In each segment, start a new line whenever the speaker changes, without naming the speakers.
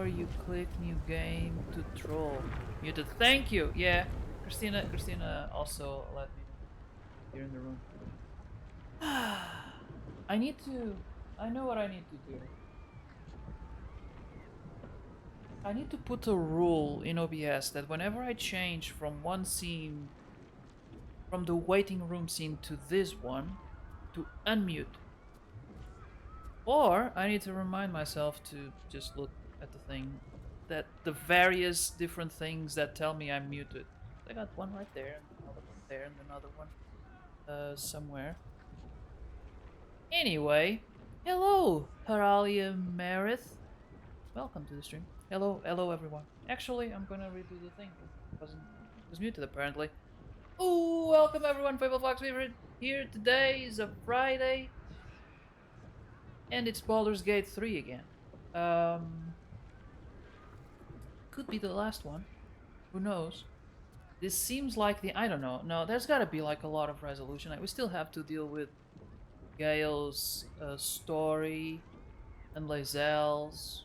before you click new game to troll. Muted. Thank you. Yeah, Christina also let me know here in the room. I need to. I know what I need to do. I need to put a rule in OBS that whenever I change from one scene, from the waiting room scene to this one, to unmute. Or I need to remind myself to just look at the thing, that the various different things that tell me I'm muted. I got one right there, and another one there, and another one somewhere. Anyway, hello, Haralia Merith. Welcome to the stream. Hello everyone. Actually, I'm gonna redo the thing because it was muted apparently. Oh, welcome everyone, Fable Fox Favorite. Here today is a Friday, and it's Baldur's Gate 3 again. Could be the last one. Who knows? This seems like the I don't know. No, there's got to be like a lot of resolution. Like, we still have to deal with Gale's story and Lae'zel's.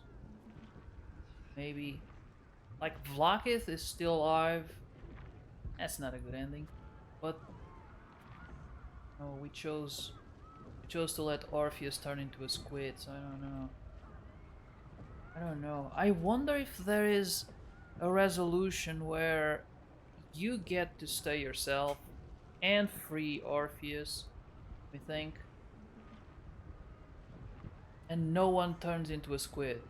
Maybe like Vlaakith is still alive. That's not a good ending. But no, we chose to let Orpheus turn into a squid. So I don't know. I don't know. I wonder if there is a resolution where you get to stay yourself and free Orpheus, I think. And no one turns into a squid.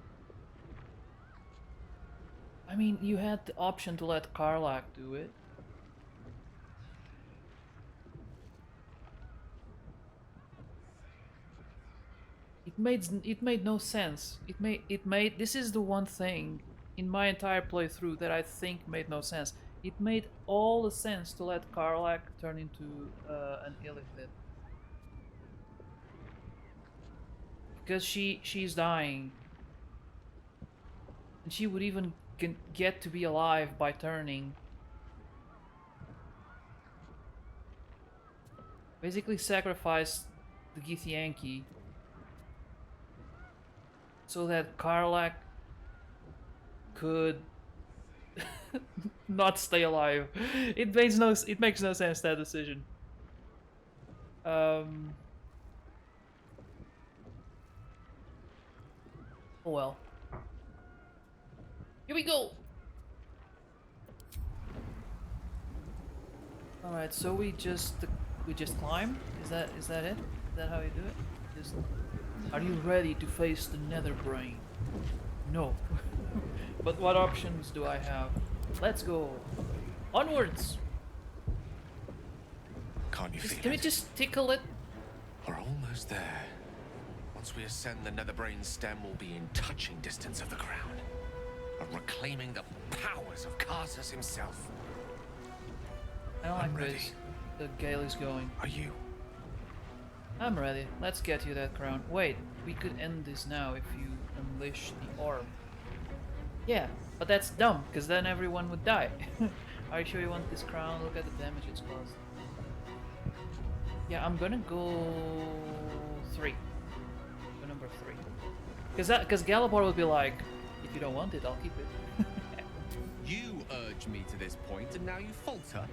I mean, you had the option to let Karlach do it. It made no sense. It made this is the one thing in my entire playthrough that I think made no sense. It made all the sense to let Karlach turn into an Illithid. Because she's dying. And she would even get to be alive by turning. Basically sacrifice the Githyanki so that Karlach could not stay alive. It makes no sense, that decision. Oh well. Here we go. All right, so we just climb. Is that it? Is that how you do it? Just, are you ready to face the Nether Brain? No. But what options do I have? Let's go. Onwards.
Can't you feel it?
Can we just tickle it?
We're almost there. Once we ascend, the Netherbrain's stem will be in touching distance of the ground, but reclaiming the powers of Karsus himself.
I don't
I'm
like
ready.
this. The Gale is going.
Are you?
I'm ready. Let's get you that crown. Wait, we could end this now if you unleash the orb. Yeah, but that's dumb, because then everyone would die. Are you sure you want this crown? Look at the damage it's caused. Yeah, I'm gonna go 3. Go number 3. Because Galabor would be like, if you don't want it, I'll keep it.
You urged me to this point, and now you falter?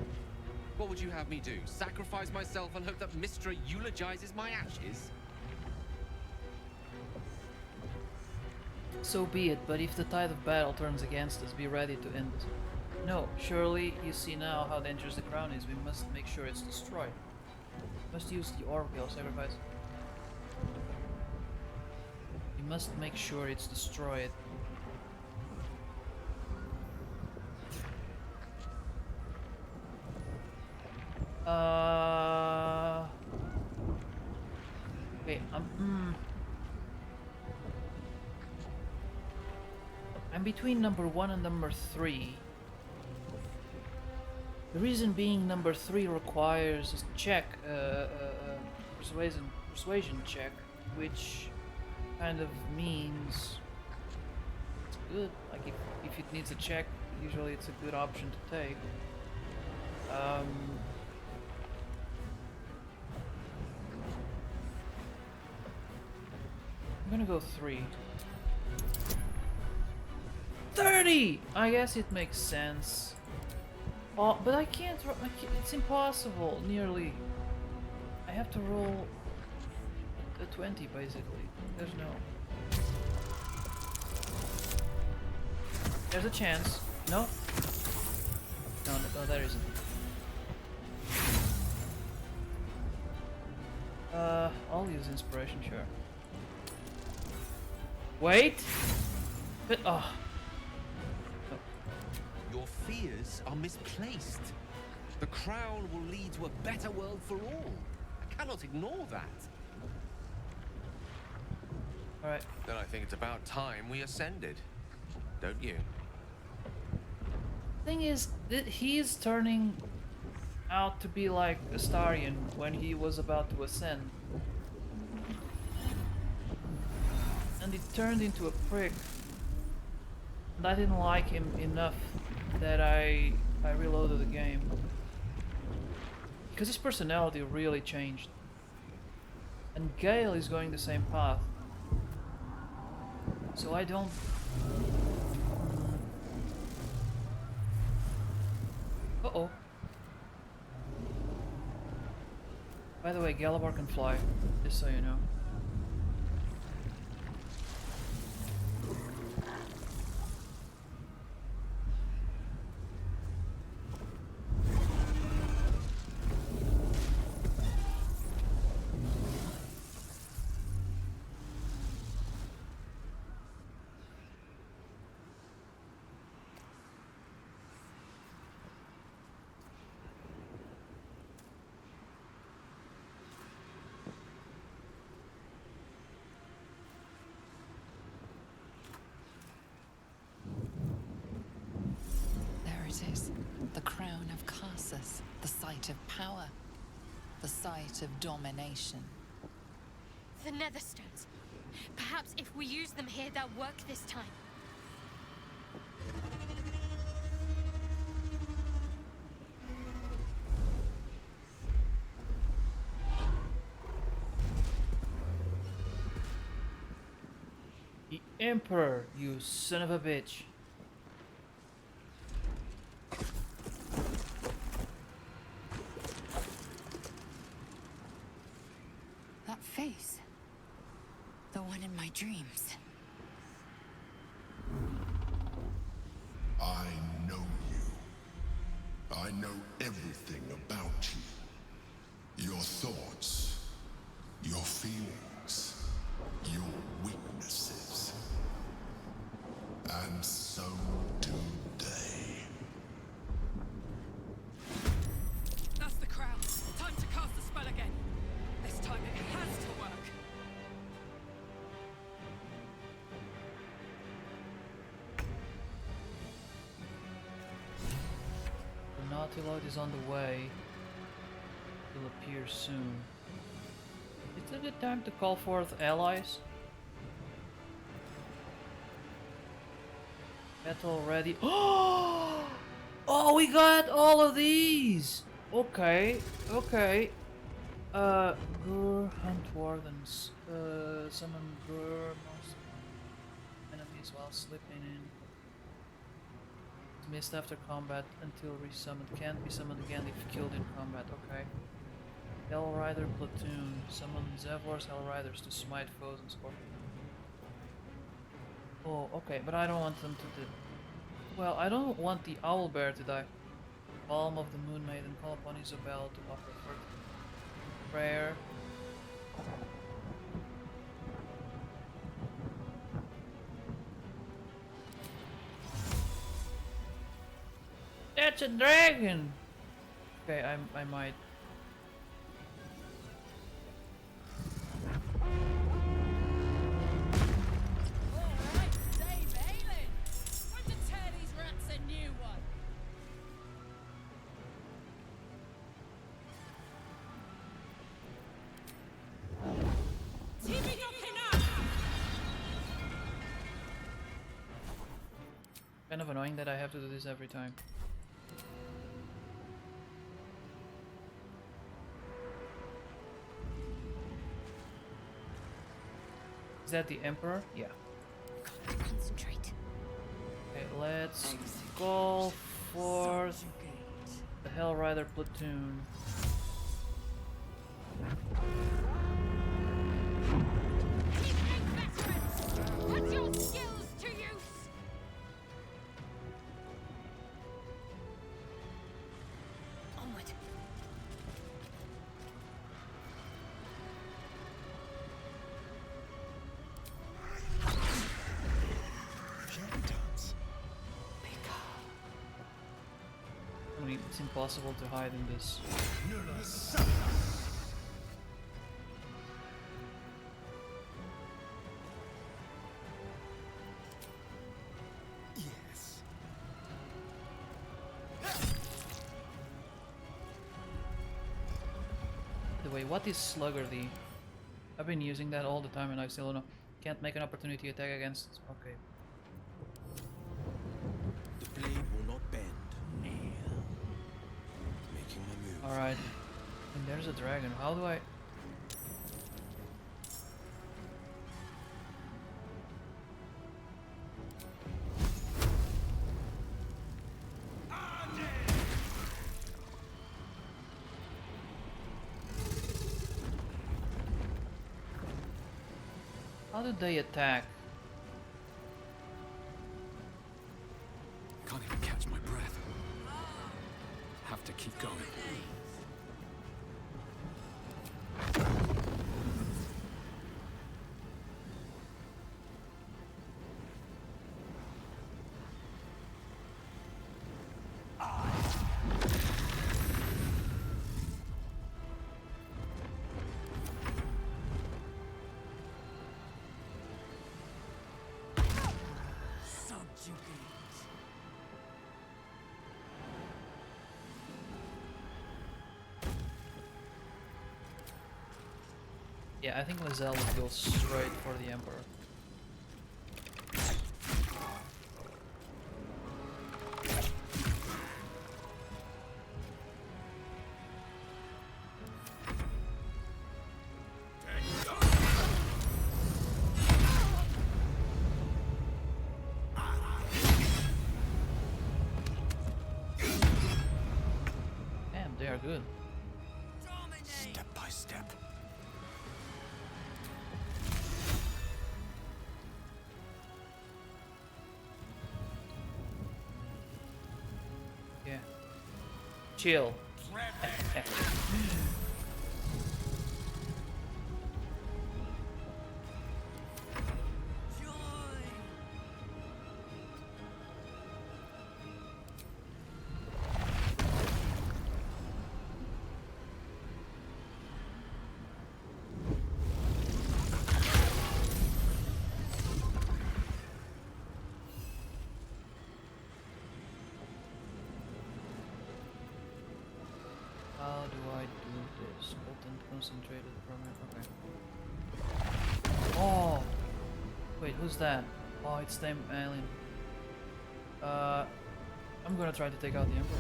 What would you have me do? Sacrifice myself and hope that Mystra eulogizes my ashes?
So be it, but if the tide of battle turns against us, be ready to end it. No, surely you see now how dangerous the crown is. We must make sure it's destroyed. We must use the orb Gale sacrifice. We must make sure it's destroyed. Okay, I'm between number 1 and number 3. The reason being number 3 requires a check, persuasion check, which kind of means it's good. Like if it needs a check, usually it's a good option to take. I'm gonna go 3. 30! I guess it makes sense. Oh, but I can't, it's impossible, nearly. I have to roll a 20, basically. There's no... There's a chance. No? No, there isn't. I'll use inspiration, sure. Wait! But, oh. No.
Your fears are misplaced. The crown will lead to a better world for all. I cannot ignore that.
Alright.
Then I think it's about time we ascended. Don't you?
Thing is, he's turning out to be like Astarion when he was about to ascend. And he turned into a prick. And I didn't like him enough that I reloaded the game. Because his personality really changed. And Gale is going the same path. So I don't... Uh-oh. By the way, Galabar can fly, just so you know.
It is the crown of Karsus, the site of power, the site of domination.
The Netherstones. Perhaps if we use them here, they'll work this time.
The Emperor, you son of a bitch.
That face. The one in my dreams.
I know you. I know everything about you. Your thoughts, your feelings, your weaknesses. And so do they.
That's the crown. Time to cast the spell again. This time it has to work.
The Nautilus is on the way. Will appear soon. Is it the time to call forth allies? Battle ready. Oh, we got all of these! Okay, okay. Gur, hunt wardens. Summon Gur, most enemies while slipping in. Missed after combat until resummoned. Can't be summoned again if killed in combat. Okay. Hell Rider platoon. Summon Zevlor's Hell Riders to smite foes and scorpions. Oh, okay, but I don't want them to do... Well, I don't want the Owl Bear to die. Balm of the Moon Maiden. Call upon Isabel to offer for prayer. That's a dragon! Okay, I might...
Alright, Dave Aylin. Time to tear these rats a new one. TV knocking up!
Kind of annoying that I have to do this every time. Is that the Emperor? Yeah.
Concentrate.
Okay, Let's go for the Hellrider platoon.
Put your skills to use! Onward.
I mean, it's impossible to hide in this.
Yes.
The way, what is Sluggerly? I've been using that all the time and I still don't know. Can't make an opportunity attack against. Okay.
The blade will not bend. Making my move.
Alright. And there's a dragon. How do I... How do they attack?
Can't even catch my breath. Have to keep going.
Yeah, I think Lizelle would go straight for the Emperor. Damn, they are good.
Step by step.
Yeah. Chill. How do I do this? Potent, concentrated, permanent. Okay. Oh! Wait, who's that? Oh, it's them alien. I'm gonna try to take out the Emperor.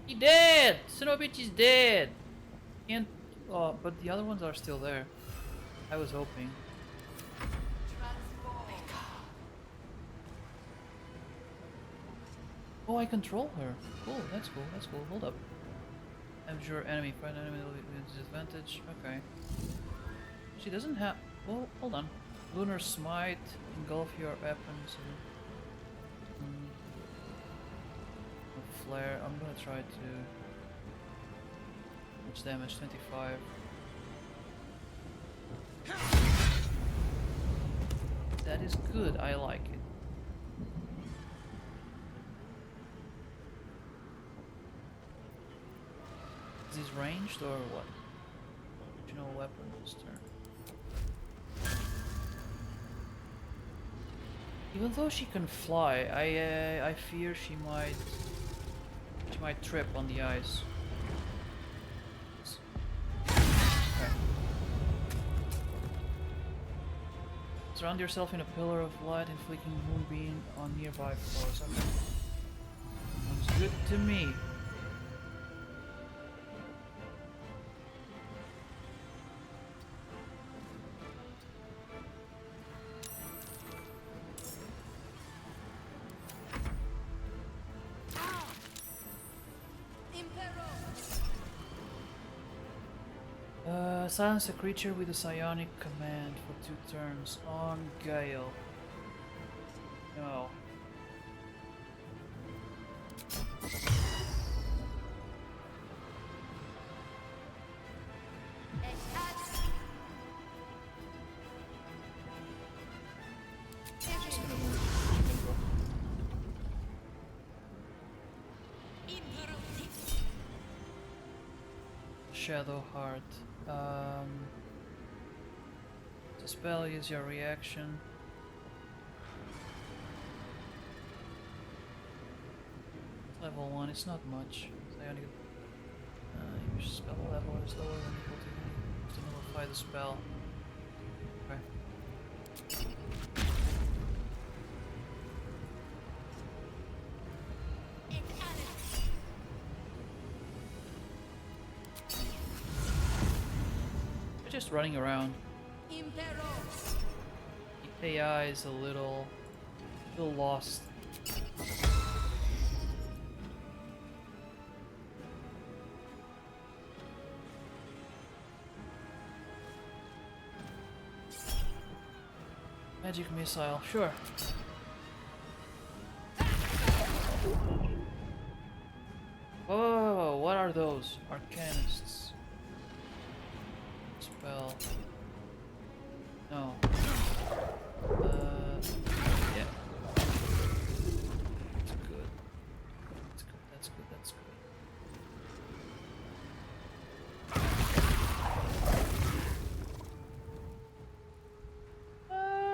He dead! Son of a bitch is dead! Can't. Oh, but the other ones are still there. I was hoping. Oh, I control her. Cool, that's cool, that's cool. Hold up. Abjure enemy. Find enemy with disadvantage. Okay. She doesn't have... Oh, hold on. Lunar Smite. Engulf your weapons. Flare. I'm gonna try to... Much damage? 25. That is good. I like it. Is this ranged or what? Original weapon this turn. Even though she can fly, I fear she might trip on the ice. Okay. Surround yourself in a pillar of light, inflicting moonbeam on nearby floors. Okay. Sounds good to me. Silence a creature with a psionic command for 2 turns on Gale. No. Shadow Heart. The spell, use your reaction. Level 1, it's not much. Psionic. Your spell level is lower than equal to nullify the spell. Okay. We're just running around. The AI is a little lost. Magic missile, sure. Oh, what are those? Arcanists. Spell. No. Yeah. That's good. That's good, that's good, that's good.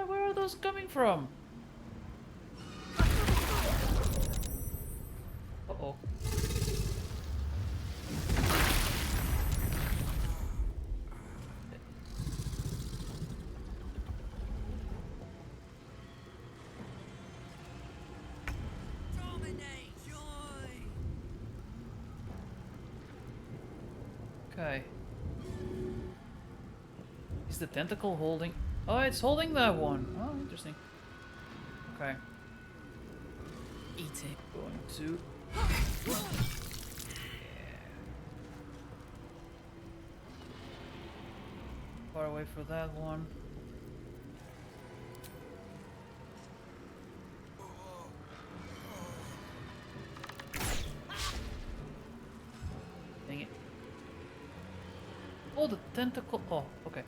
Where are those coming from? Uh-oh. Okay. Is the tentacle holding? Oh, it's holding that one. Oh, interesting. Okay.
Eat it.
Going to. Yeah. Far away for that one. Dang it. Oh, the tentacle. Oh, okay.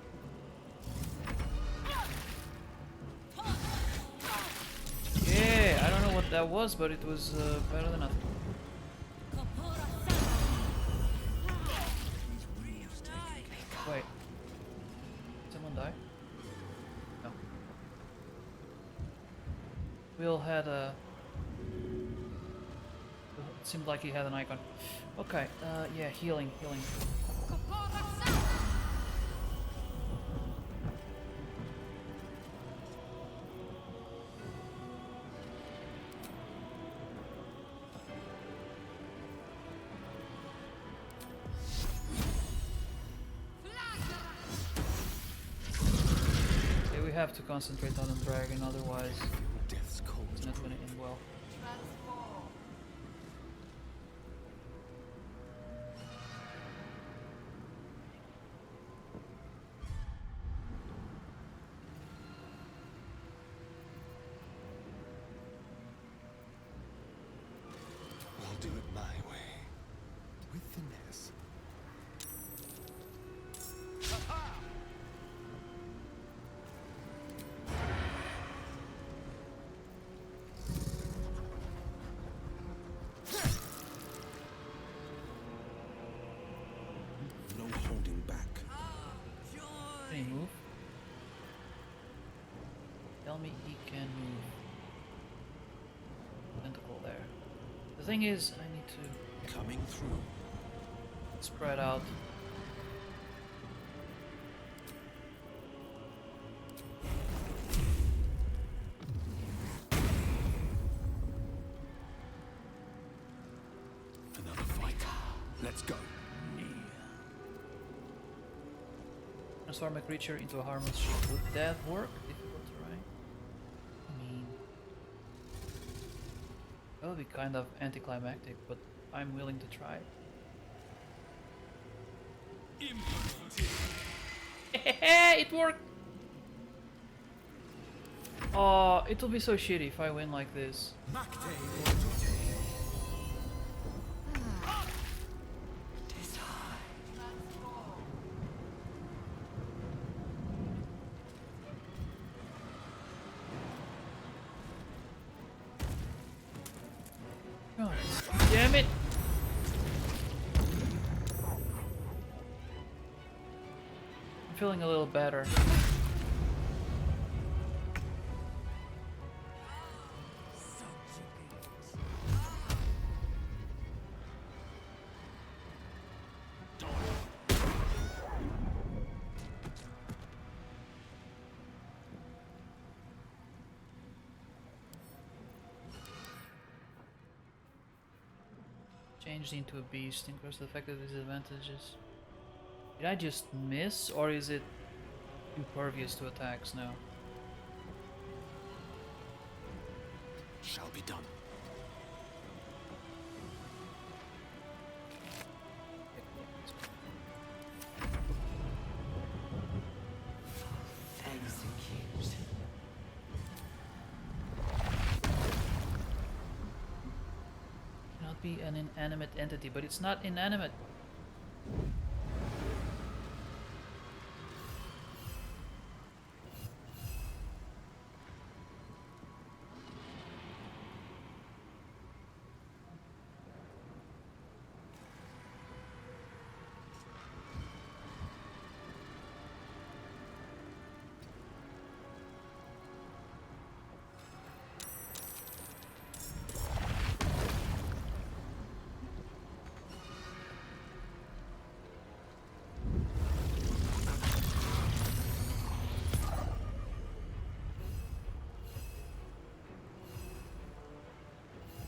Yeah, I don't know what that was, but it was better than nothing. Wait. Did someone die? No. Will had a. It seemed like he had an icon. Okay, yeah, healing. Yeah, we have to concentrate on the dragon, otherwise
Death's cold.
it's not gonna end well.
I'll do it my way. With finesse. No holding back.
Can he move? Tell me he can move. Tentacle there. The thing is, I need to
Coming through.
spread out.
Another fight. Let's go.
Transform a creature into a harmless shield. Would that work? Difficult terrain? I mean, that would be kind of anticlimactic, but I'm willing to try.
Imperative.
It worked! Oh, it will be so shitty if I win like this. God damn it! I'm feeling a little better. Changed into a beast, increase the effective disadvantages. Did I just miss, or is it impervious to attacks now?
Shall be done.
Execute.
Cannot be an inanimate entity, but it's not inanimate.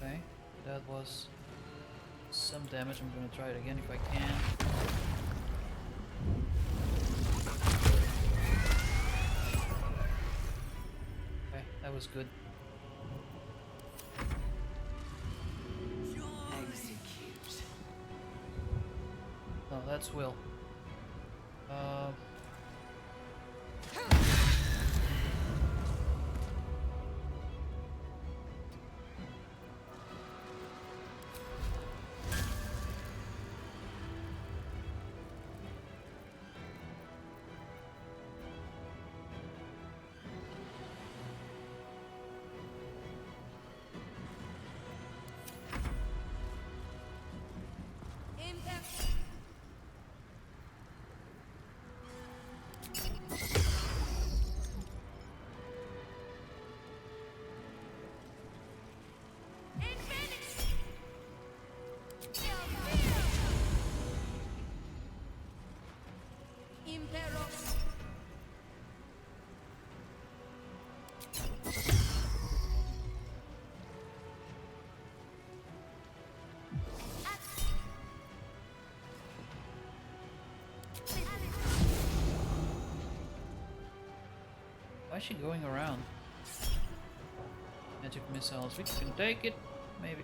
Okay, that was some damage. I'm gonna try it again if I can. Okay, that was good.
Execute.
No, that's Will. Why is she going around? Magic missiles. We can take it, maybe.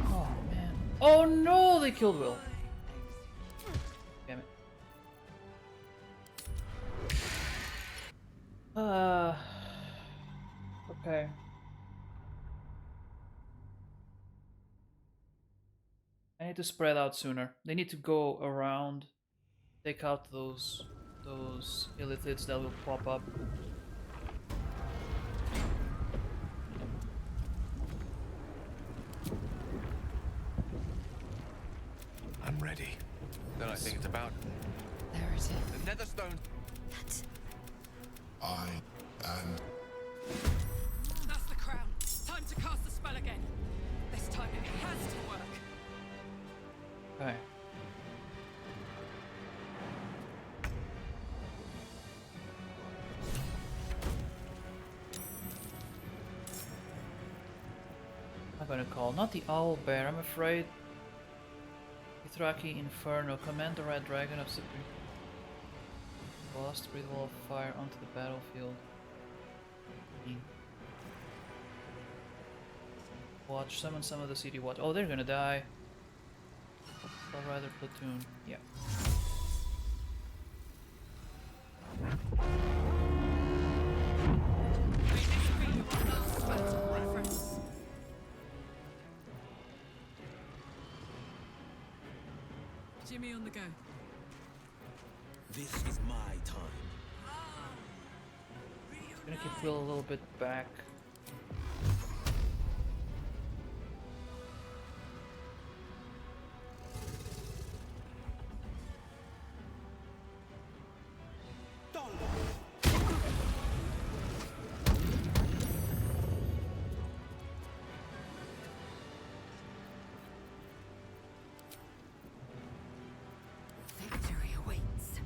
Oh man! Oh no! They killed Will. Damn it. Okay. I need to spread out sooner. They need to go around, take out those illithids that will pop up.
I'm ready. Then I think it's about
There it is.
the nether stone.
That's
I and
That's the crown. Time to cast the spell again. This time it has to work.
Okay. I'm gonna call not the owl bear, I'm afraid. Ithraki Inferno, command the red dragon of Supreme. Blast breathe wall of fire onto the battlefield. Watch, summon some of the CD watch. Oh, they're gonna die. I'll rather platoon. Yeah.
May this be your last battle reference. Jimmy on the go.
This is my time.
Gonna keep Will a little bit back.
Victory awaits.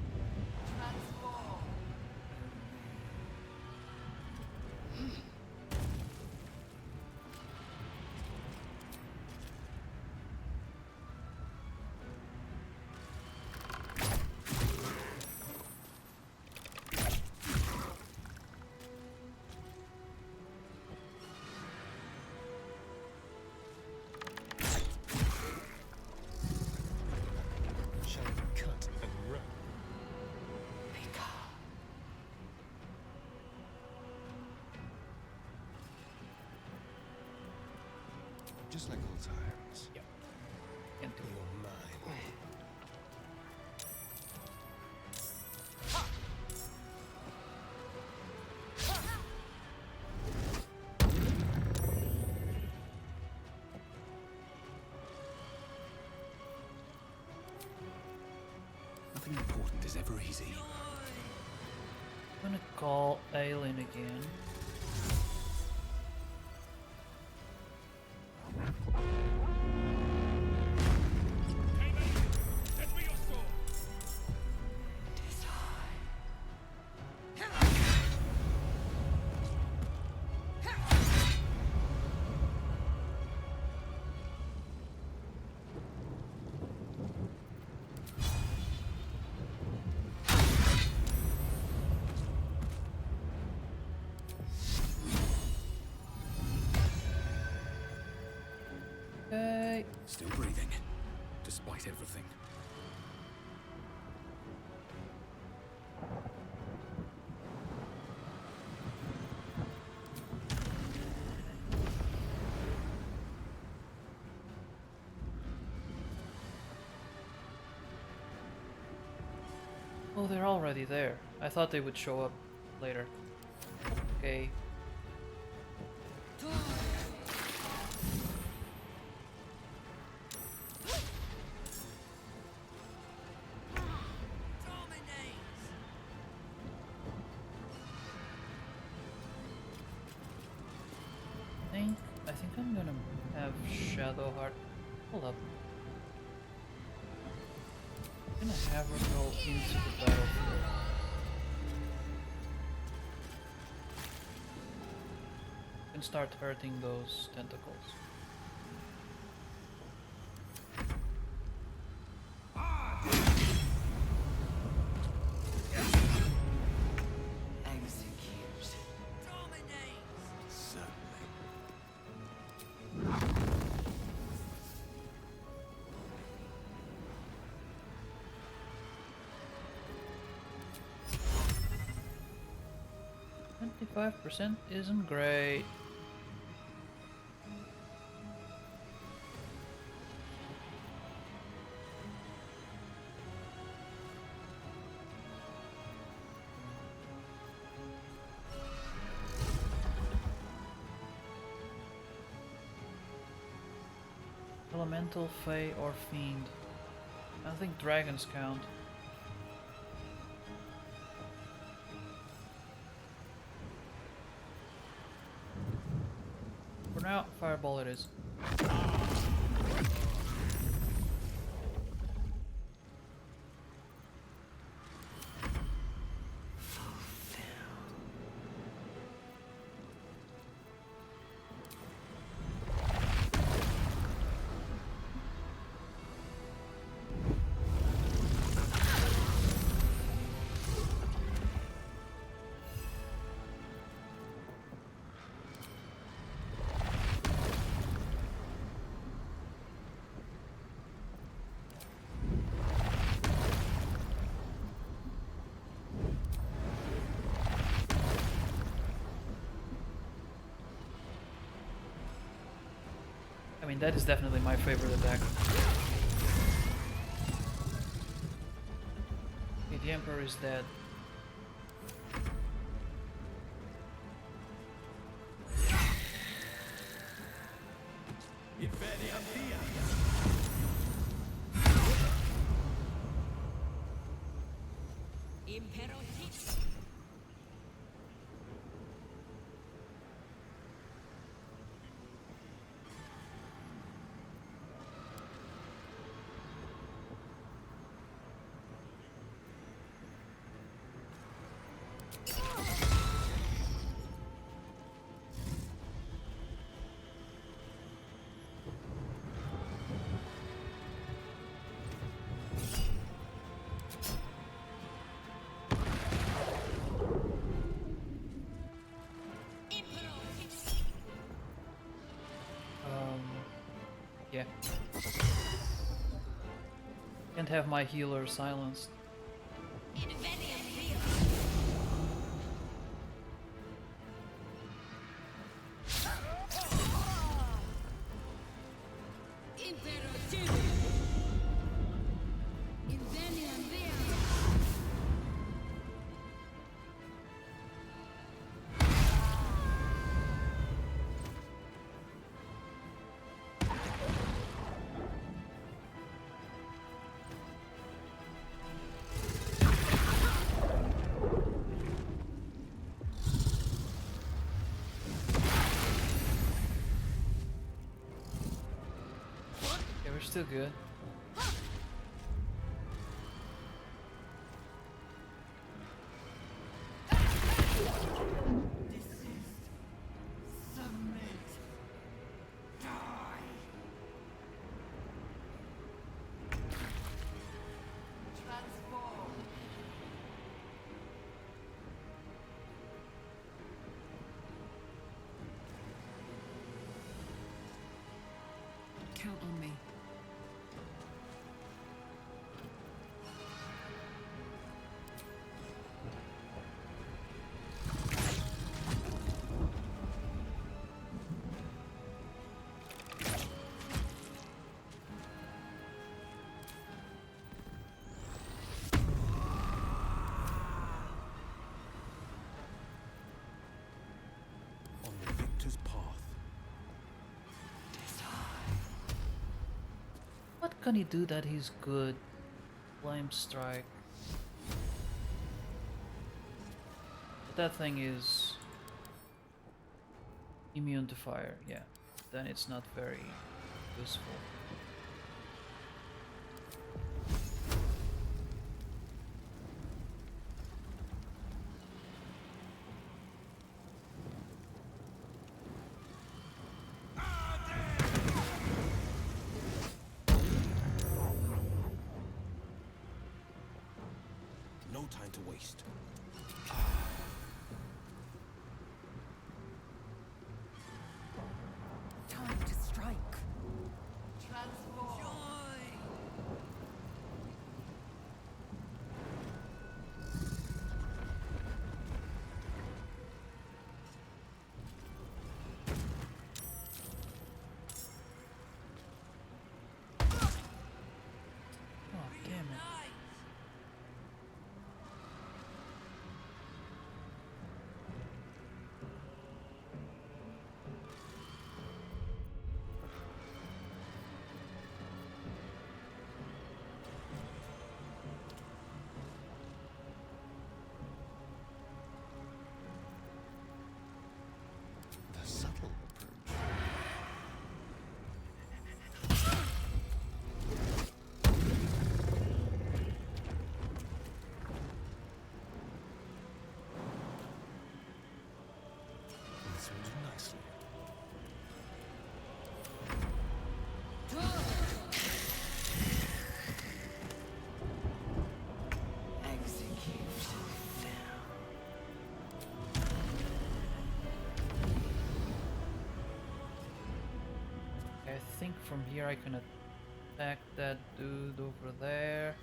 Shall we cut and run? Just like old times.
Yeah. Can't do it.
You're mine. Nothing important is ever easy.
I'm gonna call Aelin again. Okay.
Still breathing, despite everything.
Oh, they're already there. I thought they would show up later. Okay. I think I'm gonna have Shadowheart. Hold up. I'm gonna have her go into the battlefield. And start hurting those tentacles.
Execute.
Certainly.
25% isn't great. Elemental, Fey, or Fiend. I don't think dragons count. For now, Fireball it is. mean, that is definitely my favorite attack. Okay, the Emperor is dead. Yeah. Can't have my healer silenced. Yeah, we're still good.
Count on me.
On the victor's path.
What can he do that he's good? Flame strike. But that thing is immune to fire, yeah. Then it's not very useful.
No time to waste.
Time to strike.
Oh, damn it.
The subtle approach. This will do nicely.
I think from here I can attack that dude over there.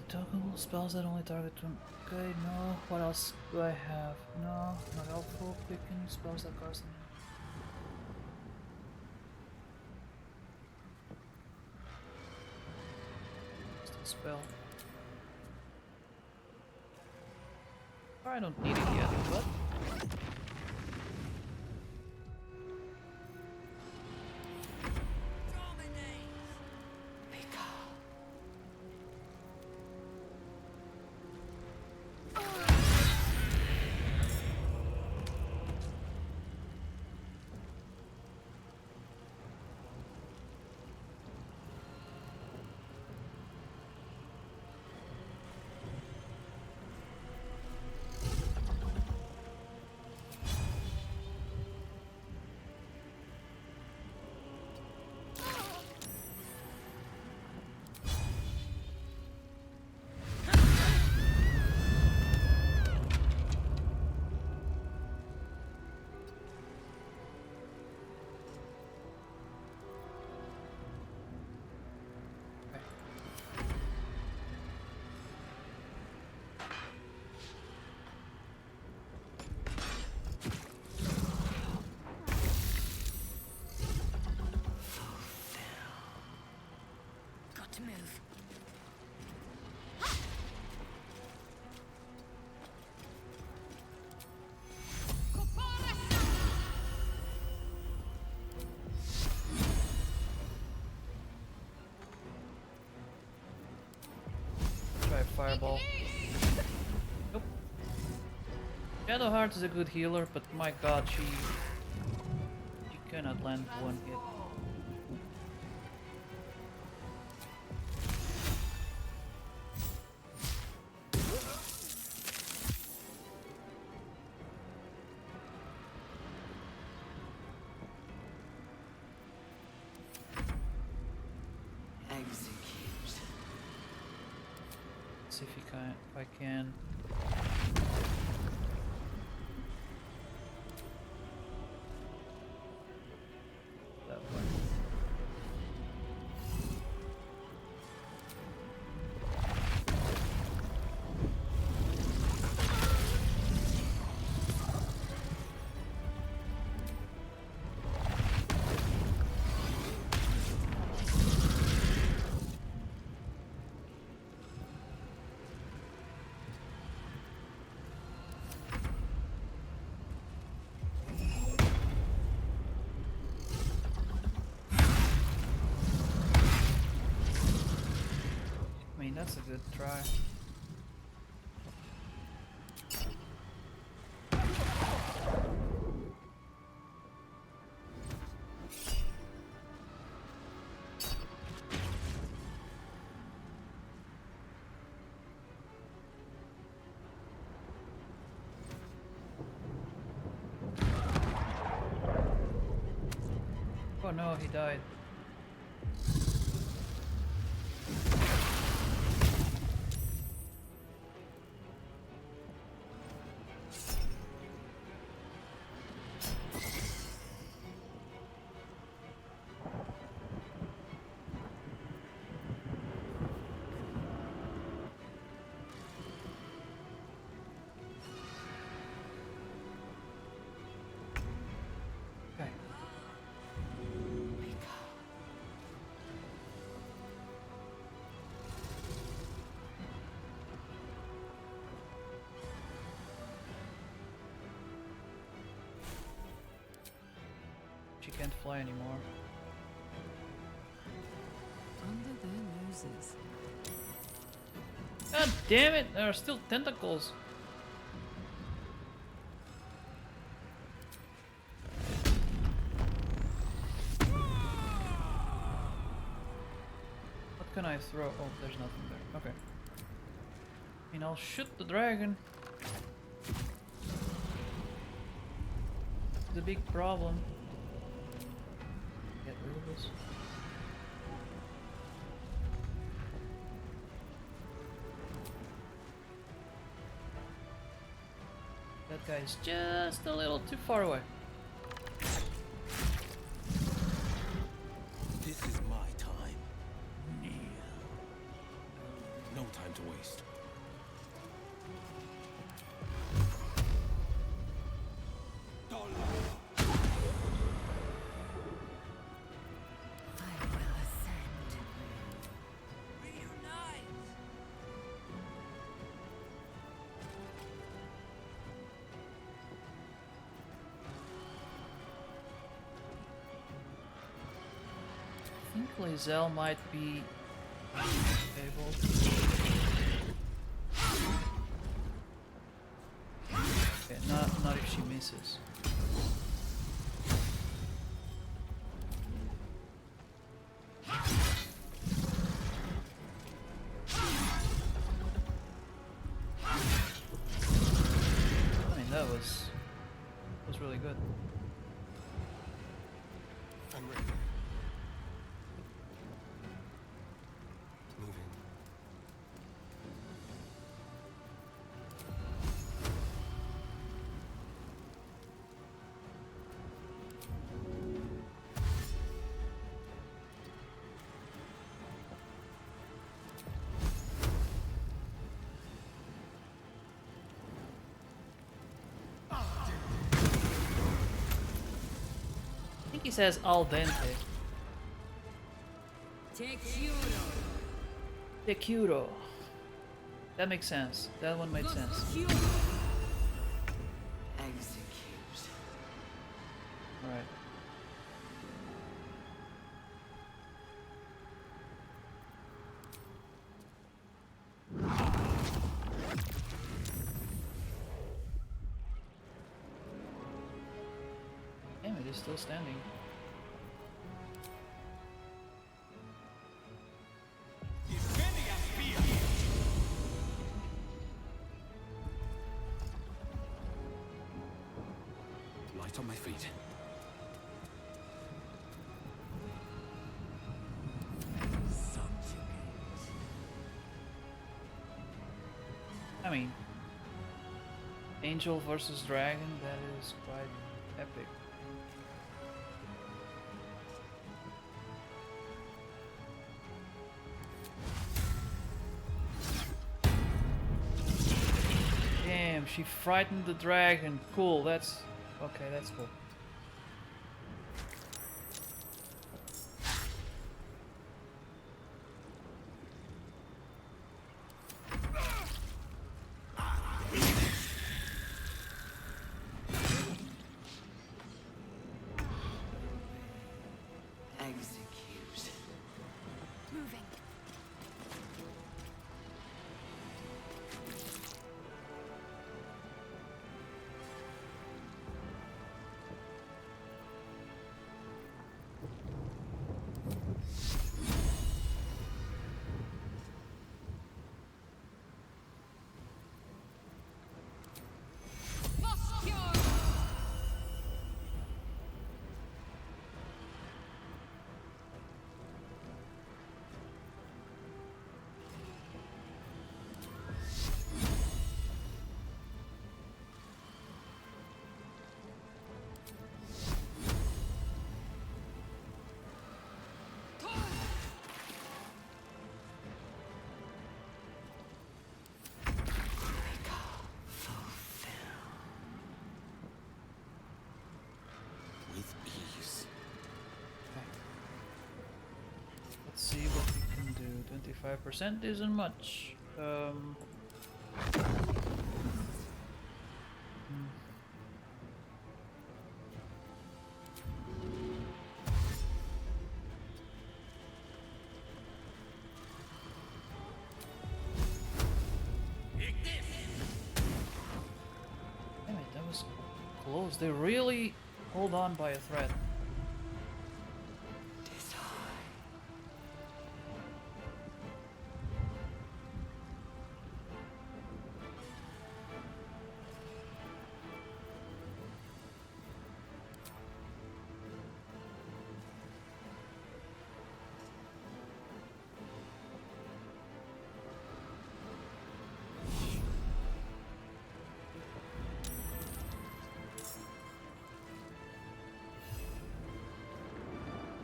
Toggle spells that only target one. Okay, no. What else do I have? No, not helpful. Quicken spells that cost me. Just a spell. I don't need it yet, but
Got to move.
try fireball. Nope. Shadowheart is a good healer, but my god, she cannot land one hit. See if I can. That one. I mean, that's a good try. Oh no, he died. Okay. She can't fly anymore.
Under their noses.
God damn it! There are still tentacles. What can I throw? Oh, there's nothing there. Okay. I mean, I'll shoot the dragon. It's a big problem. Get rid of this. That guy is just a little too far away.
This is my time. Kneel. No time beast.
I will ascend.
Reunite!
I think Lae'zel might be able. Okay, not if she misses. I mean, that was really good.
I'm ready. Moving.
I think he says al dente. Tekuro. That makes sense. That one made sense. Alright. Damn, it is still standing.
Light on my feet.
I mean, Angel versus Dragon, that is quite epic. Damn, she frightened the dragon. Cool, that's... okay, that's cool.
Moving.
With ease.
Let's see what we can do. 25% isn't much. Damn it, that was close. They really hold on by a thread.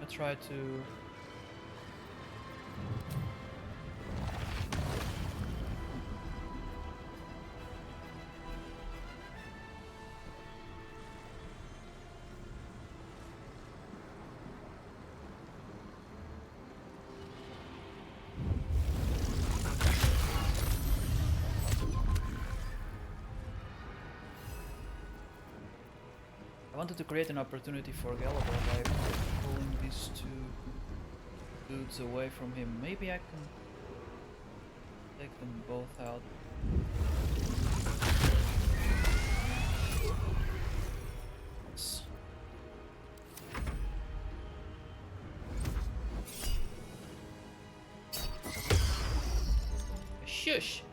Try to I wanted to create an opportunity for Gallagher by pulling these two dudes away from him. Maybe I can take them both out. Shush!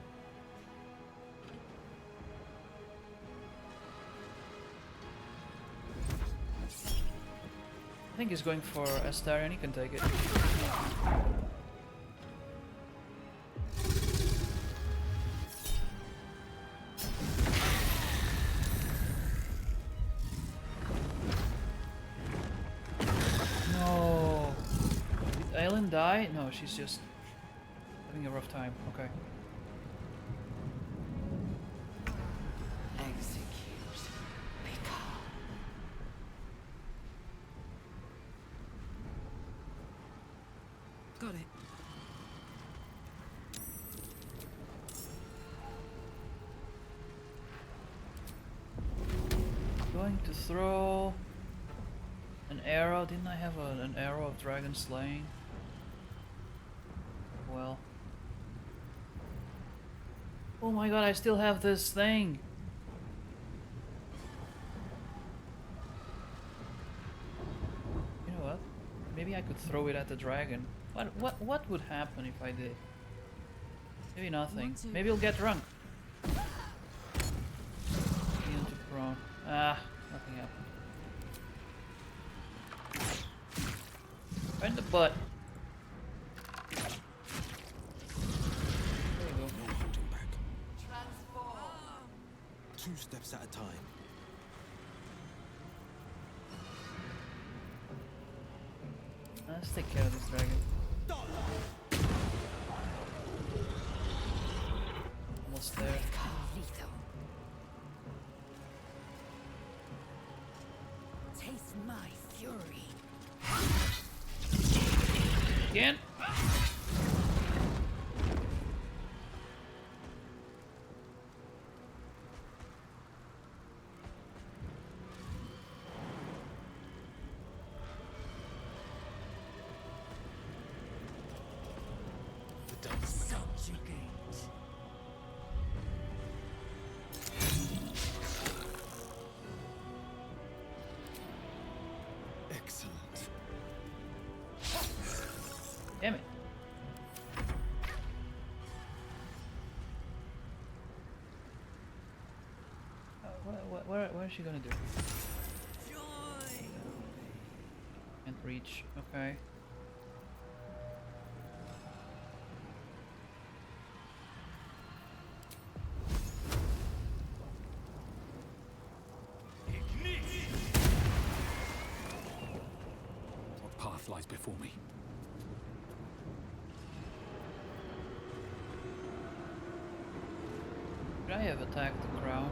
I think he's going for Astarion, he can take it. No! Did Aelin die? No, she's just having a rough time. Okay.
Got it.
Going to throw an arrow. Didn't I have an arrow of dragon slaying? Well. Oh my god, I still have this thing. You know what? Maybe I could throw it at the dragon. What would happen if I did? Maybe nothing. Maybe he'll get drunk. Into prone. Ah, nothing happened. Right in the butt. There you go.
No holding back. Two steps at a time.
Let's take care of this dragon. Almost there.
Taste my fury.
Again?
The dance now. Excellent.
Damn it. What is she gonna do? Can't reach. Okay.
What path lies before me?
Should I have attacked the crown?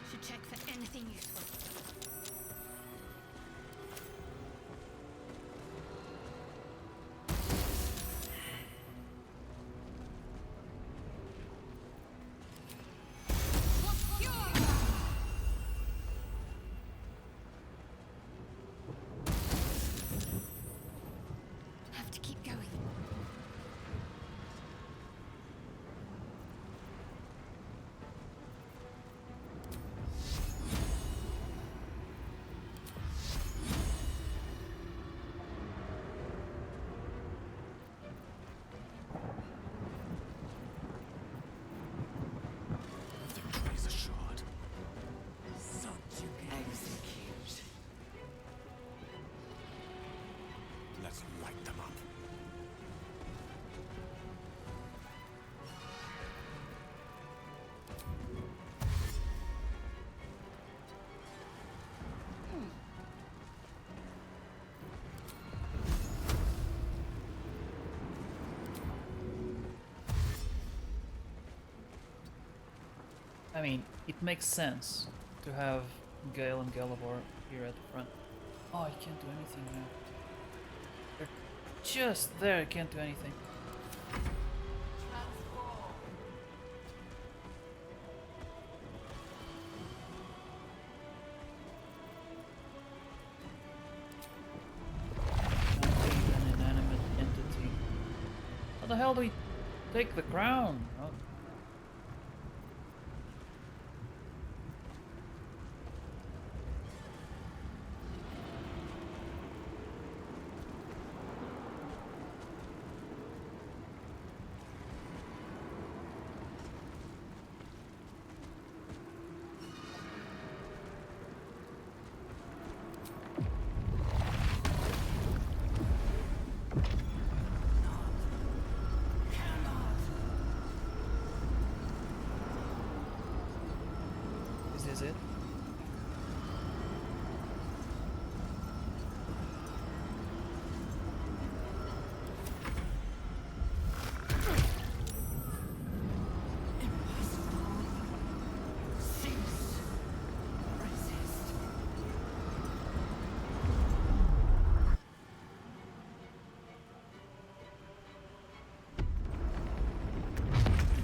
Should check for anything useful. Have to keep going.
Victory is assured.
Execute.
Let's light them up.
I mean, it makes sense to have Gale and Galivor here at the front. Oh, I can't do anything now. They're just there, I can't do anything. Not an inanimate entity. How the hell do we take the crown? Oh. Is this it?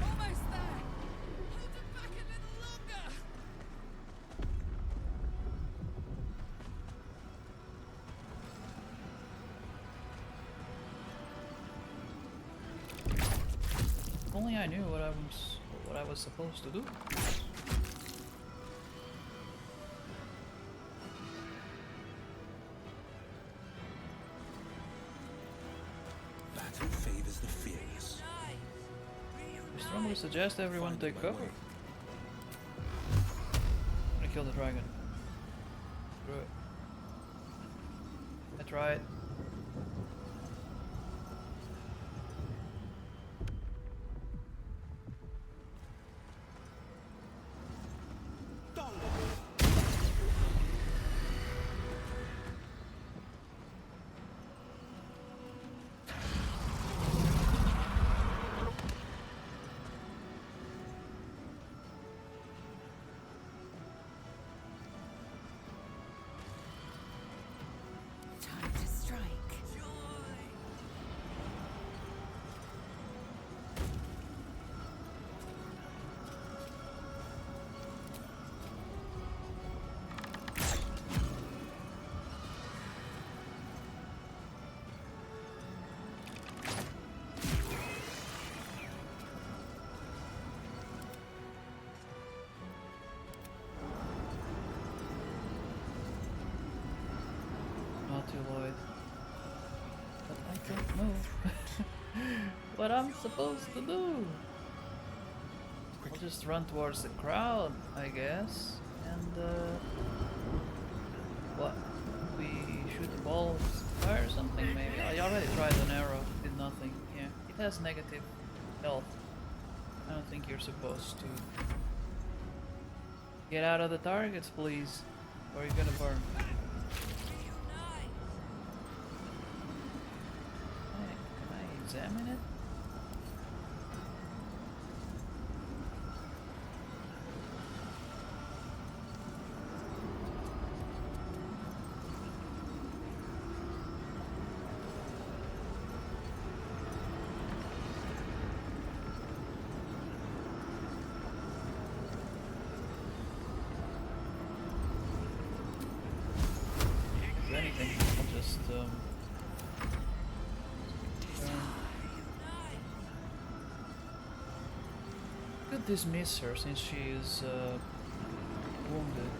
Almost there! Hold it back a little longer!
If only I knew what I was supposed to do.
Battle favors the fearless.
I strongly suggest everyone take cover. I'm gonna kill the dragon. Screw it. I tried.
Time to strike.
Not too Lloyd. But I don't know what I'm supposed to do. I'll just run towards the crowd, I guess. And what? We shoot the ball, fire something maybe. I already tried an arrow, did nothing. Yeah, it has negative health. I don't think you're supposed to. Get out of the targets, please, or you're gonna burn. Can I examine it? If anything, I'll just turn. Could dismiss her since she is wounded.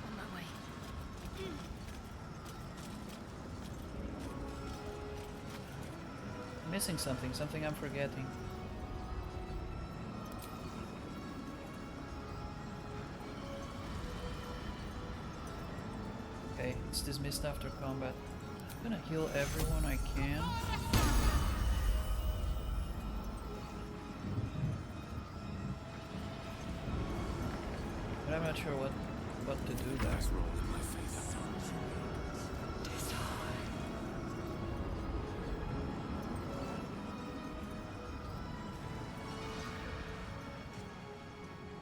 On my way.
I'm missing something I'm forgetting. Okay, it's dismissed after combat. I'm gonna heal everyone I can. But I'm not sure what to do there.
Let's roll in my favor.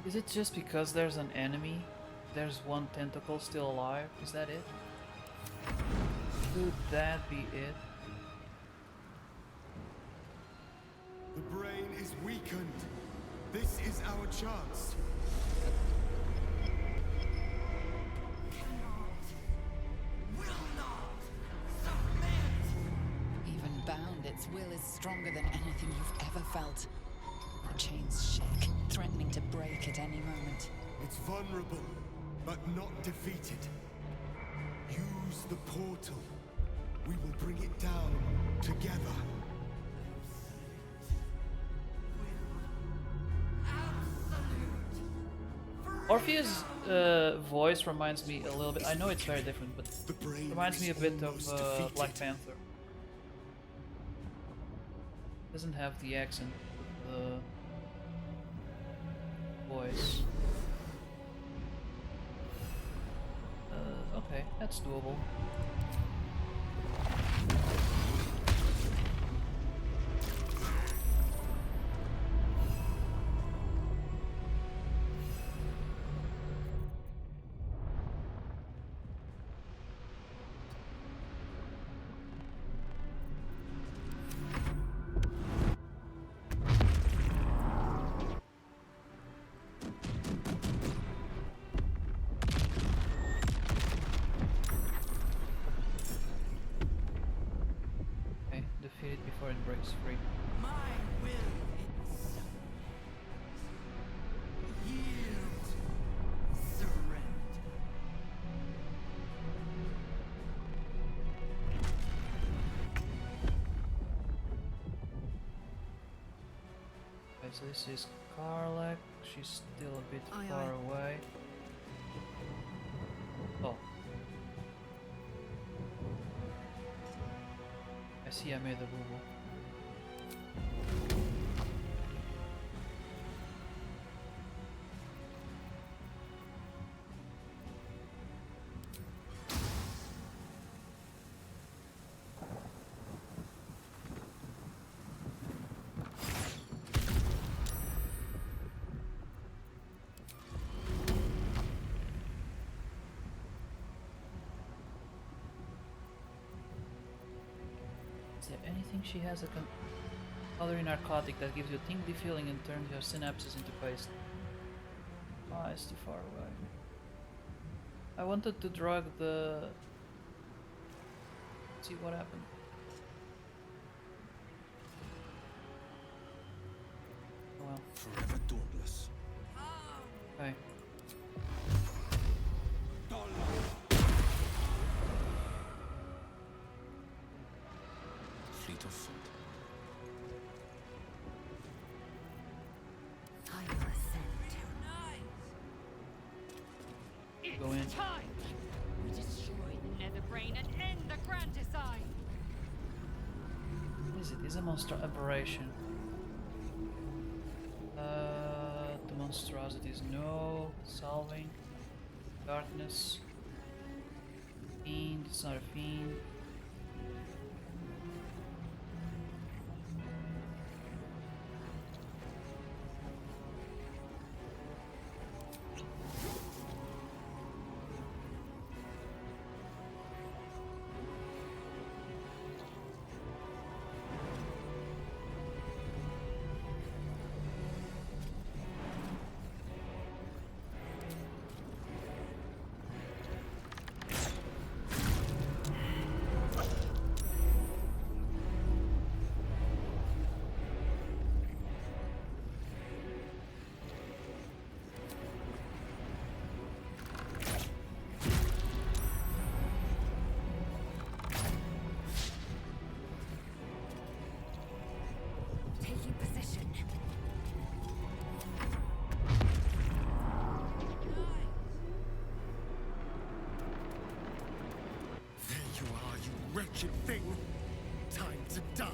Is it just because there's an enemy? There's one tentacle still alive? Is that it? Could that be it?
The brain is weakened. This is our chance.
Even bound, its will is stronger than anything you've ever felt. The chains shake, threatening to break at any moment.
It's vulnerable, but not defeated. Use the portal. We will bring it down together.
Orpheus' voice reminds me a little bit. I know it's very different, but
The brain
reminds me a
is
bit of
almost defeated.
Black Panther. Doesn't have the accent of the voice. Okay, that's doable. Okay, defeat it before it breaks free.
My will itself. Yield. Surrender.
Okay, so this is Karlak. She's still a bit
Aye,
far
aye.
away. Oh. I see I made a boo-boo. Is there anything she has a calorie narcotic that gives you a tingly feeling and turns your synapses into paste? Ah, it's too far away. I wanted to drug the... See what happened. Oh well.
Forever dauntless.
Okay.
Fleet of foot.
I will ascend.
Go in.
It's time! We destroy the nether brain and end the grand design!
What is it? Is a monster aberration? The monstrosities. No. Solving. Darkness. Fiend. It's not a fiend.
Taking position.
There you are, you wretched thing. Time to die.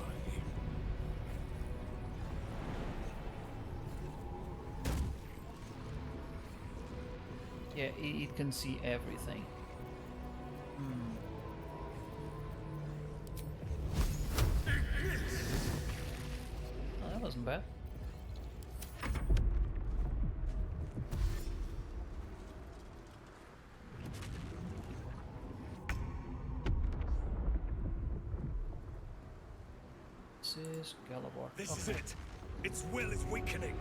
Yeah, it can see everything. Hmm. Oh, that wasn't bad. This is Galabor.
This
Okay.
is it. Its will is weakening.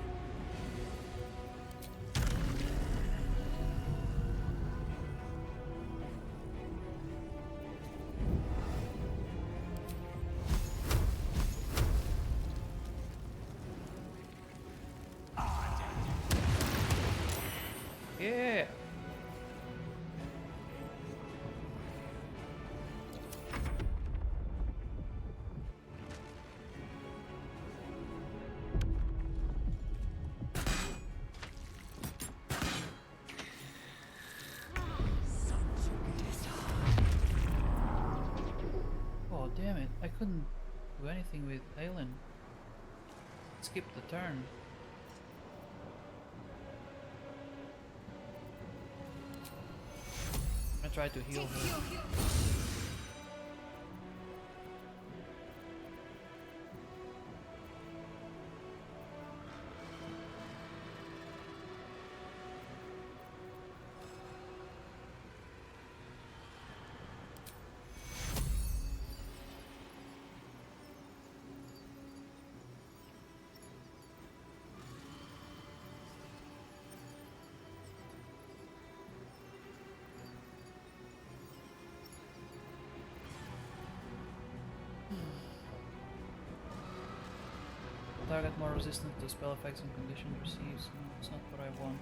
Yeah. Oh, damn it. I couldn't do anything with Aelin. Skip the turn. I'm gonna try to heal her. Target more resistant to spell effects and conditions receives. No, that's not what I want.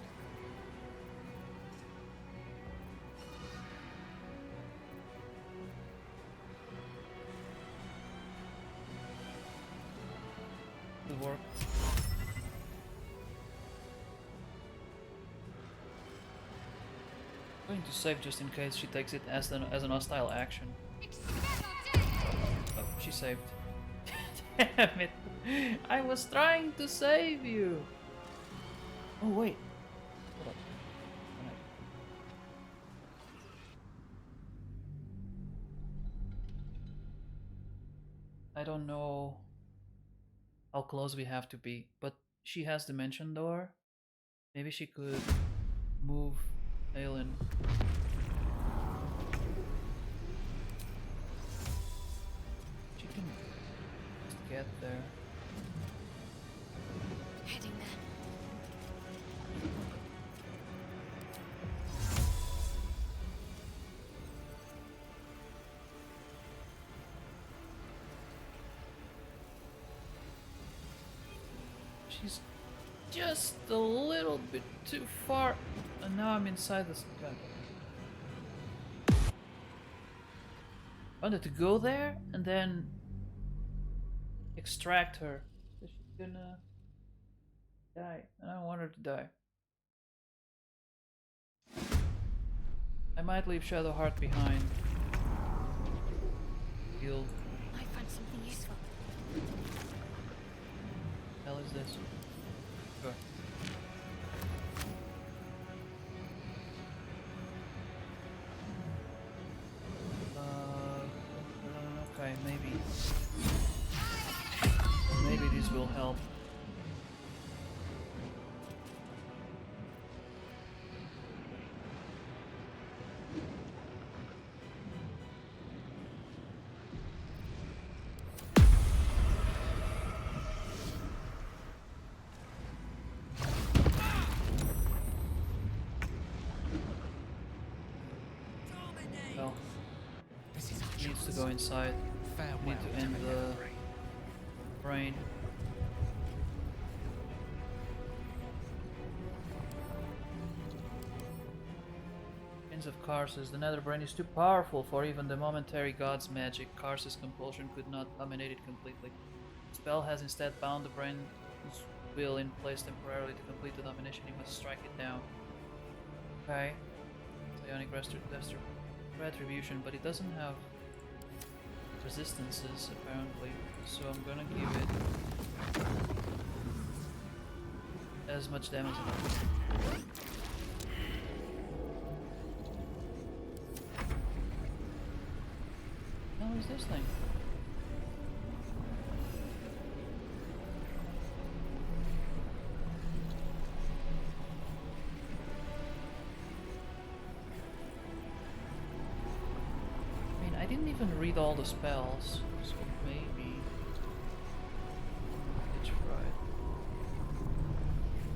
Good work. I'm going to save just in case she takes it as an hostile action. Oh, she saved. Damn it! I was trying to save you! Oh wait. Hold up. I don't know how close we have to be, but she has Dimension Door. Maybe she could move Aelin. She can just get there.
Heading there.
She's just a little bit too far, and now I'm inside this gun. I wanted to go there and then extract her. So she's gonna die, and I don't want her to die. I might leave Shadowheart behind. Healed.
Might find something useful.
Hell is this? Sure. Okay, maybe this will help. Well,
This is our
needs to
chance.
go inside.
Farewell
Need to end
the
the
nether brain.
brain. Prince of Karsus. The nether brain is too powerful for even the momentary god's magic. Karsus' compulsion could not dominate it completely. The spell has instead bound the brain's will in place temporarily. To complete the domination, you must strike it down. Okay. Psionic Retribution, but it doesn't have resistances apparently, so I'm gonna give it as much damage as I can. is this thing? I mean, I didn't even read all the spells, so maybe it's right.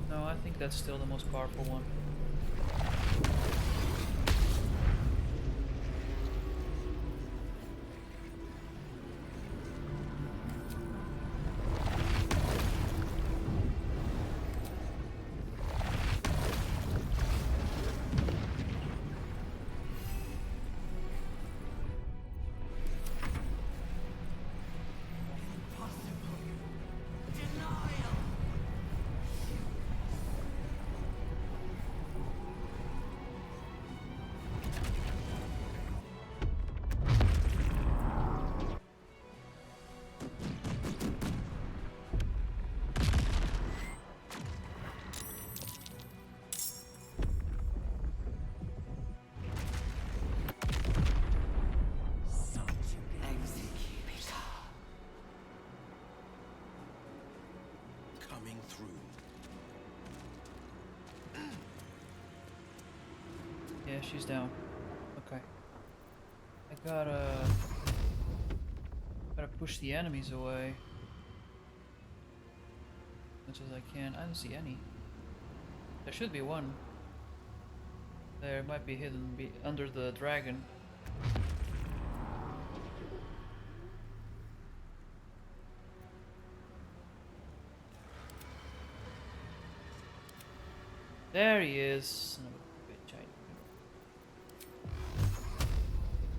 No, I think that's still the most powerful one.
Coming through.
Yeah, she's down. Okay. I gotta push the enemies away as much as I can. I don't see any. There should be one. There might be hidden under the dragon. There he is. Son of a bitch,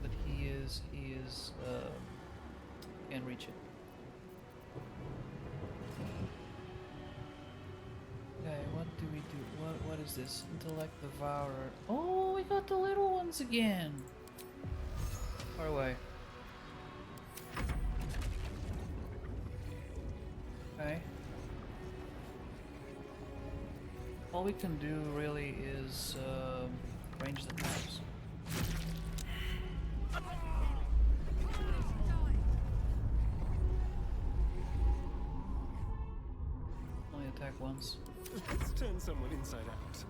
but he is, can't reach it. Okay, what do we do? What is this? Intellect Devourer. Oh, we got the little ones again! Far away. Okay. All we can do really is range the attacks. Only attack once.
Let's turn someone inside out.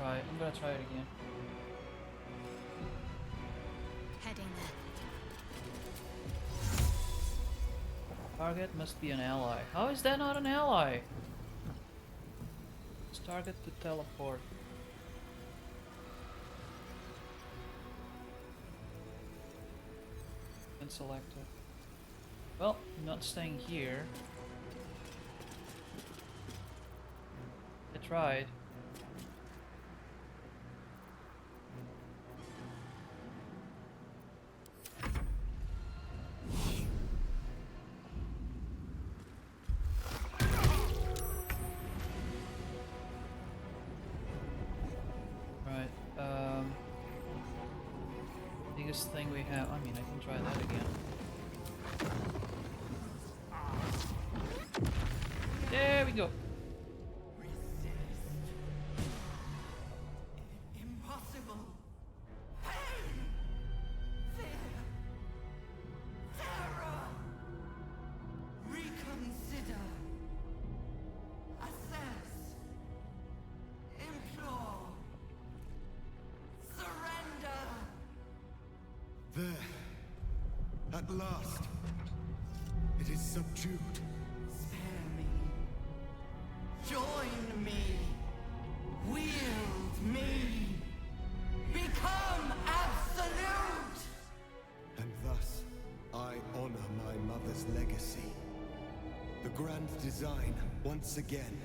I'm gonna try it again.
Heading there.
Target must be an ally. How is that not an ally? It's target to teleport. And select it. Well, I'm not staying here. I tried. Biggest thing we have. I mean, I can try that again. There we go.
Impossible. Pain. Fear. Terror. Reconsider. Assess. Implore. Surrender.
There. At last. It is subdued.
Spare me.
design once again,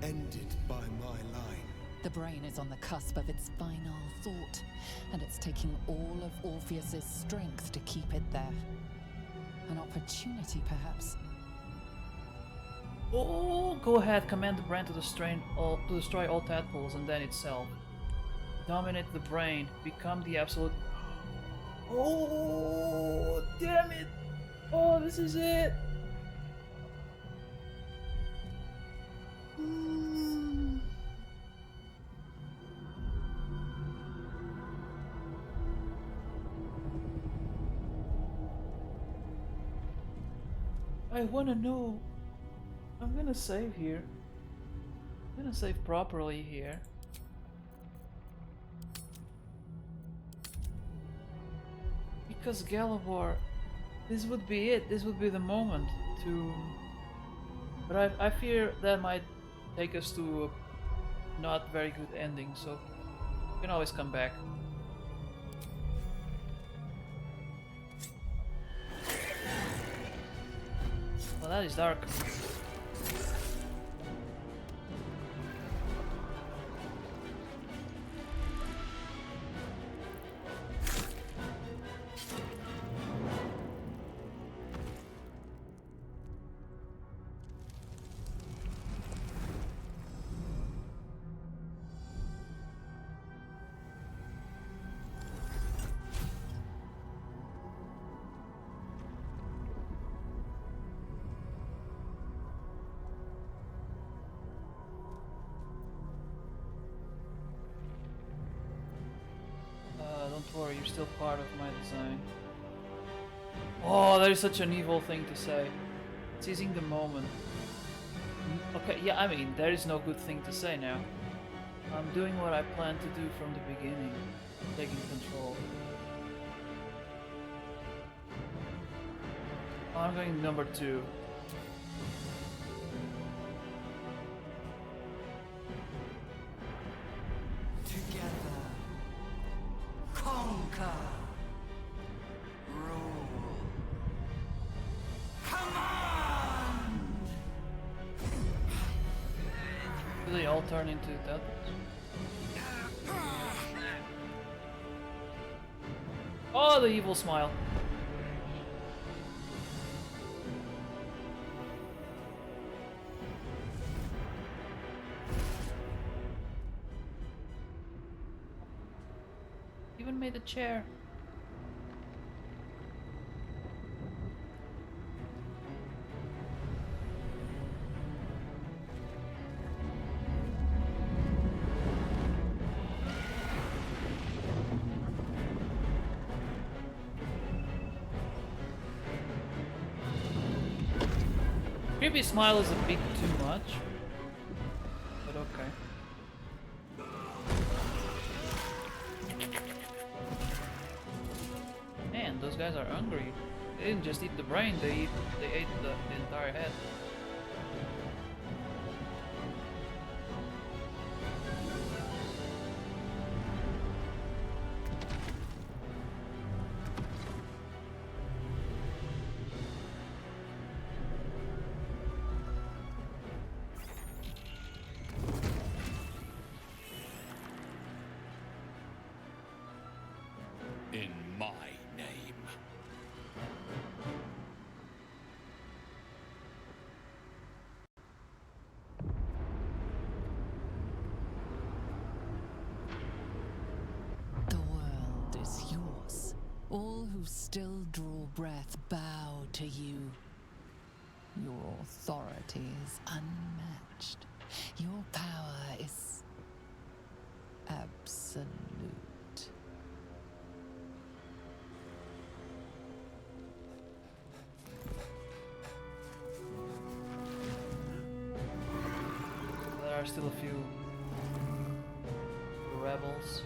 ended by my line.
The brain is on the cusp of its final thought, and it's taking all of Orpheus's strength to keep it there. An opportunity, perhaps.
Oh, go ahead, command the brain to destroy all tadpoles and then itself. Dominate the brain, become the absolute. Oh, damn it! Oh, this is it! I wanna know. I'm gonna save here. I'm gonna save properly here. Because Galabor, this would be it. This would be the moment to. But I fear that might take us to a not very good ending, so you can always come back. Well, that is dark. Don't worry, you're still part of my design. Oh, that is such an evil thing to say. Seizing the moment. Okay, yeah, I mean, there is no good thing to say now. I'm doing what I planned to do from the beginning. Taking control. I'm going number 2.
Together. Conquer. Rule. Command!
Do they all turn into that? Oh, the evil smile. Even made a chair. Creepy smile is a bit too much, but okay. Man, those guys are hungry. They didn't just eat the brain; they ate the entire head.
In my name.
The world is yours. All who still draw breath bow to you. Your authority is unmatched. Your power is absolute.
There are still a few rebels.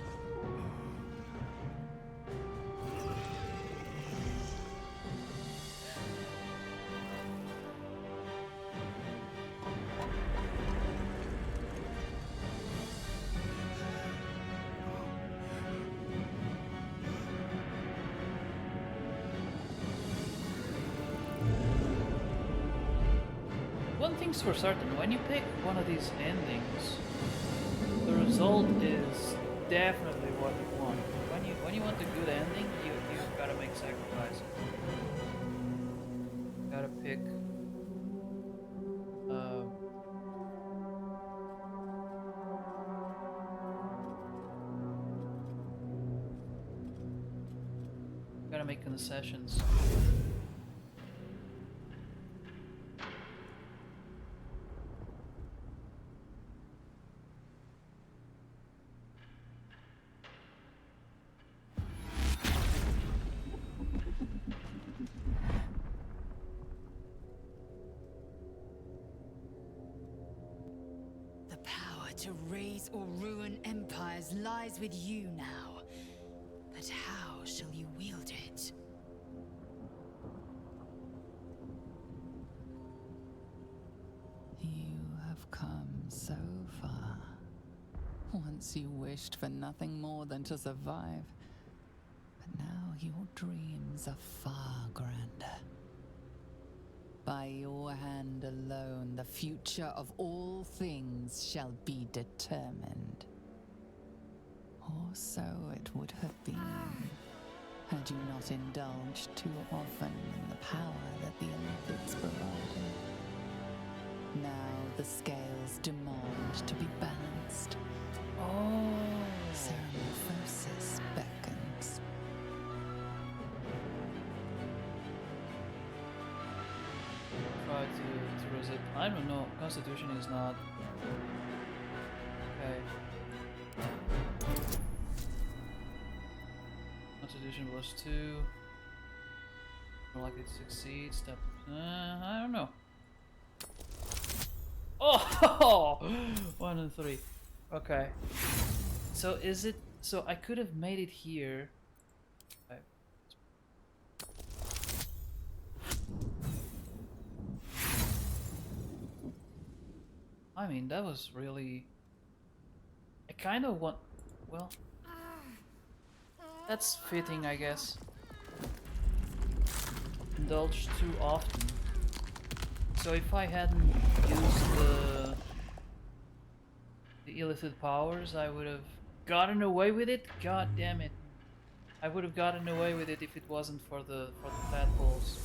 One thing's for certain, when you pick one of these endings, the result is definitely what you want. When you want a good ending, you've gotta make sacrifices. Gotta pick gotta make concessions.
The power to raise or ruin empires lies with you now. But how shall you wield it? You have come so far. Once you wished for nothing more than to survive. But now your dreams are far grander. By your hand alone, the future of all things shall be determined. Or so it would have been, had you not indulged too often in the power that the Olympics provided. Now the scales demand to be balanced.
Oh.
Ceramorphosis beckons.
Try to resist. I don't know. Constitution is not. Okay. Constitution +2. More likely to succeed. Step. I don't know. Oh! 1 and 3. Okay. So is it? So I could have made it here. Okay. I mean, that was really... I kind of want... Well... That's fitting, I guess. Indulge too often. So if I hadn't used the illicit powers, I would have gotten away with it? God damn it. I would have gotten away with it if it wasn't for the tadpoles.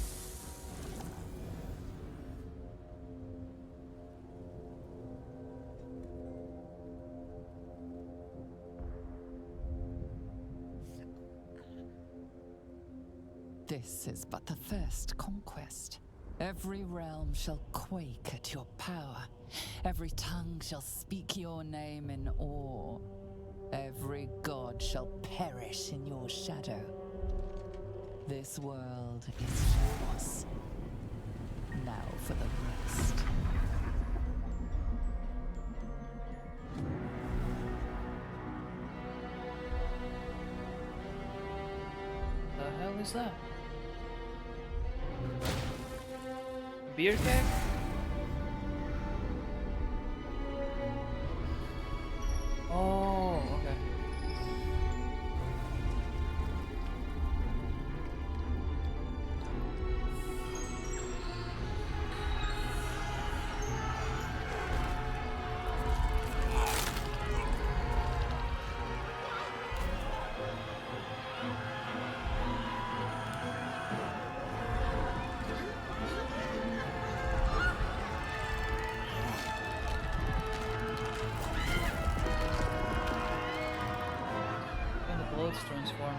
This is but the first conquest. Every realm shall quake at your power. Every tongue shall speak your name in awe. Every god shall perish in your shadow. This world is yours. Now for the rest.
The hell is that? Beer keg? Oh, okay. And the bullets transform.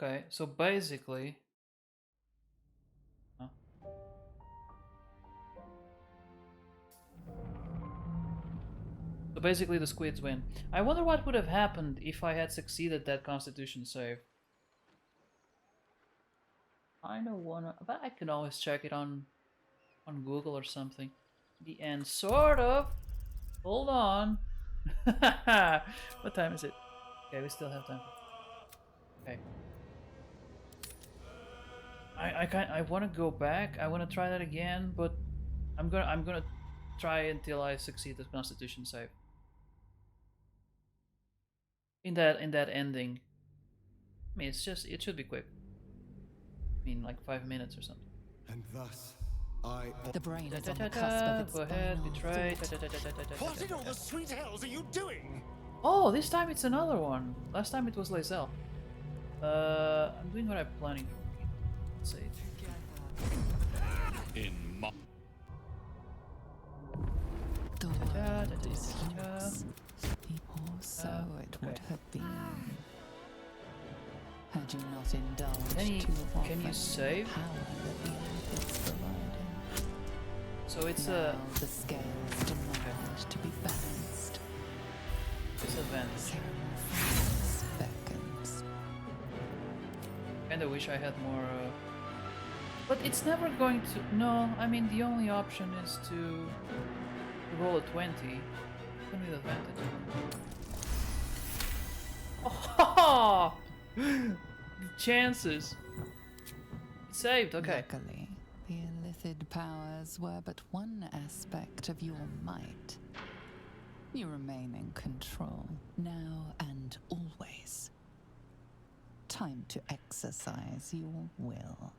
Okay, so basically... Huh? So basically the squids win. I wonder what would have happened if I had succeeded that constitution save. I don't wanna, but I can always check it on Google or something. The end, sort of. Hold on. What time is it? Okay, we still have time. Okay. I want to go back. I want to try that again, but I'm gonna try until I succeed the Constitution save. In that ending. I mean, it should be quick. I mean, like 5 minutes or something.
And thus, I...
The brain is on the cusp of its
Go ahead,
final
betray.
thought.
What in all the sweet hells are you doing?
Oh, this time it's another one. Last time it was Lae'zel. I'm doing what I'm planning. Let's see.
In my...
The world is yours, or so it would
okay.
have been. Had you not indulged too often
can you
in the
save?
power that the earth is providing.
So it's
Now the scales demand to be balanced.
disadvantage.
Ceremonious beckons.
Kinda wish I had more. But it's never going to. No, I mean the only option is to roll a 20. Even with advantage. Oh! The chances. Saved. Okay.
Luckily, the illithid powers were but one aspect of your might. You remain in control, now and always. Time to exercise your will.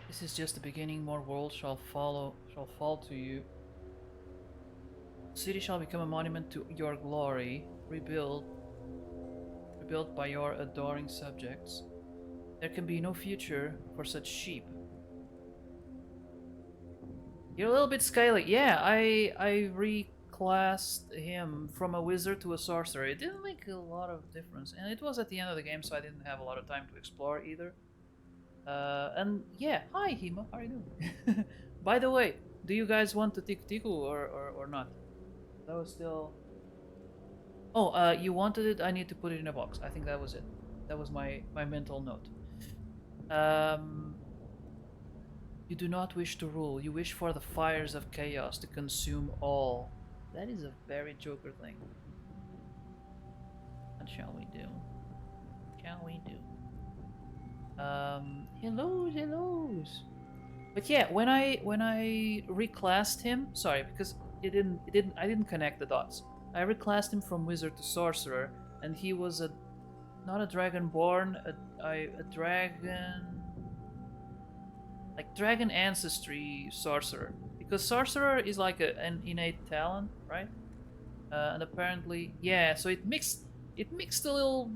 This is just the beginning. More worlds shall fall to you. The city shall become a monument to your glory, rebuilt by your adoring subjects. There can be no future for such sheep. You're a little bit scaly. Yeah, I reclassed him from a wizard to a sorcerer. It didn't make a lot of difference, and it was at the end of the game, so I didn't have a lot of time to explore either. And yeah, hi Hima, how are you doing? By the way, do you guys want to Tiku or not? That was still... Oh, you wanted it, I need to put it in a box. I think that was it. That was my mental note. You do not wish to rule, you wish for the fires of chaos to consume all. That is a very Joker thing. What shall we do? Hellos. But yeah, when I reclassed him, sorry, because I didn't connect the dots. I reclassed him from wizard to sorcerer, and he was not a dragonborn, a dragon, like dragon ancestry sorcerer, because sorcerer is like an innate talent, right? And apparently, yeah. So it mixed a little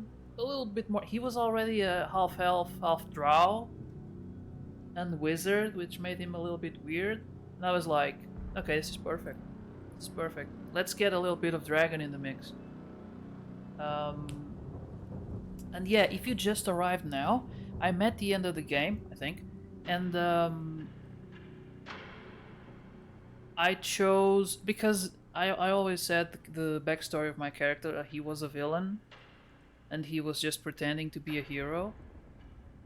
bit more. He was already a half elf, half drow, and wizard, which made him a little bit weird. And I was like, okay, this is perfect. This is perfect. Let's get a little bit of dragon in the mix. And yeah, if you just arrived now, I'm at the end of the game, I think, and I chose, because I always said the backstory of my character, he was a villain, and he was just pretending to be a hero.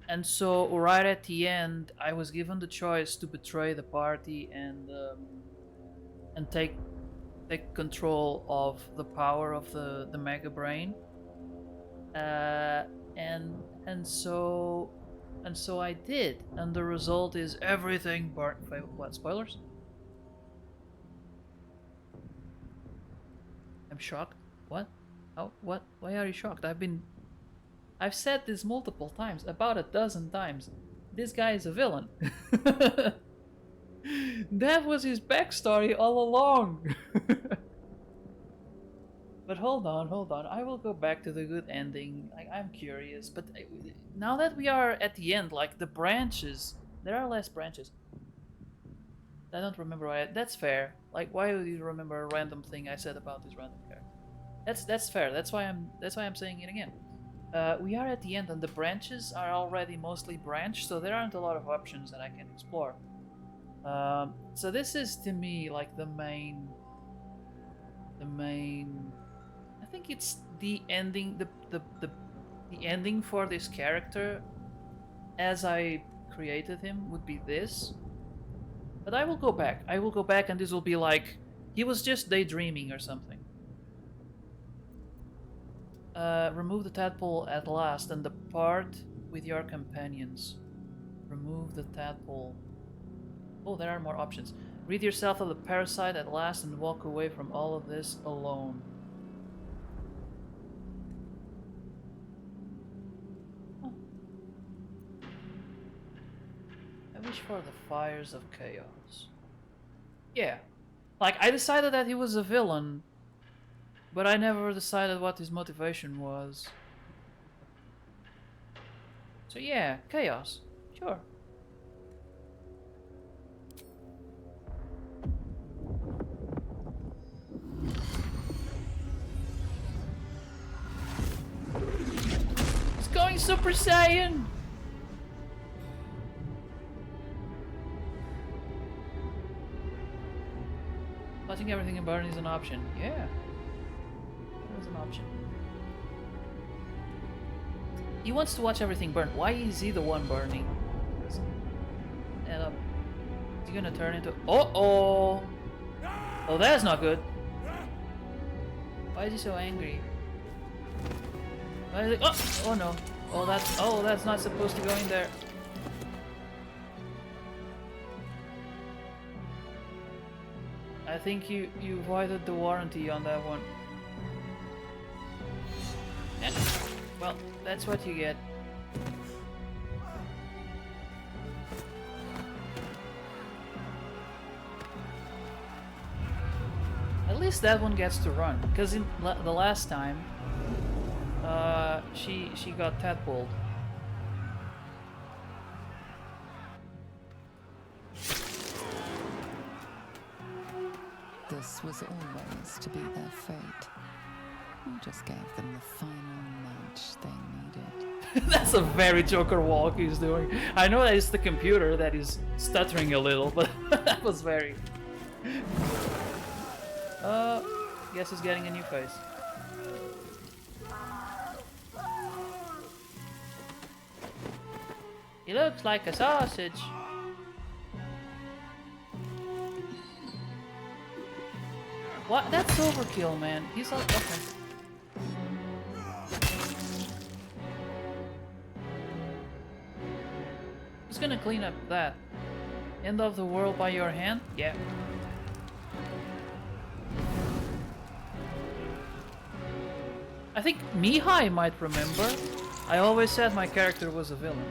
And so right at the end, I was given the choice to betray the party and take control of the power of the Mega Brain. And so I did, and the result is everything. What, spoilers? I'm shocked. What? How? What? Why are you shocked? I've said this multiple times, about a dozen times. This guy is a villain. That was his backstory all along. But hold on. I will go back to the good ending. I'm curious, but now that we are at the end, like the branches, there are less branches. I don't remember why. That's fair. Like, why would you remember a random thing I said about this random character? That's fair. That's why I'm saying it again. We are at the end, and the branches are already mostly branched, so there aren't a lot of options that I can explore. So this is, to me, like the main. I think it's the ending, the the ending for this character, as I created him, would be this. But I will go back. I will go back, and this will be like he was just daydreaming or something. Remove the tadpole at last and depart with your companions. Remove the tadpole. Oh, there are more options. Rid yourself of the parasite at last and walk away from all of this alone. Huh. I wish for the fires of chaos. Yeah. Like, I decided that he was a villain, but I never decided what his motivation was. So yeah, chaos. Sure. It's going Super Saiyan! Watching everything in burn is an option. Yeah. That is an option. He wants to watch everything burn. Why is he the one burning? And is he gonna turn into... Uh-oh! Oh, that's not good. Why is he so angry? Why is he... Oh no. Oh, that's not supposed to go in there. I think you voided the warranty on that one. Yeah. Well, that's what you get. At least that one gets to run, because in the last time, she got tadpoled.
This was always to be their fate. We just gave them the final nudge they needed.
That's a very Joker walk he's doing. I know that it's the computer that is stuttering a little, but that was very... guess he's getting a new face. He looks like a sausage. What? That's overkill, man. He's all... Okay. Who's gonna clean up that? End of the world by your hand? Yeah. I think Mihai might remember. I always said my character was a villain.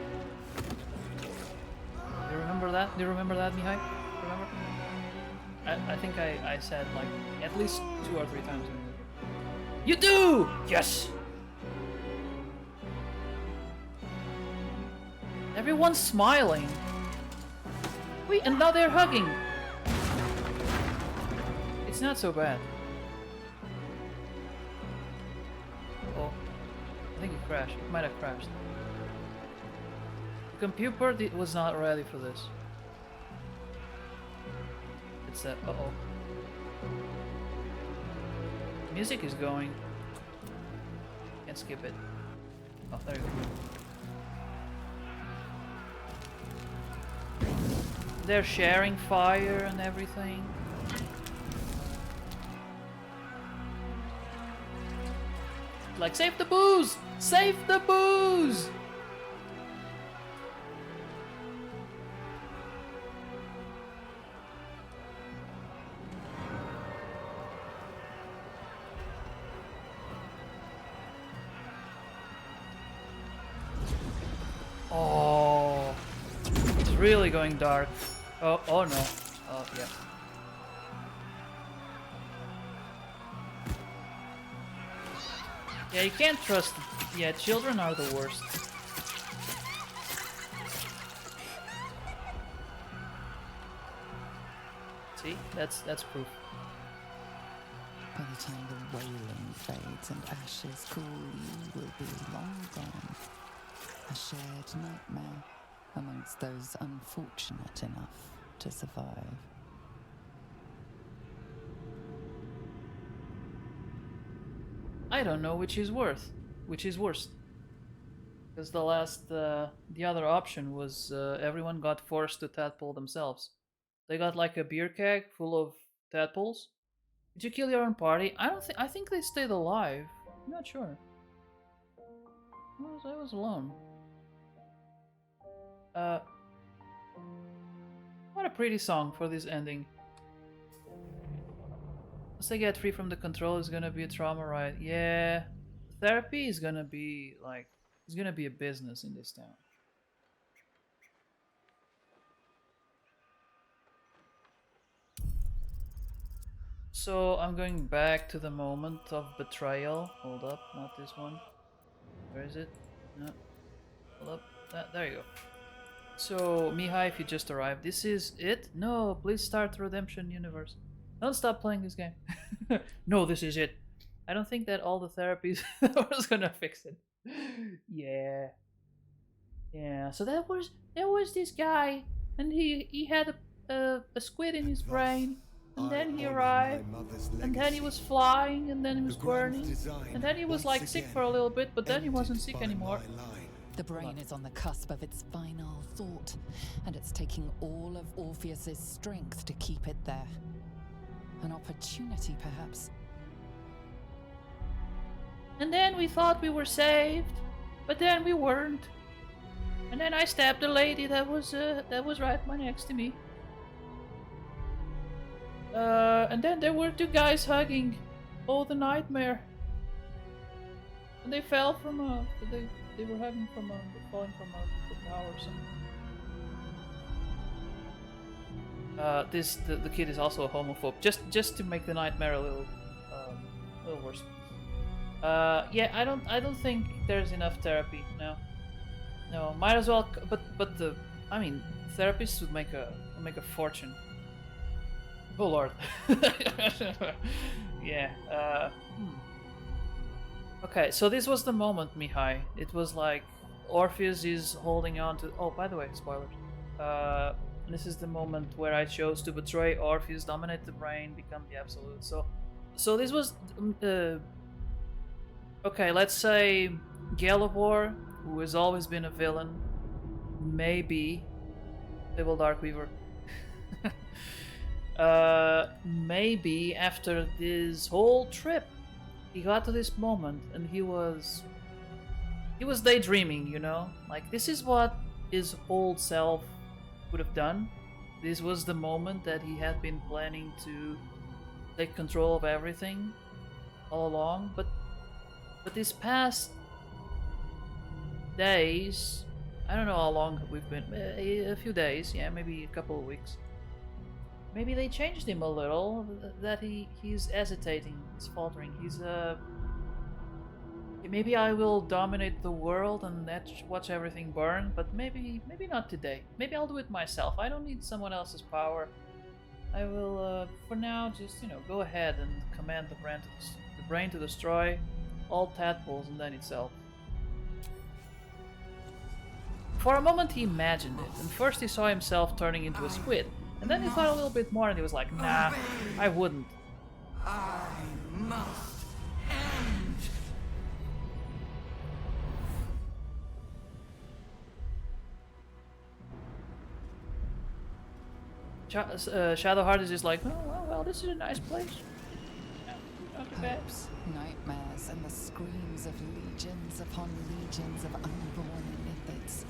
Do you remember that? Do you remember that, Mihai? Remember? I think I said like at least 2 or 3 times. You do! Yes! Everyone's smiling. Wait, and now they're hugging. It's not so bad. Oh, I think it crashed. It might have crashed. The computer was not ready for this. It's that. Uh-oh. Music is going. Can't skip it. Oh, there you go. They're sharing fire and everything. Like, save the booze! Save the booze! Oh, it's really going dark. Oh no. Oh, yeah. Yeah, you can't trust... Yeah, children are the worst. See? That's proof.
By the time the wailing fades and ashes cool, you will be long gone. A shared nightmare amongst those unfortunate enough to survive.
I don't know which is worse. Because the other option was everyone got forced to tadpole themselves. They got like a beer keg full of tadpoles. Did you kill your own party? I don't think. I think they stayed alive. I'm not sure. I was alone. What a pretty song for this ending. Once they get free from the control, it's gonna be a trauma, right? Yeah, therapy is gonna be like, it's gonna be a business in this town. So I'm going back to the moment of betrayal. Hold up, not this one. Where is it? No. Hold up. There you go. So, Mihai, if you just arrived, this is it? No, please start Redemption Universe. Don't stop playing this game. No, this is it. I don't think that all the therapies was gonna fix it. Yeah. Yeah, so there was this guy, and he had a squid in his brain, and then he arrived, and then he was flying, and then he was burning, and then he was like sick for a little bit, but then he wasn't sick anymore.
The brain is on the cusp of its final thought, and it's taking all of Orpheus's strength to keep it there. An opportunity, perhaps.
And then we thought we were saved, but then we weren't. And then I stabbed a lady that was right next to me. And then there were two guys hugging. Oh, the nightmare. And they fell from a. They were hugging from a. Falling from a tower or something. The kid is also a homophobe. Just to make the nightmare a little worse. Yeah, I don't think there's enough therapy. No, might as well. But I mean, therapists would make a fortune. Oh lord. Yeah. Okay, so this was the moment, Mihai. It was like Orpheus is holding on to. Oh, by the way, spoilers. This is the moment where I chose to betray Orpheus, dominate the brain, become the absolute. So this was. Okay, let's say Galivor, who has always been a villain, maybe Devil Darkweaver. Maybe after this whole trip, he got to this moment and he was daydreaming, you know? Like, this is what his old self would have done. This was the moment that he had been planning to take control of everything all along, but these past days, I don't know how long we've been, a few days, yeah, maybe a couple of weeks. Maybe they changed him a little, that he's hesitating, he's faltering, maybe I will dominate the world and watch everything burn, but maybe not today. Maybe I'll do it myself. I don't need someone else's power. I will, for now, just, go ahead and command the brain to destroy all tadpoles and then itself. For a moment he imagined it, and first he saw himself turning into a squid, and then he thought a little bit more and he was like, nah, I wouldn't.
I must end.
Shadowheart is just like, oh, well, this is a nice place.
Hopes, nightmares, and the screams of legions upon legions of unborn mythics.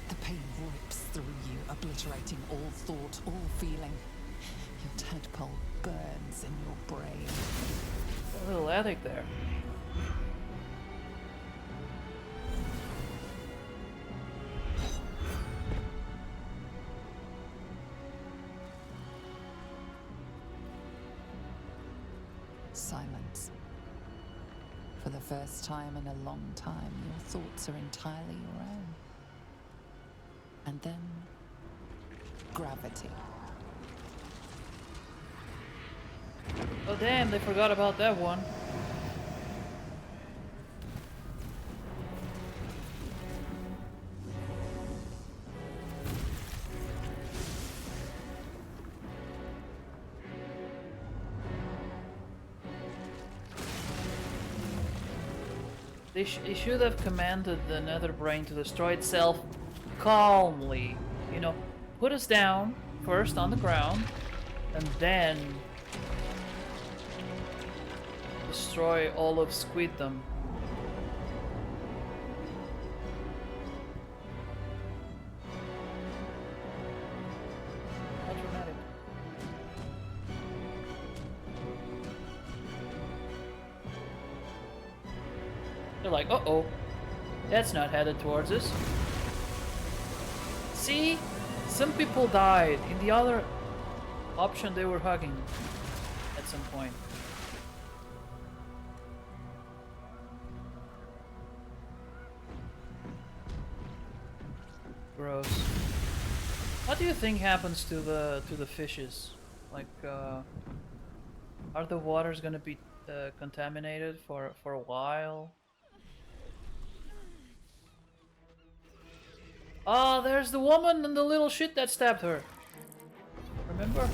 The pain rips through you, obliterating all thought, all feeling. Your tadpole burns in your brain.
A little attic there.
Silence. For the first time in a long time, your thoughts are entirely your own. And then, gravity.
Oh damn, they forgot about that one. They should have commanded the Nether Brain to destroy itself calmly. You know, put us down first on the ground, and then destroy all of Squiddom. How dramatic. They're like, uh-oh, that's not headed towards us. See? Some people died. In the other option, they were hugging at some point. Gross. What do you think happens to the fishes? Like, are the waters gonna be contaminated for a while? Oh, there's the woman and the little shit that stabbed her. Remember?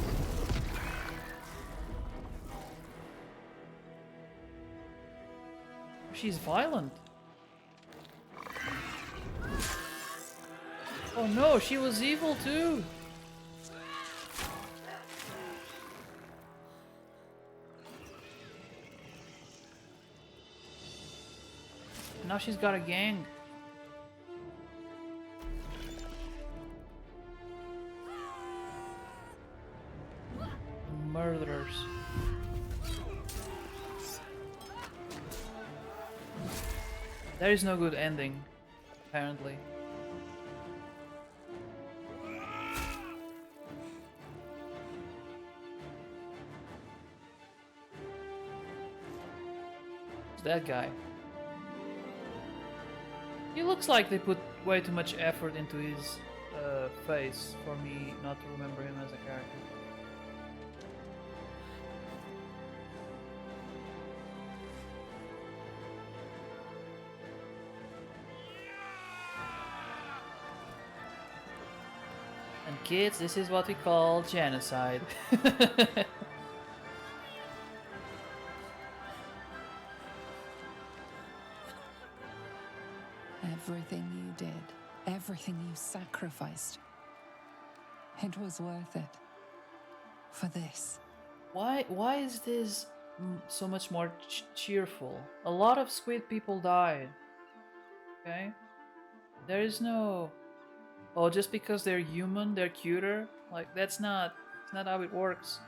She's violent. Oh no, she was evil too. Now she's got a gang. Murderers. There is no good ending, apparently. It's that guy. He looks like they put way too much effort into his face for me not to remember him as a character. And kids, this is what we call genocide.
Everything you did, everything you sacrificed, it was worth it. For this.
Why is this so much more cheerful? A lot of squid people died. Okay? There is no... Oh, just because they're human, they're cuter? Like, it's not how it works.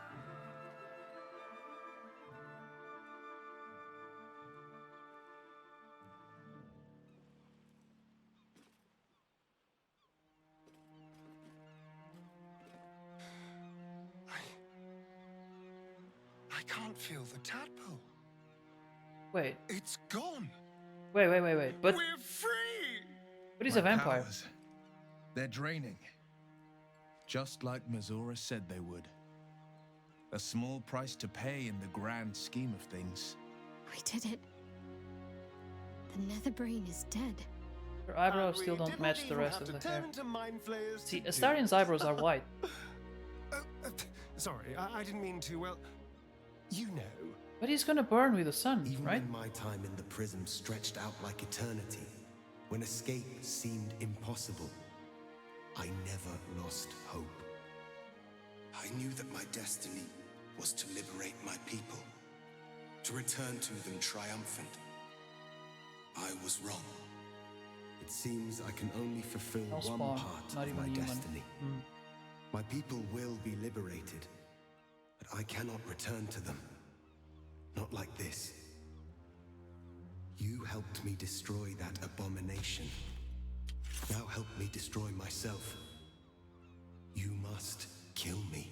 I can't feel the tadpole.
Wait.
It's gone.
Wait. But
we're free.
But he's a vampire.
Powers, they're draining. Just like Mizora said they would. A small price to pay in the grand scheme of things.
We did it. The Nether Brain is dead.
Her eyebrows still don't match the rest of the hair. See, Astarion's eyebrows are white.
Sorry, I didn't mean to, well, you know.
But he's gonna burn with the sun,
Even
right?
when my time in the prism stretched out like eternity, when escape seemed impossible, I never lost hope. I knew that my destiny was to liberate my people, to return to them triumphant. I was wrong. It seems I can only fulfill
Hellspawn,
one part
not
of
even
my
human.
destiny. My people will be liberated, but I cannot return to them. Not like this. You helped me destroy that abomination. Now help me destroy myself. You must kill me.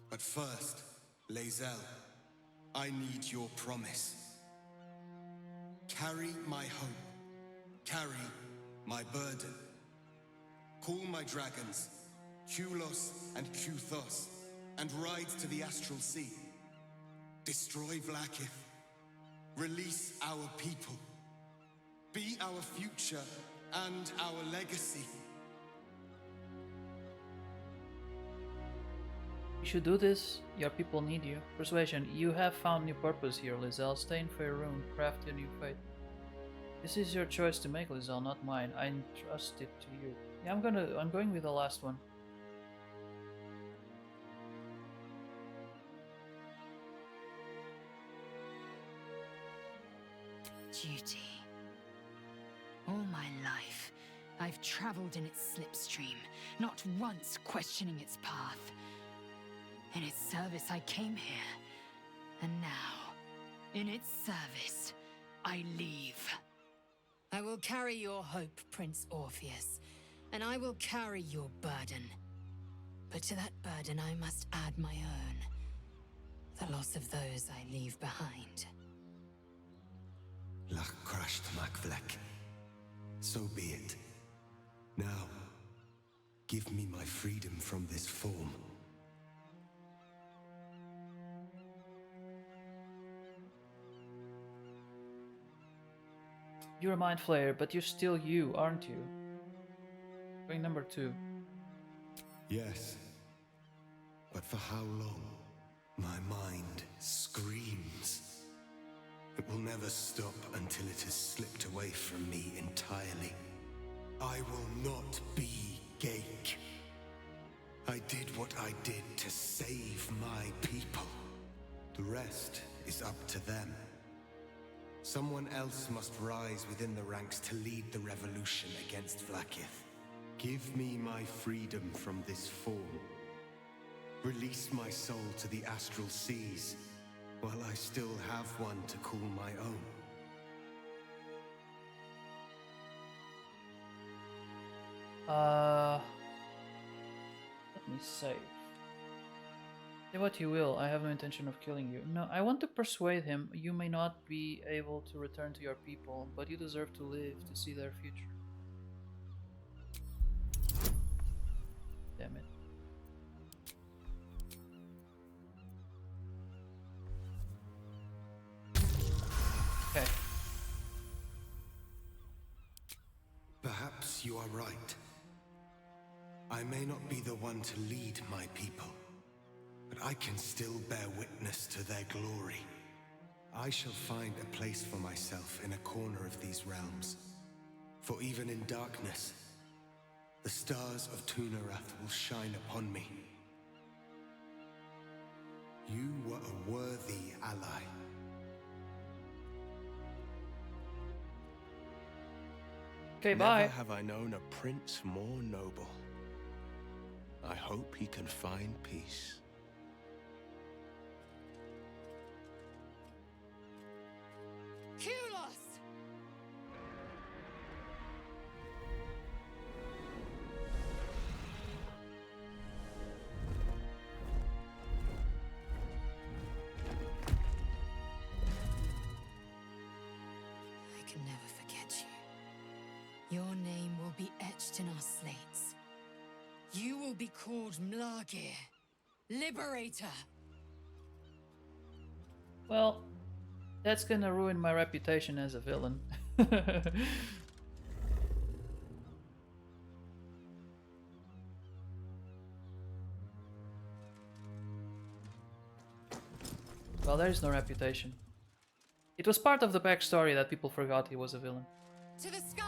But first, Lae'zel, I need your promise. Carry my hope. Carry my burden. Call my dragons, Kulos and Kuthos, and ride to the Astral Sea. Destroy Vlaakith. Release our people. Be our future and our legacy.
should do this. Your people need you. Persuasion. You have found new purpose here, Lizelle. Stay in Faerun. Craft your new fate. This is your choice to make, Lizelle, not mine. I entrust it to you. Yeah, I'm going with the last one.
Duty. All my life, I've traveled in its slipstream, not once questioning its path. In its service, I came here. And now, in its service, I leave. I will carry your hope, Prince Orpheus, and I will carry your burden. But to that burden, I must add my own. The loss of those I leave behind.
Lach crashed Macvlek. So be it. Now, give me my freedom from this form.
You're a mind flayer, but you're still you, aren't you? Going number 2.
Yes. But for how long? My mind screams. It will never stop until it has slipped away from me entirely. I will not be Gake. I did what I did to save my people. The rest is up to them. Someone else must rise within the ranks to lead the revolution against Vlaakith. Give me my freedom from this form. Release my soul to the astral seas, while I still have one to call my own.
Let me save. Say what you will, I have no intention of killing you. No, I want to persuade him. You may not be able to return to your people, but you deserve to live to see their future. Damn it. Okay.
Perhaps you are right. I may not be the one to lead my people, but I can still bear witness to their glory. I shall find a place for myself in a corner of these realms. For even in darkness, the stars of Tunarath will shine upon me. You were a worthy ally.
Okay, bye.
Never have I known a prince more noble. I hope he can find peace.
Kulos! I can never forget you. Your name will be etched in our slates. You will be called Mlagir, Liberator.
Well, that's gonna ruin my reputation as a villain. Well, there is no reputation. It was part of the backstory that people forgot he was a villain.
To the skies!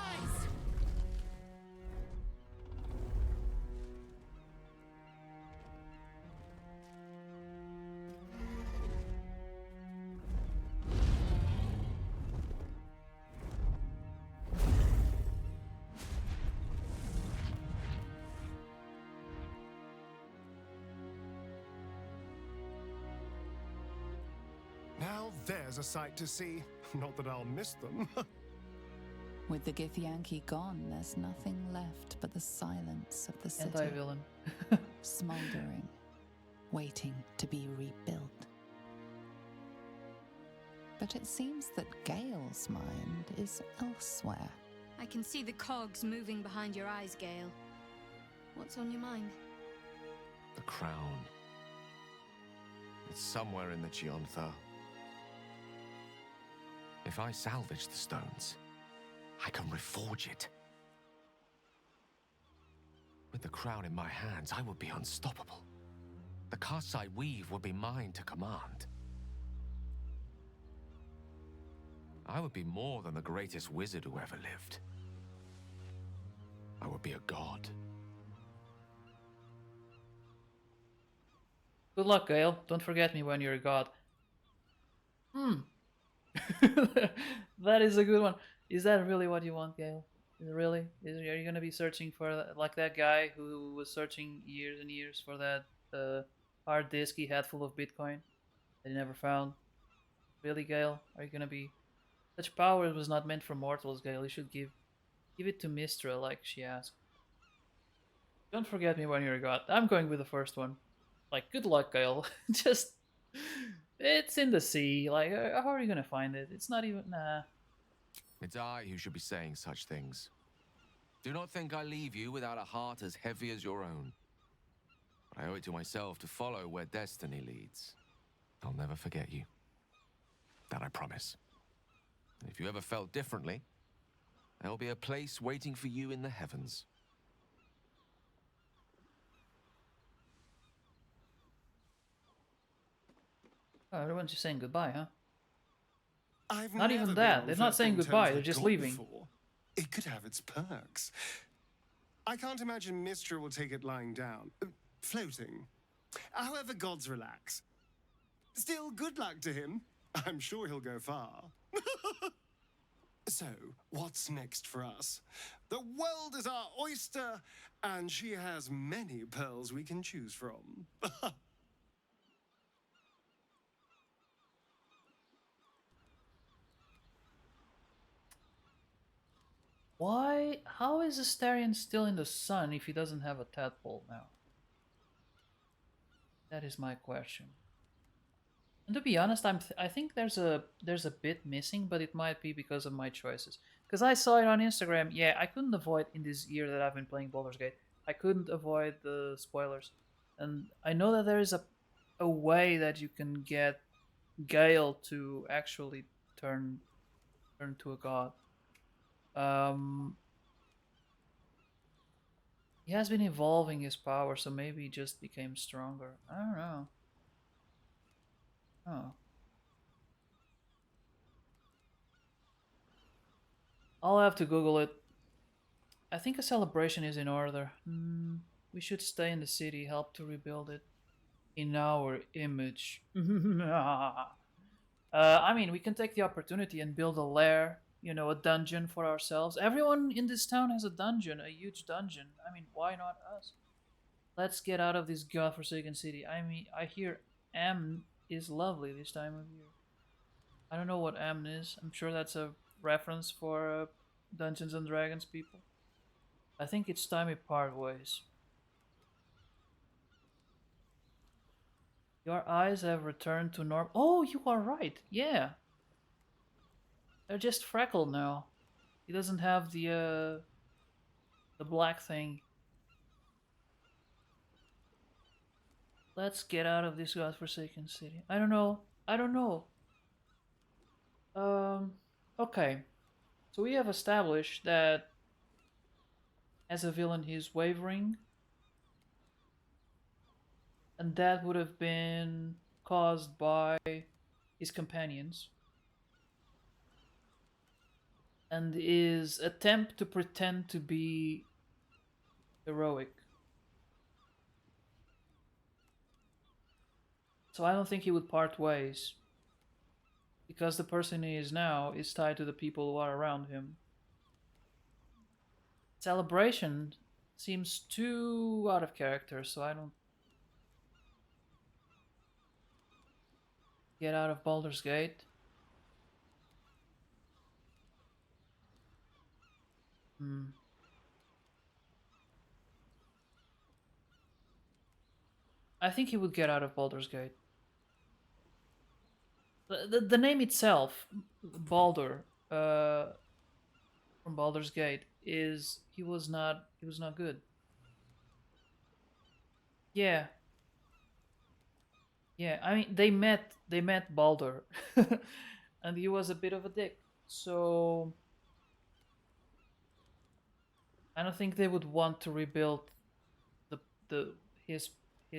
Now there's a sight to see. Not that I'll miss them.
With the Githyanki gone, there's nothing left but the silence of the city.
Anti-villain.
Smoldering, waiting to be rebuilt. But it seems that Gale's mind is elsewhere.
I can see the cogs moving behind your eyes, Gale. What's on your mind?
The crown. It's somewhere in the Gionthar. If I salvage the stones, I can reforge it. With the crown in my hands, I would be unstoppable. the castes I weave would be mine to command. I would be more than the greatest wizard who ever lived. I would be a god.
Good luck, Gale. Don't forget me when you're a god. That is a good one. Is that really what you want, Gale? Is it really? Are you gonna be searching for like that guy who was searching years and years for that hard disk he had full of Bitcoin that he never found? Really, Gale? Are you gonna be? Such power was not meant for mortals, Gale. You should give it to Mistra, like she asked. Don't forget me when you're a god. I'm going with the first one. Like, good luck, Gale. Just, it's in the sea. Like, how are you gonna find it? It's not even. Nah.
It's I who should be saying such things. Do not think I leave you without a heart as heavy as your own. I owe it to myself to follow where destiny leads. I'll never forget you. That I promise. And if you ever felt differently, there will be a place waiting for you in the heavens.
Oh, everyone's just saying goodbye, huh?
I've
Not
never
even
been
that.
on
They're not saying
flirting
goodbye.
terms
They're
with
just
God
leaving.
before. It could have its perks. I can't imagine Mistra will take it lying down. Floating. However, gods relax. Still, good luck to him. I'm sure he'll go far. So, what's next for us? The world is our oyster, and she has many pearls we can choose from.
Why? How is Astarion still in the sun if he doesn't have a tadpole now? That is my question. And to be honest, I think there's a bit missing, but it might be because of my choices. Because I saw it on Instagram. Yeah, I couldn't avoid in this year that I've been playing Baldur's Gate. I couldn't avoid the spoilers, and I know that there is a way that you can get Gale to actually turn to a god. He has been evolving his power, so maybe he just became stronger. I don't know. Oh. I'll have to Google it. I think a celebration is in order. We should stay in the city, help to rebuild it in our image. I mean, we can take the opportunity and build a lair, you know, a dungeon for ourselves. Everyone in this town has a dungeon, a huge dungeon. I mean, why not us? Let's get out of this godforsaken city. I mean, I hear Amn is lovely this time of year. I don't know what Amn is. I'm sure that's a reference for Dungeons and Dragons people. I think it's time we part ways. Your eyes have returned to normal. Oh, you are right. Yeah. They're just freckled now. He doesn't have the black thing. Let's get out of this godforsaken city. I don't know. I don't know. Okay. So we have established that as a villain he's wavering. And that would have been caused by his companions. And his attempt to pretend to be heroic. So I don't think he would part ways. Because the person he is now is tied to the people who are around him. Celebration seems too out of character, so I don't... Get out of Baldur's Gate. I think he would get out of Baldur's Gate. The name itself, Baldur, from Baldur's Gate, is he was not good. Yeah. Yeah, I mean they met Baldur and he was a bit of a dick. So I don't think they would want to rebuild the his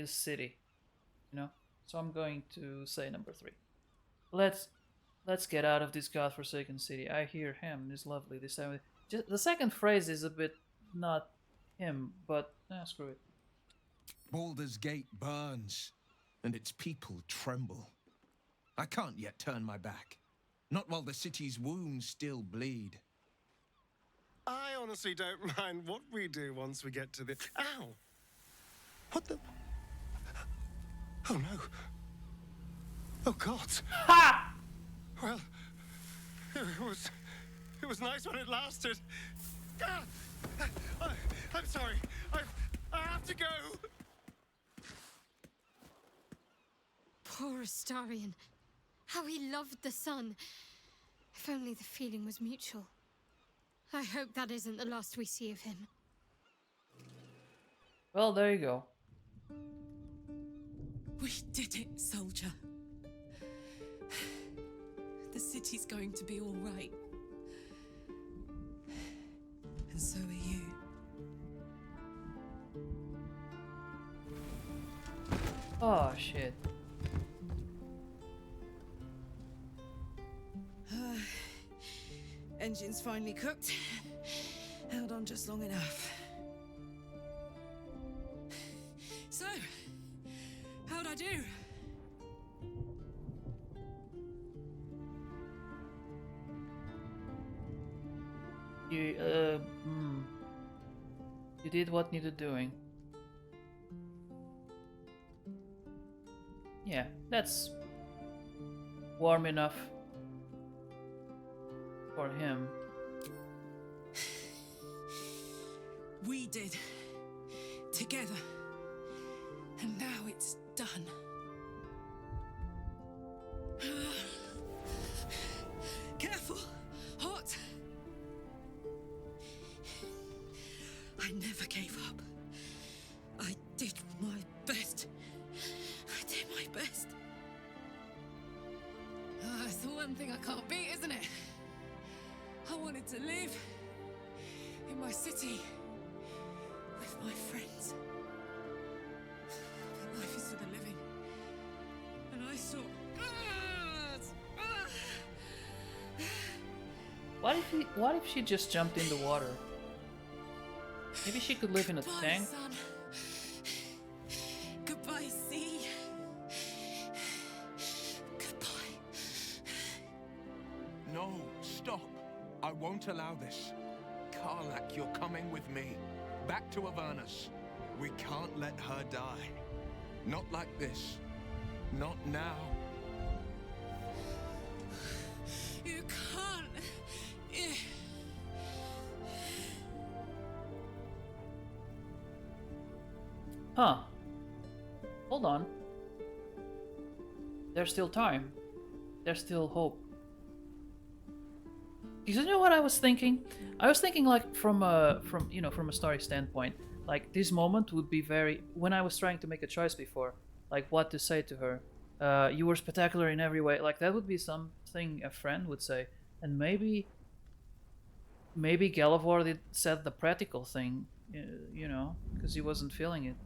city. you know. So I'm going to say number 3. Let's get out of this godforsaken city. I hear him. It's lovely. This time, just the second phrase is a bit not him, but screw it.
Baldur's Gate burns, and its people tremble. I can't yet turn my back. Not while the city's wounds still bleed.
I honestly don't mind what we do once we get to the... Ow! What the... Oh, no. Oh, God.
Ha!
Well, it was nice when it lasted. Ah! I'm sorry. I have to go.
Poor Astarion. How he loved the sun. If only the feeling was mutual. I hope that isn't the last we see of him.
Well, there you go.
We did it, soldier. The city's going to be all right. And so are you.
Oh, shit.
Engine's finally cooked. Held on just long enough. So, how'd I do?
You did what needed doing. Yeah, that's warm enough for him.
We did. Together. And now it's done. Careful! Hot! I never gave up. I did my best. I did my best. It's the one thing I can't beat, isn't it? I wanted to live in my city with my friends. But life is for the living. And I saw...
What if she just jumped in the water? Maybe she could live in a
Goodbye,
tank.
sun. Goodbye, sea. Goodbye.
No, stop. I won't allow this. Karlak, you're coming with me. Back to Avernus. We can't let her die. Not like this. Not now.
You can't.
Huh. Hold on. There's still time. There's still hope. Because you know what I was thinking? I was thinking like from a story standpoint. Like this moment would be very when I was trying to make a choice before, like what to say to her. You were spectacular in every way. Like that would be something a friend would say. And maybe Galivor said the practical thing, because he wasn't feeling it.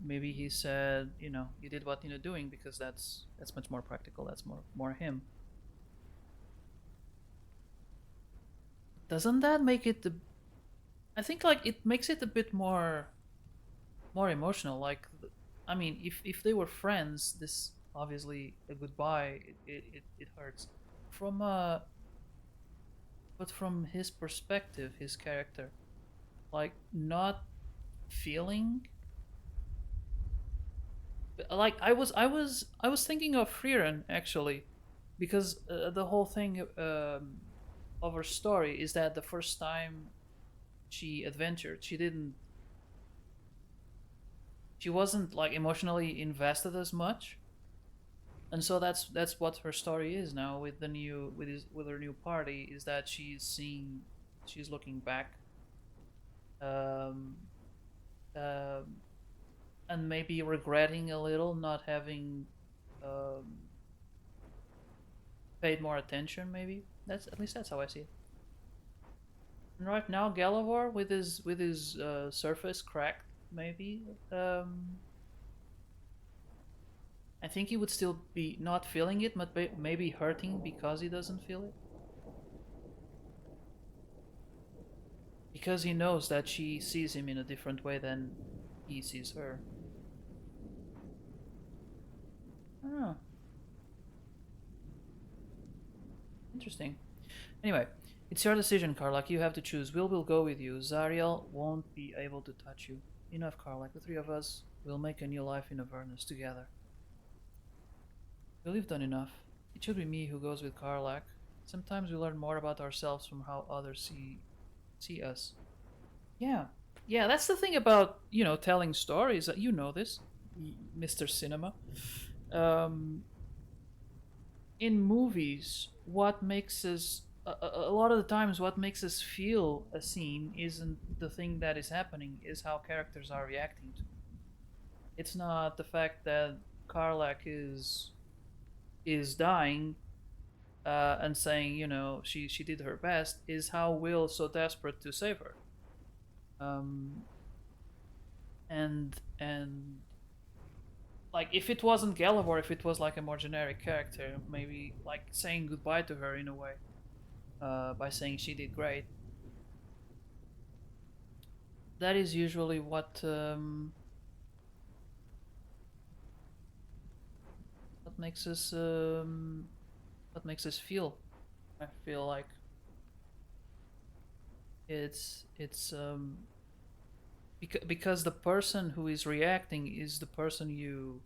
Maybe he said, you did what you're doing because that's much more practical. That's more him. Doesn't that make it I think like it makes it a bit more emotional. Like, I mean, if they were friends, this obviously a goodbye. It hurts. But from his perspective, his character, like not feeling. Like I was thinking of Frieren actually, because the whole thing of her story is that the first time she adventured, she wasn't like emotionally invested as much, and so that's what her story is now with her new party, is that she's looking back, um, um, and maybe regretting a little not having paid more attention. Maybe that's how I see it. And right now, Galivor with his surface cracked, maybe I think he would still be not feeling it, but maybe hurting because he doesn't feel it. Because he knows that she sees him in a different way than he sees her. I don't know. Interesting. Anyway, it's your decision, Karlak. You have to choose. Will go with you. Zariel won't be able to touch you. Enough, Karlak. The three of us will make a new life in Avernus together. Will, you've done enough. It should be me who goes with Karlak. Sometimes we learn more about ourselves from how others see us. Yeah. Yeah, that's the thing about, you know, telling stories. You know this, Mr. Cinema. In movies, what makes us a lot of the times what makes us feel a scene isn't the thing that is happening, is how characters are reacting to it. It's not the fact that Karlak is dying and saying, you know, she did her best, is how Will so desperate to save her. And like, if it wasn't Galivor, if it was like a more generic character, maybe like saying goodbye to her in a way, by saying she did great. That is usually what makes us feel. I feel like it's because the person who is reacting is the person you,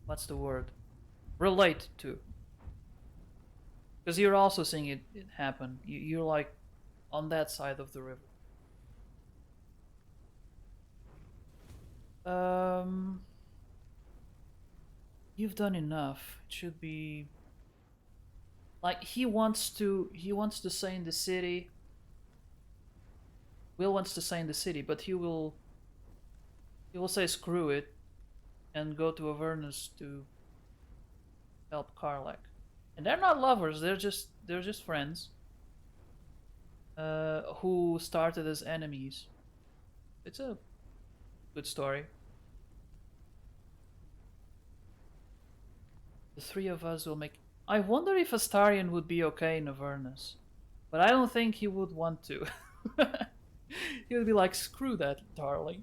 what's the word, relate to, because you're also seeing it happen. You're like on that side of the river. You've done enough. It should be like he wants to stay in the city. Will wants to stay in the city, but he will say screw it and go to Avernus to help Karlak. And they're not lovers, they're just friends who started as enemies. It's a good story. The three of us will make... I wonder if Astarion would be okay in Avernus. But I don't think he would want to. He would be like, screw that, darling.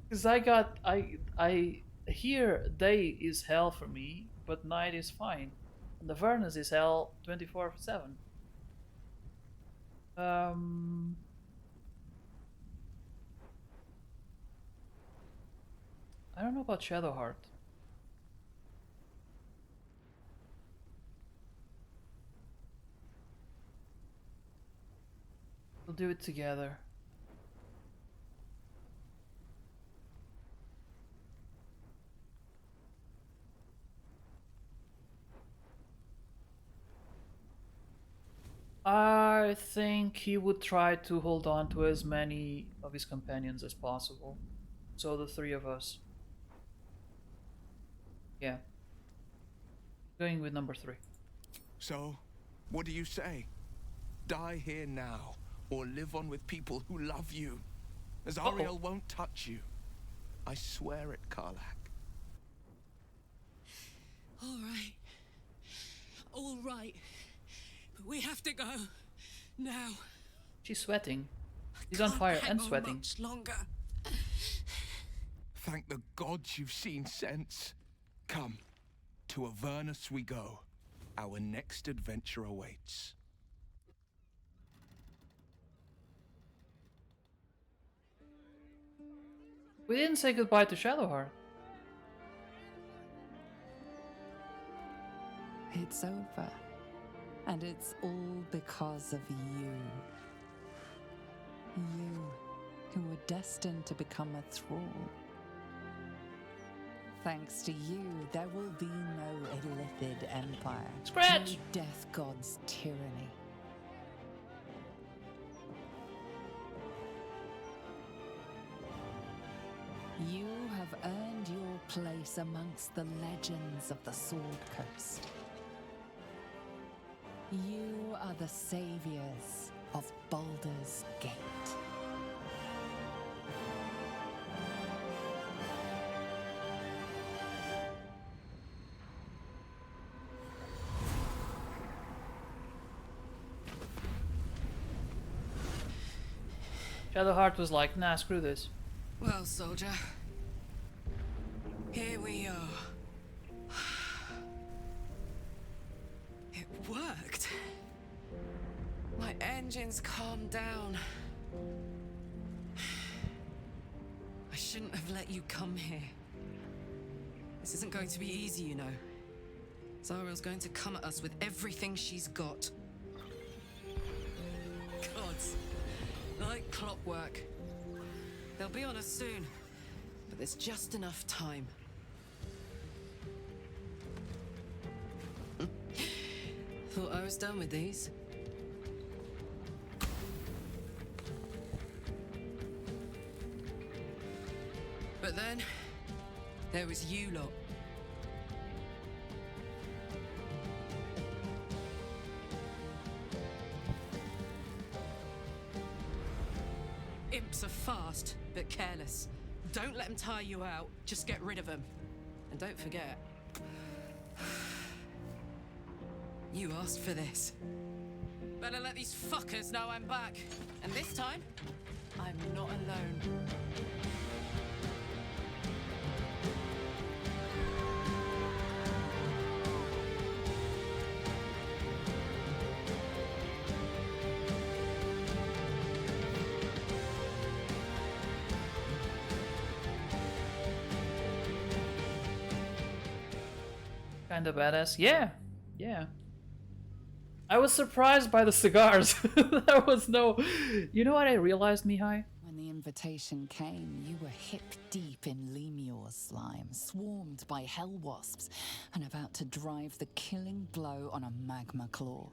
Because I here day is hell for me, but night is fine. And Avernus is hell 24/7. I don't know about Shadowheart. We'll do it together. I think he would try to hold on to as many of his companions as possible. So the three of us. Yeah. Going with number 3.
So, what do you say? Die here now, or live on with people who love you? Azariel won't touch you. I swear it, Karlak.
All right. All right. But we have to go. Now.
She's sweating. She's on fire and sweating.
Much longer.
Thank the gods you've seen sense. Come, to Avernus we go. Our next adventure awaits.
We didn't say goodbye to Shadowheart.
It's over. And it's all because of you. You, who were destined to become a thrall. Thanks to you, there will be no Illithid Empire.
Scratch!
No Death God's tyranny. You have earned your place amongst the legends of the Sword Coast. You are the saviors of Baldur's Gate.
Shadowheart was like, nah, screw this.
Well, soldier. Here we are. It worked. My engines calmed down. I shouldn't have let you come here. This isn't going to be easy, you know. Zariel's going to come at us with everything she's got. Gods. Like clockwork. They'll be on us soon. But there's just enough time. Thought I was done with these. But then, there was you lot. Imps are fast, but careless. Don't let them tire you out, just get rid of them. And don't forget, you asked for this. Better let these fuckers know I'm back. And this time, I'm not alone.
Kinda badass. Yeah. Yeah. I was surprised by the cigars. There was no... You know what I realized, Mihai?
When the invitation came, you were hip deep in Lemure slime, swarmed by hell wasps, and about to drive the killing blow on a magma claw.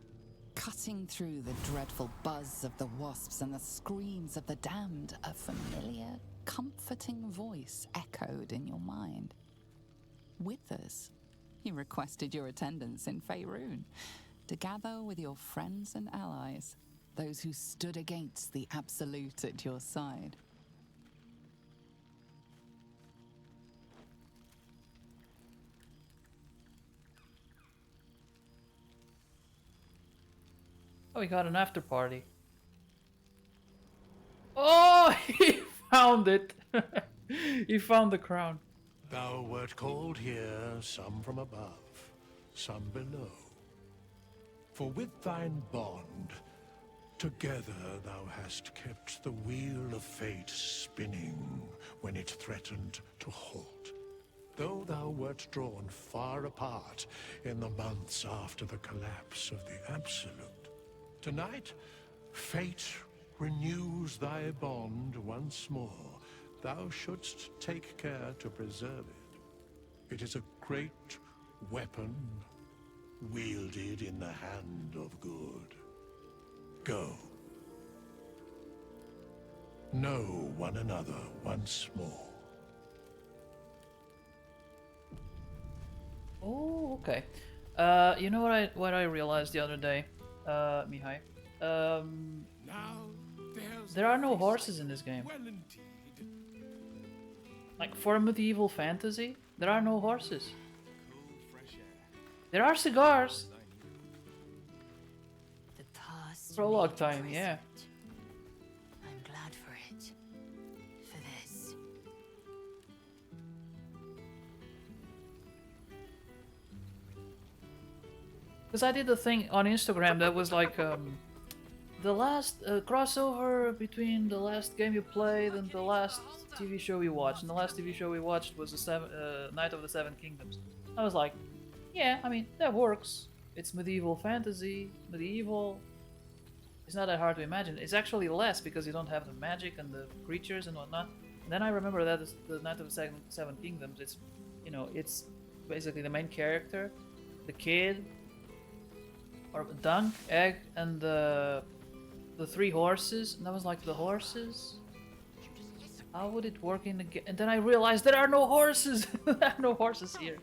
Cutting through the dreadful buzz of the wasps and the screams of the damned, a familiar, comforting voice echoed in your mind. Withers, he requested your attendance in Faerun, to gather with your friends and allies, those who stood against the Absolute at your side.
Oh, we got an after party. Oh, he found it. He found the crown.
Thou wert called here, some from above, some below. For with thine bond, together thou hast kept the wheel of fate spinning when it threatened to halt. Though thou wert drawn far apart in the months after the collapse of the Absolute, tonight, fate renews thy bond once more. Thou shouldst take care to preserve it. It is a great weapon wielded in the hand of good. Go. Know one another once more.
Oh, okay. You know what I realized the other day, Mihai? There are no horses in this game. Like, for a medieval fantasy, there are no horses. There are cigars.
The past
Prologue time, yeah.
I'm glad for it. For this.
Because I did a thing on Instagram that was like, the last crossover between the last game you played and the last TV show you watched. And the last TV show we watched was the Night of the Seven Kingdoms. I was like, yeah, I mean, that works. It's medieval fantasy, medieval. It's not that hard to imagine. It's actually less because you don't have the magic and the creatures and whatnot. And then I remember that is the Night of the Seven Kingdoms. It's, you know, it's basically the main character, the kid, or Dunk, Egg, and the three horses. And I was like, the horses? How would it work in the game? And then I realized there are no horses! There are no horses here.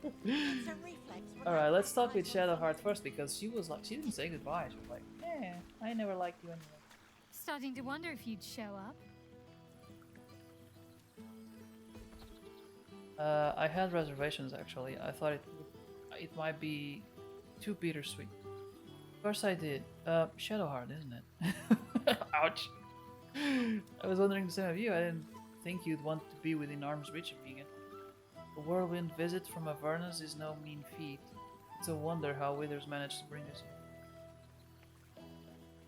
Alright, let's talk with Shadowheart first because she was like, she didn't say goodbye. She was like, eh, I never liked you anyway.
Starting to wonder if you'd show up.
I had reservations actually. I thought it might be too bittersweet. Of course I did. Shadowheart, isn't it? Ouch. I was wondering the same of you. I didn't think you'd want to be within arm's reach of being it. A whirlwind visit from Avernus is no mean feat. It's a wonder how Withers managed to bring us here.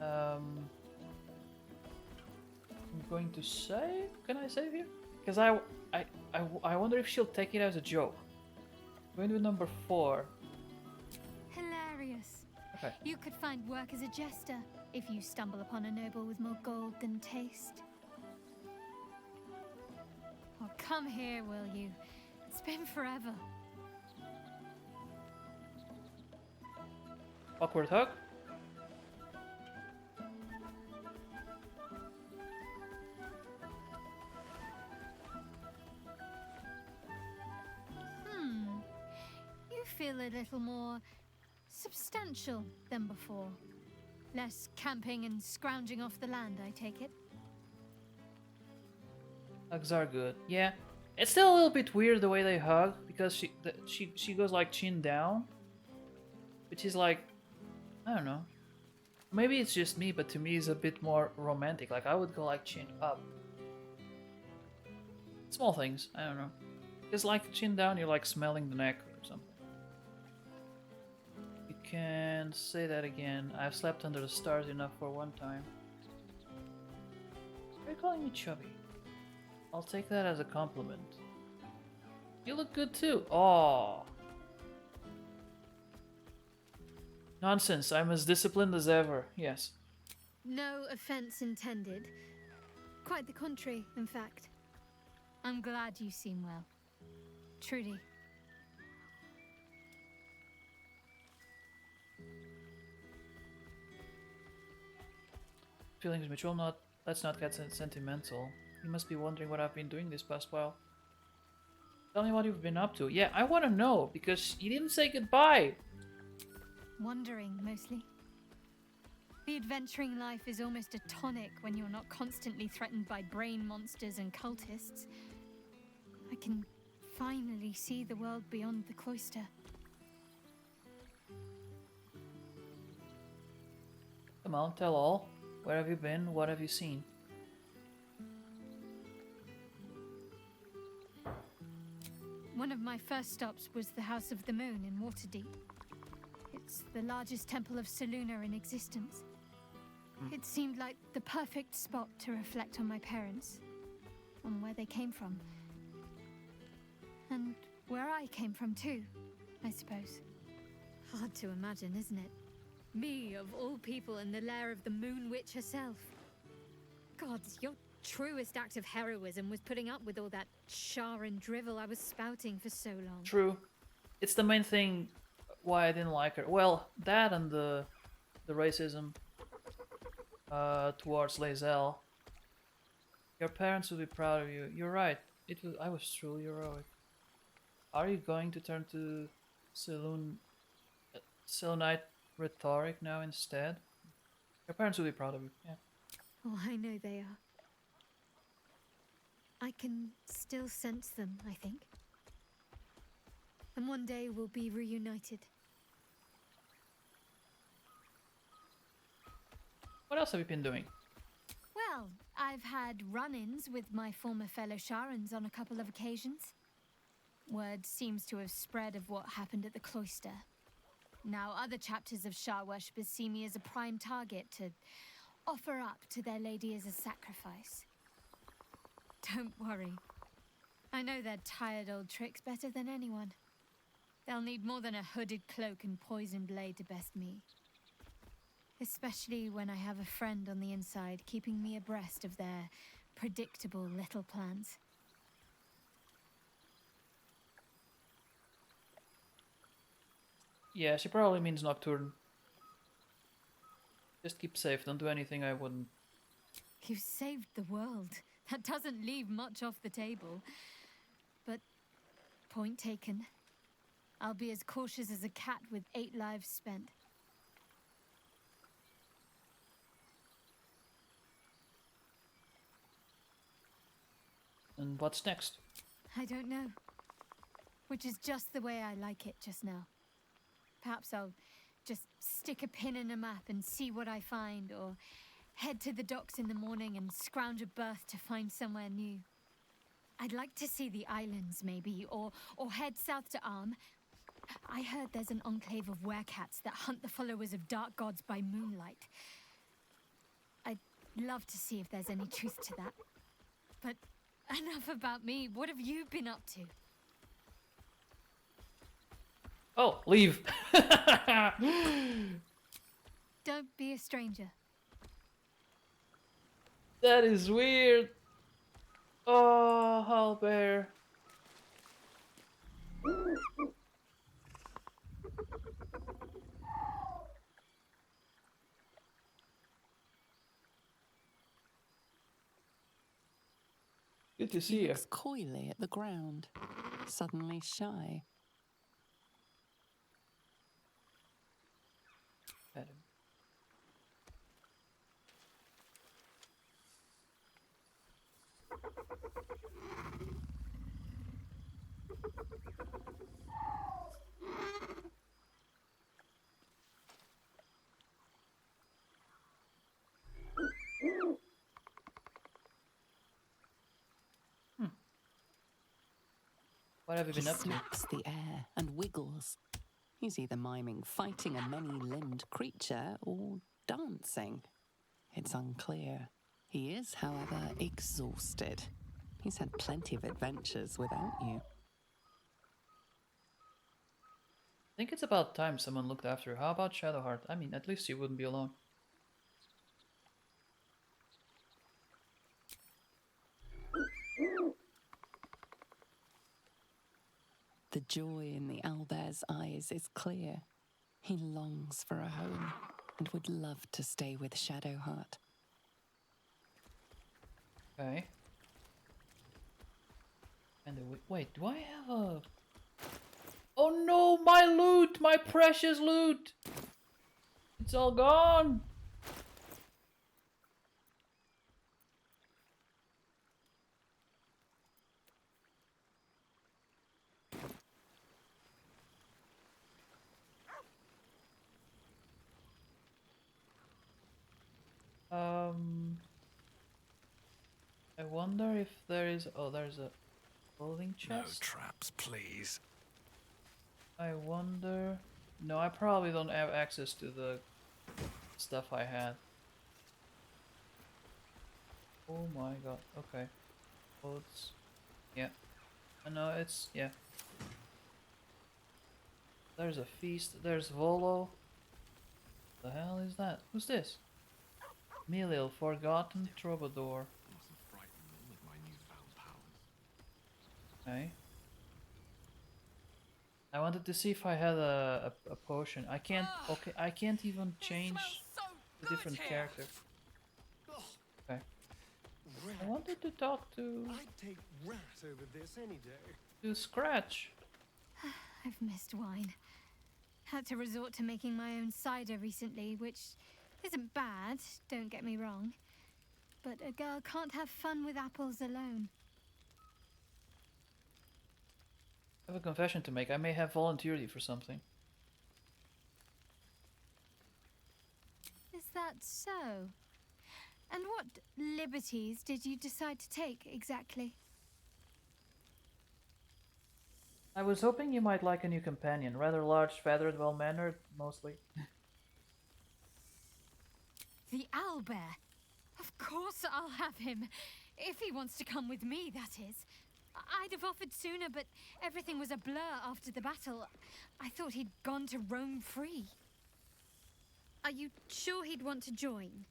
I'm going to save. Can I save here? Because I wonder if she'll take it as a joke. Going to number 4.
Hilarious.
Okay.
You could find work as a jester if you stumble upon a noble with more gold than taste. Oh, come here, will you? It's been forever.
Awkward hug.
You feel a little more substantial than before. Less camping and scrounging off the land, I take it.
Hugs are good. Yeah. It's still a little bit weird the way they hug because she goes like chin down, which is like, I don't know. Maybe it's just me, but to me it's a bit more romantic. Like I would go like chin up. Small things, I don't know. Because like chin down, you're like smelling the neck or something. You can say that again. I've slept under the stars enough for one time. You're calling me chubby. I'll take that as a compliment. You look good too. Oh. Nonsense. I'm as disciplined as ever. Yes.
No offense intended. Quite the contrary, in fact. I'm glad you seem well. Truly.
Feelings mutual. Let's not get sentimental. You must be wondering what I've been doing this past while. Tell me what you've been up to. Yeah, I want to know, because you didn't say goodbye.
Wandering, mostly. The adventuring life is almost a tonic when you're not constantly threatened by brain monsters and cultists. I can finally see the world beyond the cloister.
Come on, tell all. Where have you been? What have you seen?
One of my first stops was the House of the Moon in Waterdeep. It's the largest temple of Selûne in existence. It seemed like the perfect spot to reflect on my parents, on where they came from. And where I came from too, I suppose. Hard to imagine, isn't it? Me, of all people, in the lair of the Moon Witch herself. God, your truest act of heroism was putting up with all that char and drivel I was spouting for so long.
True. It's the main thing why I didn't like her. Well, that and the racism towards Lae'zel. Your parents would be proud of you. You're right. I was truly heroic. Are you going to turn to Selûnite rhetoric now instead? Your parents will be proud of you. Yeah.
Oh, I know they are. I can still sense them, I think. And one day we'll be reunited.
What else have you been doing?
Well, I've had run-ins with my former fellow Sharans on a couple of occasions. Word seems to have spread of what happened at the cloister. Now other chapters of Shar worshippers see me as a prime target to offer up to their lady as a sacrifice. Don't worry. I know their tired old tricks better than anyone. They'll need more than a hooded cloak and poisoned blade to best me. Especially when I have a friend on the inside keeping me abreast of their predictable little plans.
Yeah, she probably means Nocturne. Just keep safe, don't do anything I wouldn't.
You've saved the world. That doesn't leave much off the table. But, point taken. I'll be as cautious as a cat with 8 lives spent.
And what's next?
I don't know. Which is just the way I like it just now. Perhaps I'll just stick a pin in a map and see what I find, or head to the docks in the morning and scrounge a berth to find somewhere new. I'd like to see the islands, maybe, or head south to Arm. I heard there's an enclave of werecats that hunt the followers of dark gods by moonlight. I'd love to see if there's any truth to that. But enough about me. What have you been up to?
Oh, leave.
Don't be a stranger.
That is weird. Oh, Halbear. Good to see
He
you.
looks coyly at the ground, suddenly shy.
Pet him. What have you
He
been up to?
sniffs the air and wiggles. He's either miming fighting a many-limbed creature or dancing. It's unclear. He is, however, exhausted. He's had plenty of adventures without you.
I think it's about time someone looked after her. How about Shadowheart? I mean, at least you wouldn't be alone.
The joy in the owlbear's eyes is clear. He longs for a home and would love to stay with Shadowheart.
Okay. And wait, do I have a... Oh no, my loot! My precious loot! It's all gone! I wonder if there is... Oh, there's a clothing chest.
No traps, please.
I wonder... No, I probably don't have access to the stuff I had. Oh my god, okay. Clothes. Yeah. No, it's... yeah. There's a feast, there's Volo. The hell is that? Who's this? Milil, Forgotten Troubadour.
Mustn't frighten them with my newfound powers.
Okay. I wanted to see if I had a potion. I can't. Okay, I can't even change the different character. Okay. I wanted to talk to
I'd take rat over this any day.
to Scratch.
I've missed wine. Had to resort to making my own cider recently, which isn't bad, don't get me wrong. But a girl can't have fun with apples alone.
I have a confession to make. I may have volunteered you for something.
Is that so? And what liberties did you decide to take exactly?
I was hoping you might like a new companion. Rather large, feathered, well-mannered, mostly.
The owlbear. Of course I'll have him. If he wants to come with me, that is. I'd have offered sooner, but everything was a blur after the battle. I thought he'd gone to roam free. Are you sure he'd want to join?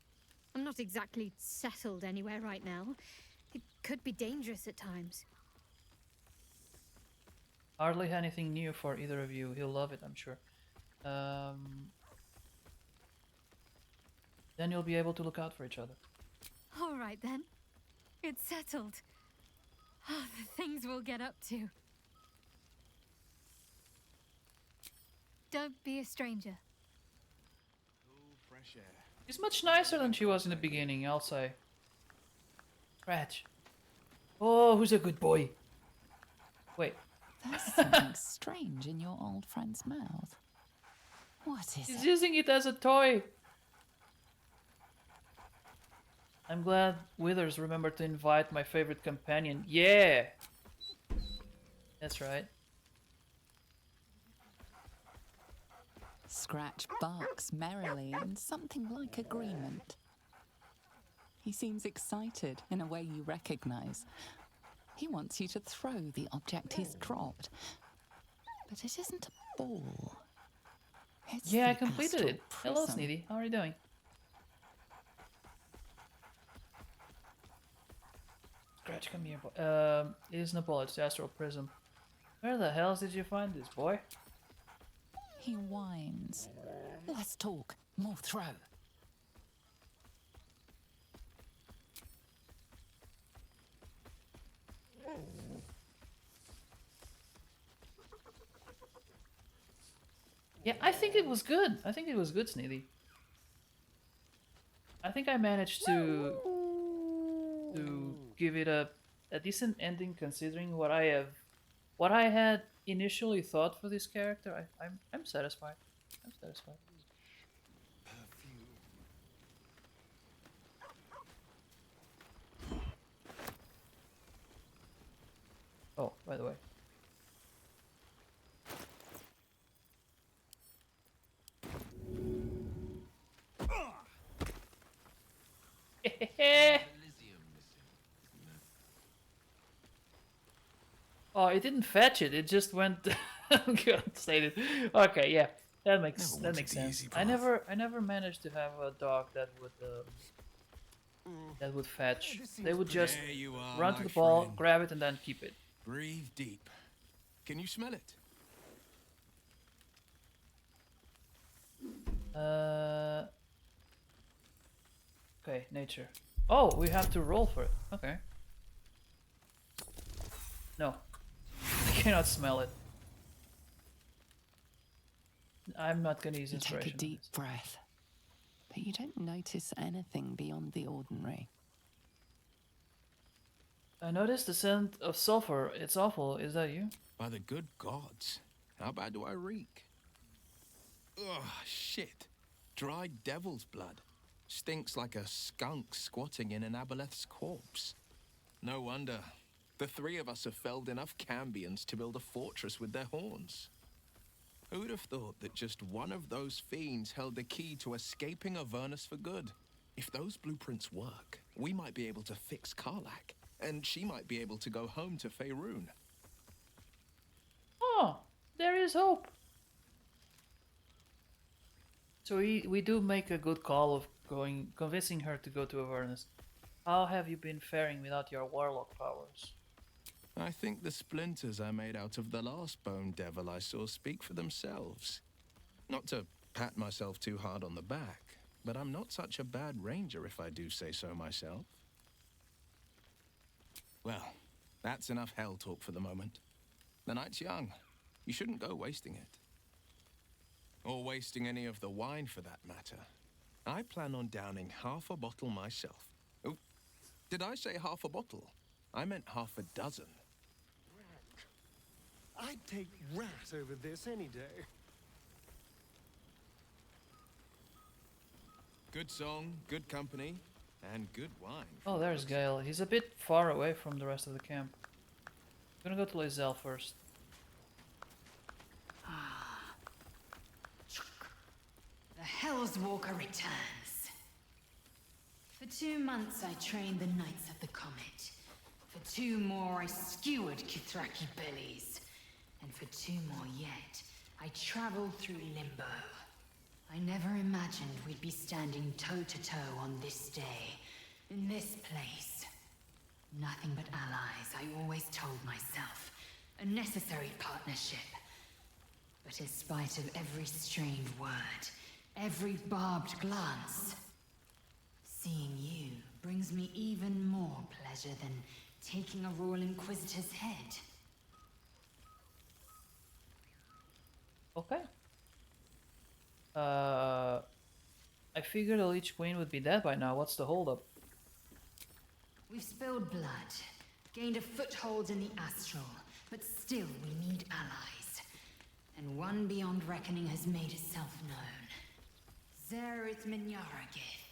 I'm not exactly settled anywhere right now. It could be dangerous at times.
Hardly anything new for either of you. He'll love it, I'm sure. Then you'll be able to look out for each other.
All right then. It's settled. Oh, the things we'll get up to. Don't be a stranger.
Oh, fresh air.
She's much nicer than she was in the beginning, I'll say. Scratch. Oh, who's a good boy? Wait.
There's something strange in your old friend's mouth. What is
He's
it?
using it as a toy. I'm glad Withers remembered to invite my favorite companion. Yeah! That's right.
Scratch barks merrily in something like agreement. He seems excited in a way you recognize. He wants you to throw the object he's dropped. But it isn't a ball. It's
Yeah, I
the
completed
astral
it. Hello,
prism.
Sneedy. How are you doing? Scratch, come here, boy. It isn't a ball, it's the astral prism. Where the hell did you find this, boy?
He whines. Less talk, more throw.
Yeah, I think it was good. I think it was good, Sneedy. I think I managed to give it a decent ending considering what I had initially thought for this character. I'm satisfied. I'm satisfied. Oh, by the way. Oh, it didn't fetch it. It just went. God, stated. Okay, yeah, that makes sense. I never managed to have a dog that would fetch. They would just
There you are,
run to
my
the ball,
friend.
grab it, and then keep it.
Breathe deep. Can you smell it?
Okay, nature. Oh, we have to roll for it. Okay. No, I cannot smell it. I'm not gonna use
You take
inspiration.
a deep breath, but you don't notice anything beyond the ordinary.
I noticed the scent of sulfur. It's awful. Is that you?
By the good gods. How bad do I reek? Ugh, shit. Dried devil's blood. Stinks like a skunk squatting in an aboleth's corpse. No wonder. The three of us have felled enough cambions to build a fortress with their horns. Who'd have thought that just one of those fiends held the key to escaping Avernus for good? If those blueprints work, we might be able to fix Karlak, and she might be able to go home to Faerun.
Oh, there is hope. So we do make a good call of convincing her to go to Avernus. How have you been faring without your warlock powers?
I think the splinters I made out of the last bone devil I saw speak for themselves. Not to pat myself too hard on the back, but I'm not such a bad ranger if I do say so myself. Well, that's enough hell talk for the moment. The night's young. You shouldn't go wasting it. Or wasting any of the wine for that matter. I plan on downing half a bottle myself. Oh, did I say half a bottle? I meant half a dozen.
I'd take rat over this any day.
Good song, good company, and good wine.
Oh, there's Gale. He's a bit far away from the rest of the camp. I'm gonna go to Lae'zel first.
The Hell's Walker returns. For 2 months I trained the Knights of the Comet. For 2 more I skewered Kithraki bellies. And for 2 more yet, I traveled through Limbo. I never imagined we'd be standing toe-to-toe on this day, in this place. Nothing but allies, I always told myself. A necessary partnership. But in spite of every strained word, every barbed glance, seeing you brings me even more pleasure than taking a Royal Inquisitor's head.
Okay. I figured the Lich Queen would be dead by now. What's the holdup?
We've spilled blood, gained a foothold in the Astral, but still we need allies. And one beyond reckoning has made itself known. Zerith Minyaragith.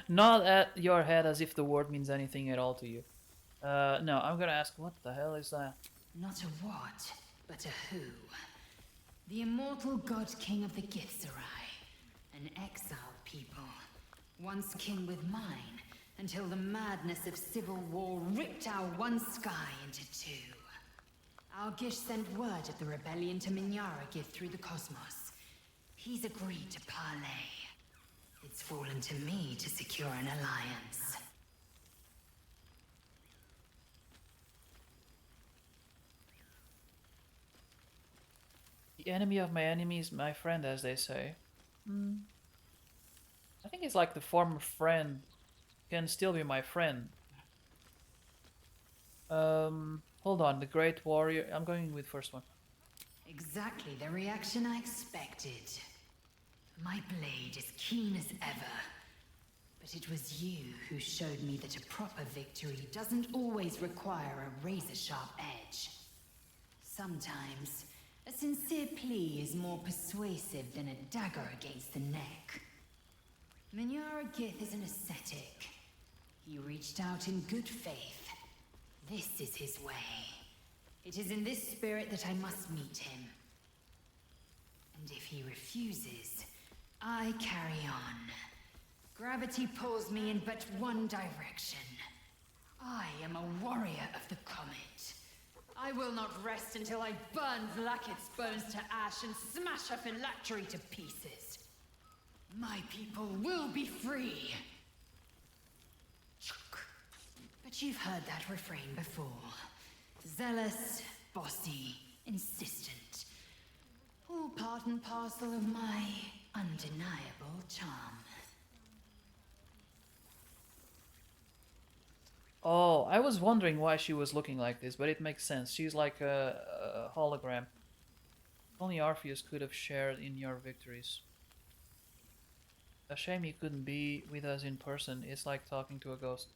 Not at your head as if the word means anything at all to you. No, I'm gonna ask, what the hell is that?
Not a what, but a who. The immortal god king of the Githzerai. An exiled people. Once kin with mine, until the madness of civil war ripped our one sky into two. Our Gish sent word of the rebellion to Minyara through the cosmos. He's agreed to parley. It's fallen to me to secure an alliance.
The enemy of my enemy is my friend, as they say. I think it's like the former friend can still be my friend. Hold on, the Great Warrior. I'm going with first one.
Exactly the reaction I expected. My blade is keen as ever. But it was you who showed me that a proper victory doesn't always require a razor-sharp edge. Sometimes, a sincere plea is more persuasive than a dagger against the neck. Minyara Gith is an ascetic. He reached out in good faith. This is his way. It is in this spirit that I must meet him. And if he refuses, I carry on. Gravity pulls me in but one direction. I am a warrior of the comet. I will not rest until I burn Vlaakith's bones to ash and smash her phylactery to pieces. My people will be free. But you've heard that refrain before. Zealous, bossy, insistent. All part and parcel of my undeniable charm.
Oh, I was wondering why she was looking like this, but it makes sense. She's like a hologram. Only Orpheus could have shared in your victories. A shame he couldn't be with us in person. It's like talking to a ghost.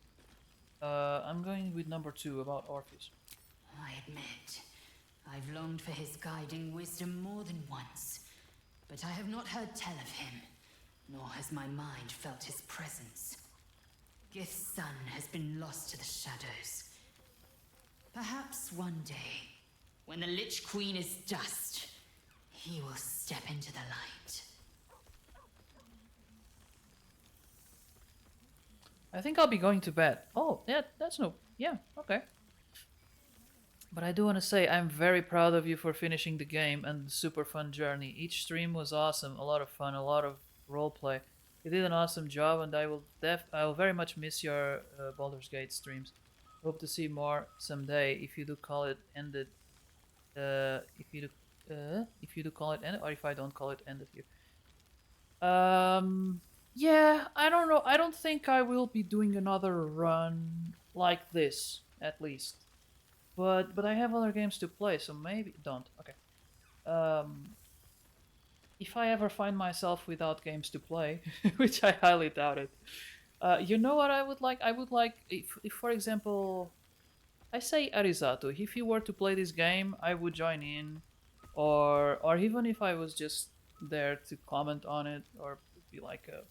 I'm going with number 2 about Orpheus.
I admit, I've longed for his guiding wisdom more than once, but I have not heard tell of him, nor has my mind felt his presence. Gith's son has been lost to the shadows. Perhaps one day, when the Lich Queen is dust, he will step into the light.
I think I'll be going to bed. Oh, yeah, that's no... Yeah, okay. But I do want to say I'm very proud of you for finishing the game and the super fun journey. Each stream was awesome, a lot of fun, a lot of roleplay. You did an awesome job, and I will very much miss your Baldur's Gate streams. Hope to see more someday. If you do call it ended, if you do call it ended, or if I don't call it ended here. Yeah, I don't know. I don't think I will be doing another run like this, at least. But I have other games to play, so maybe don't. Okay. If I ever find myself without games to play, which I highly doubt it, you know what I would like? I would like if for example, I say Arizato. If you were to play this game, I would join in, or even if I was just there to comment on it or be like a.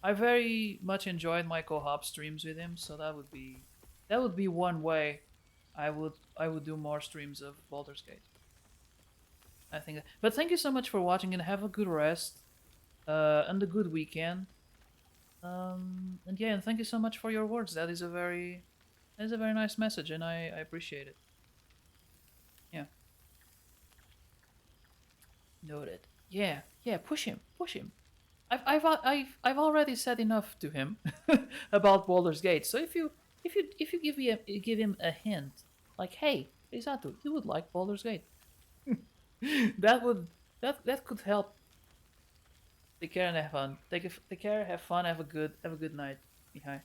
I very much enjoyed my co-op streams with him, so that would be one way I would do more streams of Baldur's Gate. I think, but thank you so much for watching and have a good rest, and a good weekend. And yeah, and thank you so much for your words. That is a very nice message, and I appreciate it. Yeah. Noted. Yeah, push him. I've already said enough to him about Baldur's Gate. So if you give him a hint, like, hey, Risato, you would like Baldur's Gate. that could help. Take care and have fun. Take care, have fun, have a good night. Mihai.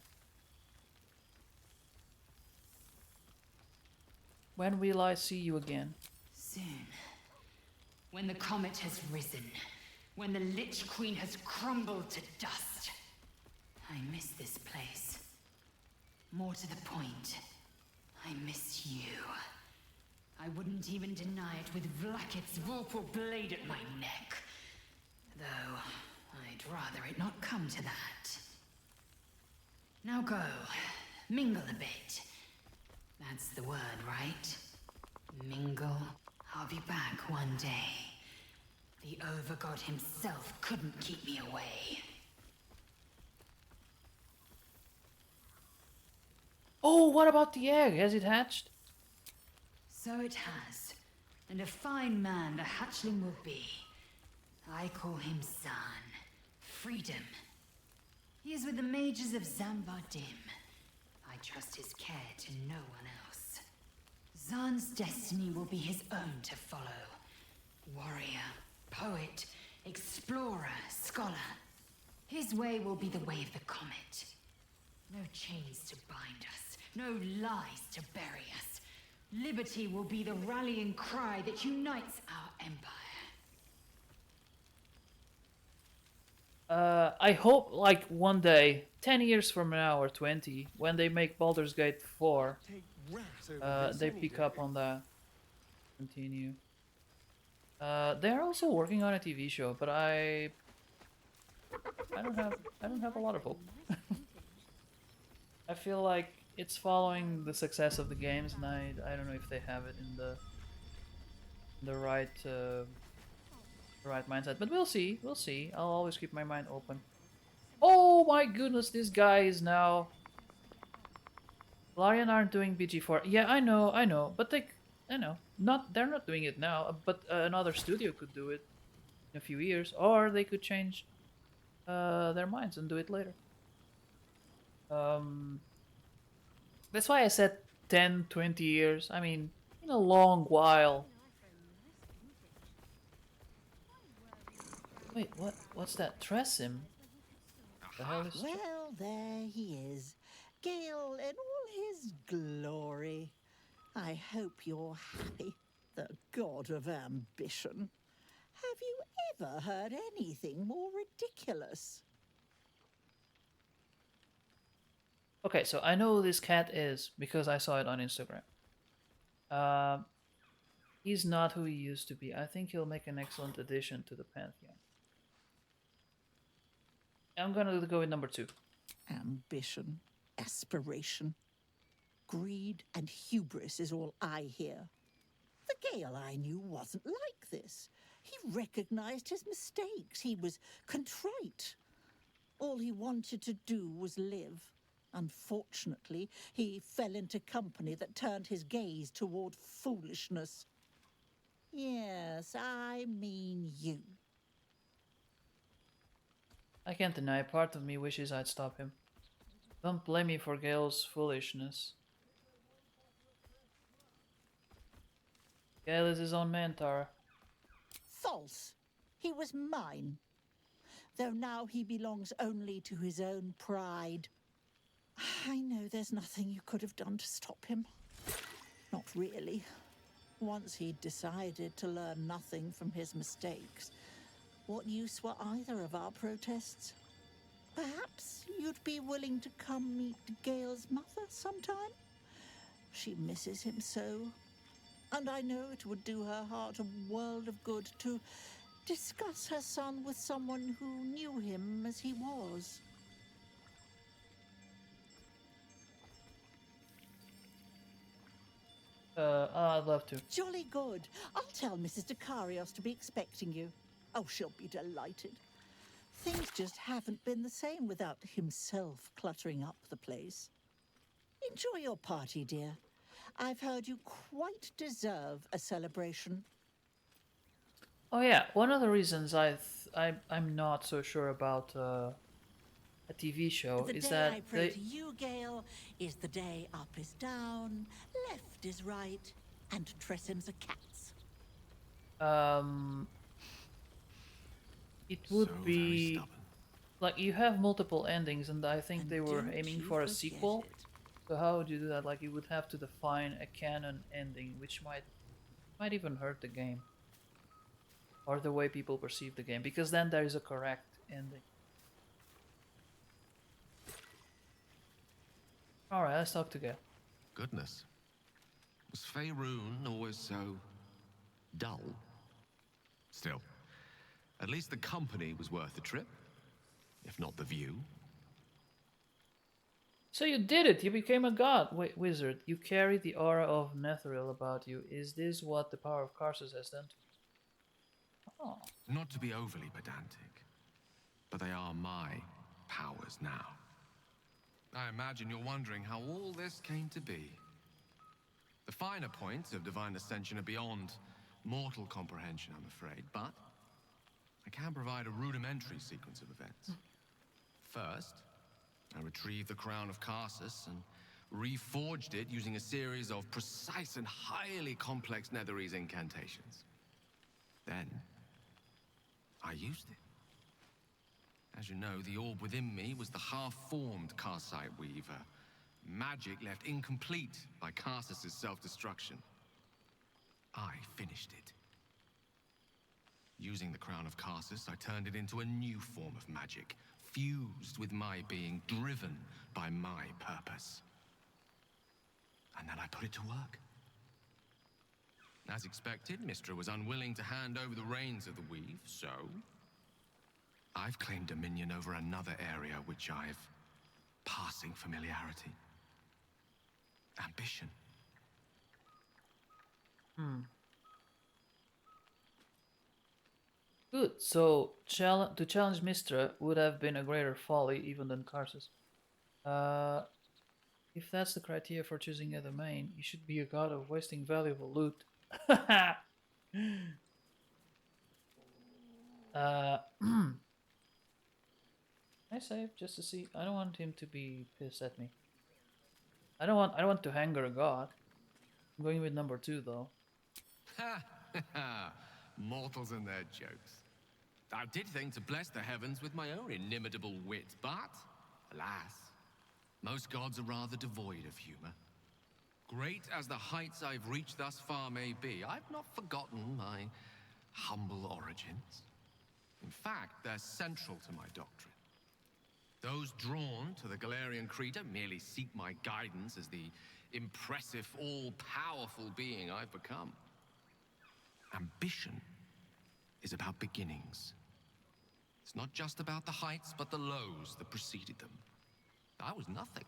When will I see you again?
Soon. When the comet has risen. When the Lich Queen has crumbled to dust. I miss this place. More to the point, I miss you. I wouldn't even deny it with Vlaakith's vorpal blade at my neck. Though, I'd rather it not come to that. Now go. Mingle a bit. That's the word, right? Mingle. I'll be back one day. The Overgod himself couldn't keep me away.
Oh, what about the egg? Has it hatched?
So it has. And a fine man the hatchling will be. I call him Zahn. Freedom. He is with the mages of Zambardim. I trust his care to no one else. Zahn's destiny will be his own to follow. Warrior, poet, explorer, scholar. His way will be the way of the comet. No chains to bind us, no lies to bury us. Liberty will be the rallying cry that unites our empire.
I hope, like, one day, 10 years from now or 20, when they make Baldur's Gate 4, they pick up on that. Continue. They're also working on a TV show, but I don't have a lot of hope. I feel like it's following the success of the games, and I don't know if they have it in the right mindset. But we'll see. We'll see. I'll always keep my mind open. Oh my goodness, this guy is now. Larian aren't doing BG4. Yeah, I know, but they're not doing it now. But another studio could do it in a few years, or they could change their minds and do it later. That's why I said 10, 20 years. I mean, in a long while. Wait, what's that? Tresim? The hell is
Well, there he is. Gale in all his glory. I hope you're happy, the god of ambition. Have you ever heard anything more ridiculous?
Okay, so I know who this cat is because I saw it on Instagram. He's not who he used to be. I think he'll make an excellent addition to the Pantheon. I'm gonna go with number 2.
Ambition, aspiration, greed and hubris is all I hear. The Gale I knew wasn't like this. He recognized his mistakes. He was contrite. All he wanted to do was live. Unfortunately, he fell into company that turned his gaze toward foolishness. Yes, I mean you.
I can't deny, part of me wishes I'd stop him. Don't blame me for Gale's foolishness. Gale is his own man, Tara.
False. He was mine. Though now he belongs only to his own pride. I know there's nothing you could have done to stop him. Not really. Once he'd decided to learn nothing from his mistakes, what use were either of our protests? Perhaps you'd be willing to come meet Gale's mother sometime? She misses him so. And I know it would do her heart a world of good to discuss her son with someone who knew him as he was.
I'd love to.
Jolly good. I'll tell Mrs. Dekarios to be expecting you. Oh, she'll be delighted. Things just haven't been the same without himself cluttering up the place. Enjoy your party, dear. I've heard you quite deserve a celebration.
Oh yeah, one of the reasons I'm not so sure about a TV show
The
is
day
that
I pray to you, Gale, is the day up is down, left is right, and Tressim's a cat's.
It would be like you have multiple endings, and I think they were aiming for a sequel. So how would you do that? Like you would have to define a canon ending, which might even hurt the game or the way people perceive the game, because then there is a correct ending. All right, let's talk to Gale.
Goodness. Was Faerun always so dull? Still, at least the company was worth the trip, if not the view.
So you did it! You became a god! Wait, wizard, you carry the aura of Netheril about you. Is this what the power of Karsus has done to you? Oh.
Not to be overly pedantic, but they are my powers now. I imagine you're wondering how all this came to be. The finer points of divine ascension are beyond mortal comprehension, I'm afraid, but I can provide a rudimentary sequence of events. First, I retrieved the crown of Karsus and reforged it using a series of precise and highly complex Netherese incantations. Then, I used it. As you know, the orb within me was the half-formed Karsite Weaver, magic left incomplete by Karsus' self-destruction. I finished it. Using the crown of Karsus, I turned it into a new form of magic, fused with my being, driven by my purpose. And then I put it to work. As expected, Mystra was unwilling to hand over the reins of the weave, so I've claimed dominion over another area which I've passing familiarity. Ambition.
Good. So to challenge Mystra would have been a greater folly even than Karsus. If that's the criteria for choosing a domain, you should be a god of wasting valuable loot. I save just to see. I don't want him to be pissed at me. I don't want to anger a god. I'm going with number 2 though.
Mortals and their jokes. I did think to bless the heavens with my own inimitable wit, but alas, most gods are rather devoid of humor. Great as the heights I've reached thus far may be, I've not forgotten my humble origins. In fact, they're central to my doctrine. Those drawn to the Galarian Creed merely seek my guidance as the impressive, all-powerful being I've become. Ambition is about beginnings. It's not just about the heights, but the lows that preceded them. I was nothing.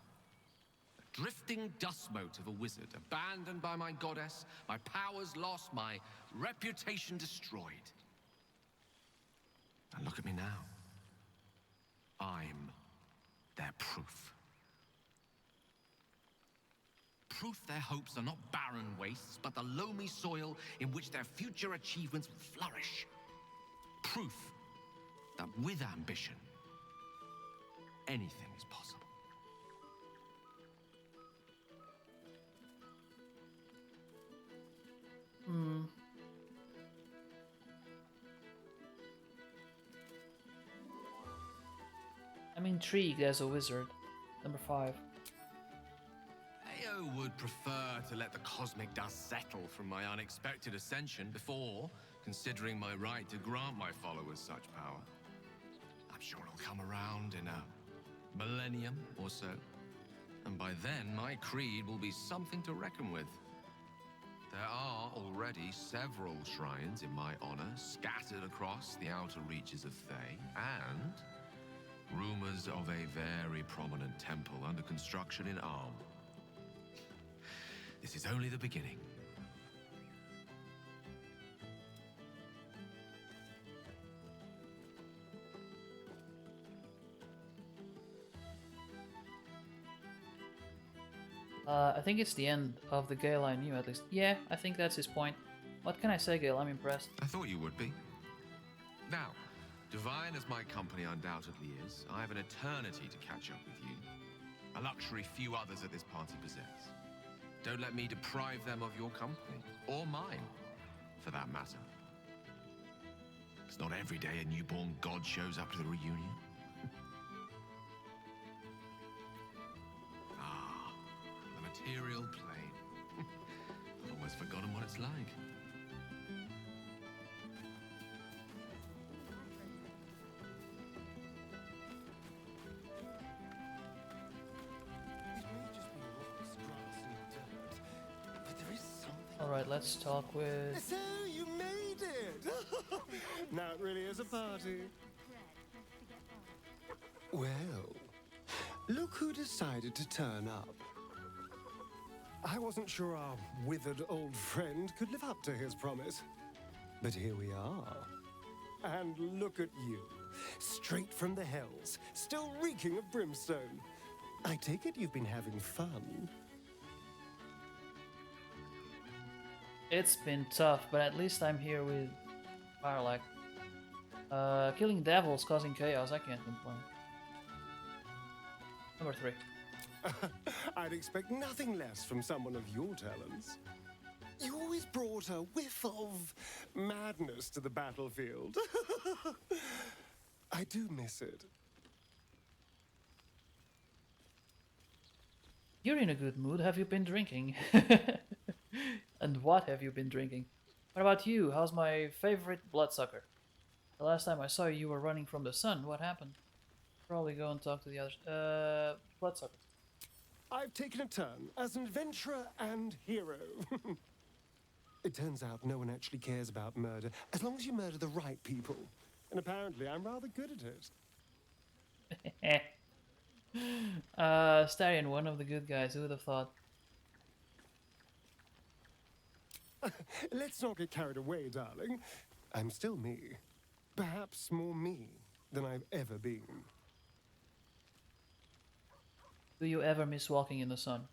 A drifting dust mote of a wizard, abandoned by my goddess, my powers lost, my reputation destroyed. And look at me now. I'm their proof. Proof their hopes are not barren wastes, but the loamy soil in which their future achievements will flourish. Proof that with ambition, anything is possible.
I'm intrigued as a wizard. Number 5.
Ao would prefer to let the cosmic dust settle from my unexpected ascension before considering my right to grant my followers such power. I'm sure it'll come around in a millennium or so, and by then my creed will be something to reckon with. There are already several shrines in my honor scattered across the outer reaches of Thay, and rumors of a very prominent temple under construction in Arm. This is only the beginning.
I think it's the end of the Gale I knew, at least. Yeah, I think that's his point. What can I say, Gale? I'm impressed.
I thought you would be. Now, divine as my company undoubtedly is, I have an eternity to catch up with you. A luxury few others at this party possess. Don't let me deprive them of your company, or mine, for that matter. It's not every day a newborn god shows up to the reunion. Ah, the material plane. I've almost forgotten what it's like.
Alright, let's talk with...
So you made it! Now it really is a party. Well, Look who decided to turn up. I wasn't sure our withered old friend could live up to his promise. But here we are. And look at you. Straight from the hells, still reeking of brimstone. I take it you've been having fun.
It's been tough, but at least I'm here with Firelak. Killing devils, causing chaos, I can't complain. Number 3.
I'd expect nothing less from someone of your talents. You always brought a whiff of madness to the battlefield. I do miss it.
You're in a good mood. Have you been drinking? And what have you been drinking? What about you? How's my favorite bloodsucker? The last time I saw you, you were running from the sun. What happened? Probably go and talk to the others. Bloodsucker.
I've taken a turn as an adventurer and hero. It turns out no one actually cares about murder as long as you murder the right people. And apparently I'm rather good at it.
Starion, one of the good guys. Who would have thought?
Let's not get carried away, darling. I'm still me. Perhaps more me than I've ever been.
Do you ever miss walking in the sun?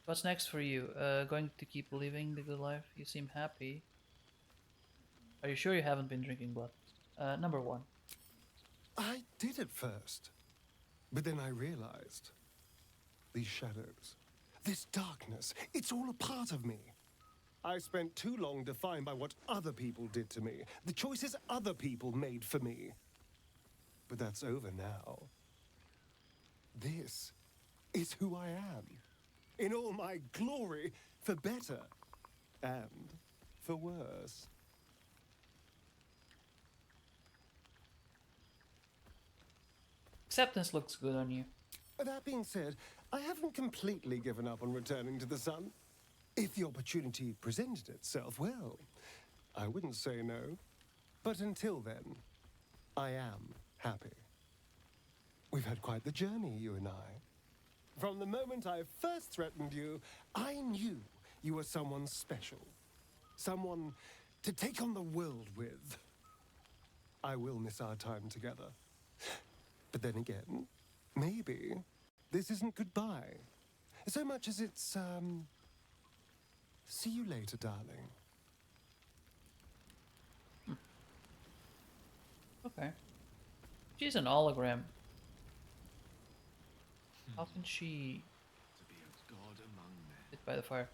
What's next for you? Going to keep living the good life? You seem happy. Are you sure you haven't been drinking blood? Number 1.
I did at first. But then I realized. These shadows. This darkness. It's all a part of me. I spent too long defined by what other people did to me. The choices other people made for me. But that's over now. This is who I am. In all my glory, for better and for worse.
Acceptance looks good on you.
That being said, I haven't completely given up on returning to the sun. If the opportunity presented itself, well, I wouldn't say no. But until then, I am happy. We've had quite the journey, you and I. From the moment I first threatened you, I knew you were someone special. Someone to take on the world with. I will miss our time together. But then again, maybe this isn't goodbye. So much as it's, see you later, darling.
Okay. She's an hologram. How can she
To be a god among men.
sit by the fire?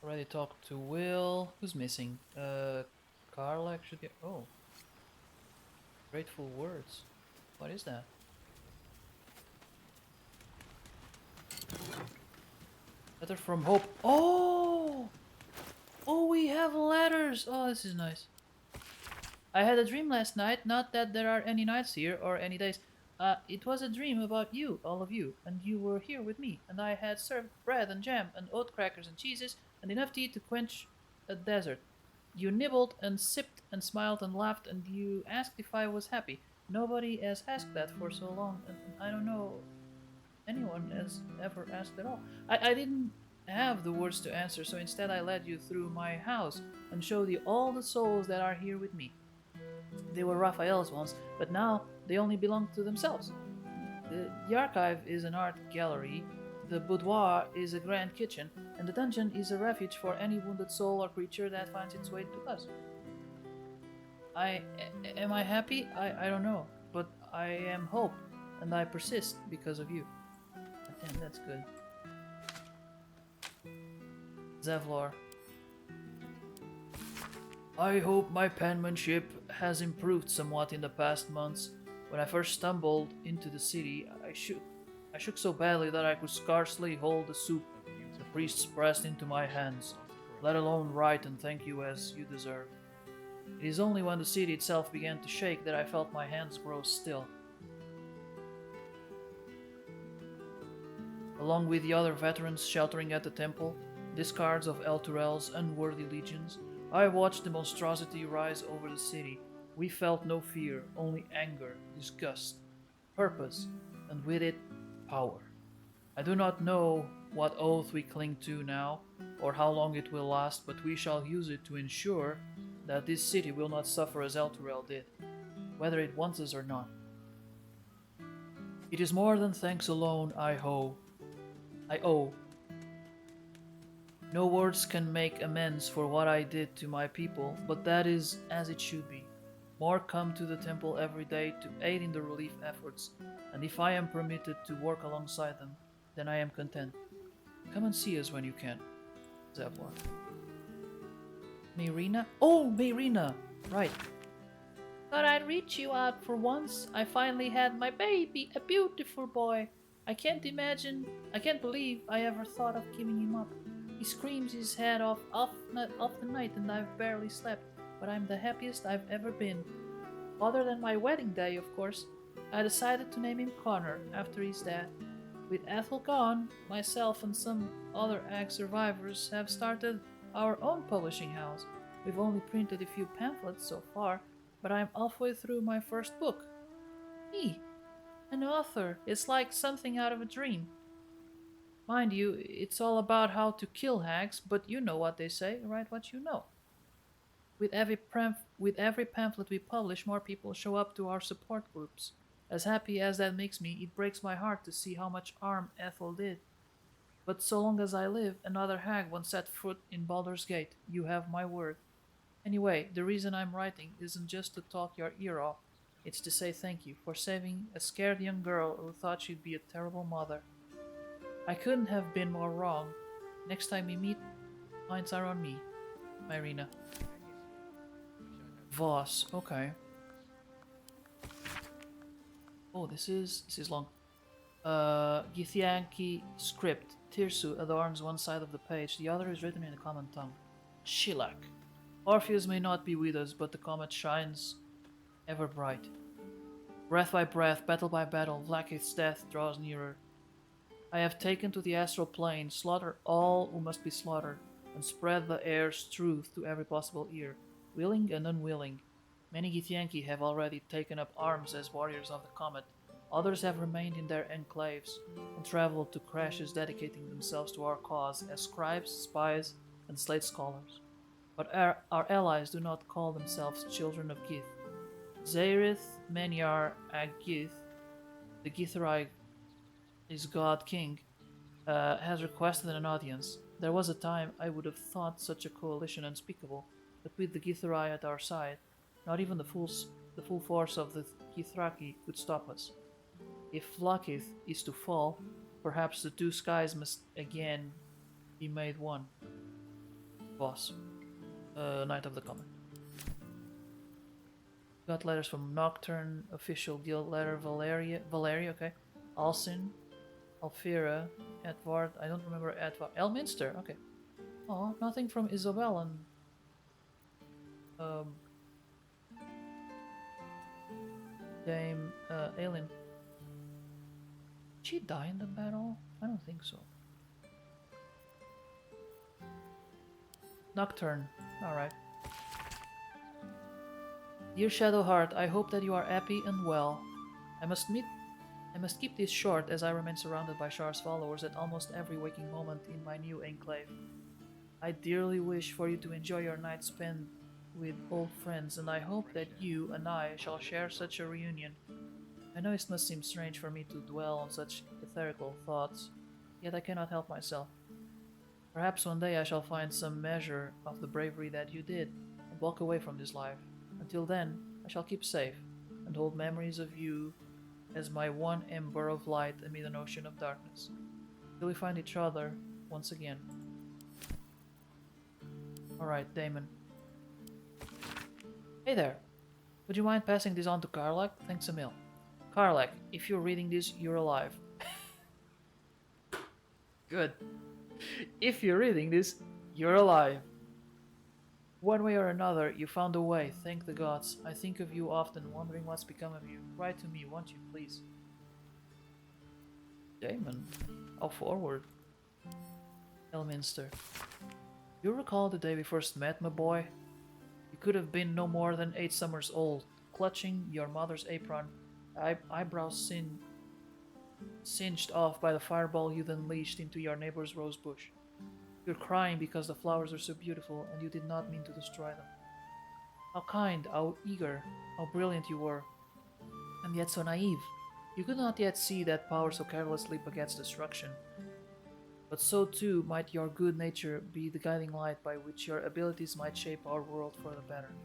Already talked to Will. Who's missing? Karlak should get. Oh. Grateful words. What is that? Letter from Hope. Oh! Oh, we have letters! Oh, this is nice. I had a dream last night, not that there are any nights here or any days. It was a dream about you, all of you, and you were here with me, and I had served bread and jam and oat crackers and cheeses and enough to eat to quench a desert. You nibbled and sipped and smiled and laughed, and you asked if I was happy. Nobody has asked that for so long, and I don't know anyone has ever asked at all. I didn't have the words to answer, so instead I led you through my house and showed you all the souls that are here with me. They were Raphael's once, but now they only belong to themselves. The archive is an art gallery, the boudoir is a grand kitchen, and the dungeon is a refuge for any wounded soul or creature that finds its way to us. Am I happy? I don't know, but I am hope, and I persist because of you. Damn, that's good. Zevlor. I hope my penmanship has improved somewhat in the past months. When I first stumbled into the city, I shook so badly that I could scarcely hold the soup the priests pressed into my hands, let alone write and thank you as you deserve. It is only when the city itself began to shake that I felt my hands grow still. Along with the other veterans sheltering at the temple, discards of Elturel's unworthy legions, I watched the monstrosity rise over the city. We felt no fear, only anger, disgust, purpose, and with it, power. I do not know what oath we cling to now, or how long it will last, but we shall use it to ensure that this city will not suffer as Elturel did, whether it wants us or not. It is more than thanks alone I owe. No words can make amends for what I did to my people, but that is as it should be. More come to the temple every day to aid in the relief efforts, and if I am permitted to work alongside them, then I am content. Come and see us when you can. Zephyr. Mayrina? Oh, Mayrina! Right. Thought I'd reach you out for once. I finally had my baby, a beautiful boy. I can't believe I ever thought of giving him up. He screams his head off the night and I've barely slept, but I'm the happiest I've ever been. Other than my wedding day, of course. I decided to name him Connor after his dad. With Ethel gone, myself and some other ag survivors have started our own publishing house. We've only printed a few pamphlets so far, but I'm halfway through my first book. Me, an author, it's like something out of a dream. Mind you, it's all about how to kill hags, but you know what they say, write what you know. With every pamphlet we publish, more people show up to our support groups. As happy as that makes me, it breaks my heart to see how much harm Ethel did. But so long as I live, another hag won't set foot in Baldur's Gate. You have my word. Anyway, the reason I'm writing isn't just to talk your ear off. It's to say thank you for saving a scared young girl who thought she'd be a terrible mother. I couldn't have been more wrong. Next time we meet, minds are on me. Mayrina. Voss, okay. Oh, this is long. Githyanki script. Tirsu adorns one side of the page, the other is written in a common tongue. Shilak. Orpheus may not be with us, but the comet shines ever bright. Breath by breath, battle by battle, Vlaakith's death draws nearer. I have taken to the astral plane, slaughter all who must be slaughtered, and spread the air's truth to every possible ear, willing and unwilling. Many Githyanki have already taken up arms as warriors of the comet. Others have remained in their enclaves and traveled to crashes dedicating themselves to our cause as scribes, spies, and slate scholars. But our allies do not call themselves children of Gith. Zairith Menyar Ag Gith, the Githrai is God King, has requested an audience. There was a time I would have thought such a coalition unspeakable, but with the Githrai at our side, not even the full force of the Githraki could stop us. If Vlaakith is to fall, perhaps the two skies must again be made one. Boss. Knight of the Comet. Got letters from Nocturne, Official Guild Letter, Valeria, okay. Alcin, Alfira, Edvard, I don't remember Edvard. Elminster, okay. Oh, nothing from Isabel and Dame Aelin. Did she die in the battle? I don't think so. Nocturne, alright. Dear Shadowheart, I hope that you are happy and well. I must keep this short as I remain surrounded by Shar's followers at almost every waking moment in my new enclave. I dearly wish for you to enjoy your night spent with old friends, and I hope that you and I shall share such a reunion. I know it must seem strange for me to dwell on such etherical thoughts, yet I cannot help myself. Perhaps one day I shall find some measure of the bravery that you did, and walk away from this life. Until then, I shall keep safe, and hold memories of you as my one ember of light amid an ocean of darkness, till we find each other once again. Alright, Damon. Hey there! Would you mind passing this on to Karlak? Thanks a mil. Karlak, if you're reading this, you're alive. Good. If you're reading this, you're alive. One way or another, you found a way, thank the gods. I think of you often, wondering what's become of you. Write to me, won't you, please? Damon, how forward? Elminster. You recall the day we first met, my boy? You could have been no more than 8 summers old, clutching your mother's apron, eyebrows singed off by the fireball you then unleashed into your neighbor's rose bush. You're crying because the flowers are so beautiful and you did not mean to destroy them. How kind, how eager, how brilliant you were, and yet so naive. You could not yet see that power so carelessly begets destruction. But so too might your good nature be the guiding light by which your abilities might shape our world for the better.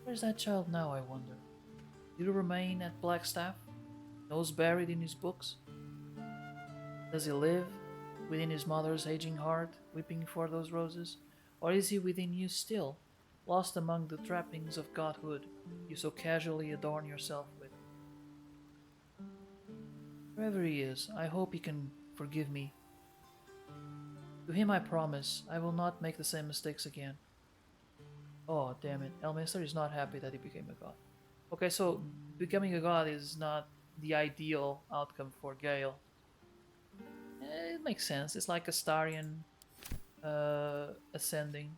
Where is that child now, I wonder? Did he remain at Blackstaff, nose buried in his books? Does he live within his mother's aging heart, weeping for those roses? Or is he within you still, lost among the trappings of godhood you so casually adorn yourself with? Wherever he is, I hope he can forgive me. To him I promise I will not make the same mistakes again. Oh, damn it. Elminster is not happy that he became a god. Okay, so becoming a god is not the ideal outcome for Gale. It makes sense. It's like Astarion ascending.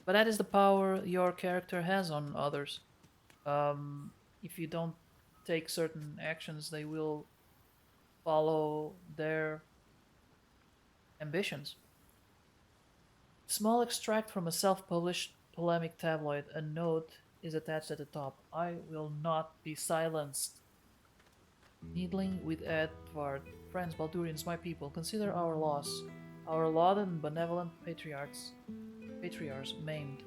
But that is the power your character has on others. If you don't take certain actions, they will follow their ambitions. Small extract from a self-published polemic tabloid. A note is attached at the top. I will not be silenced. Needling with Edward. Friends, Baldurians, my people, consider our loss. Our lauded and benevolent patriarchs maimed.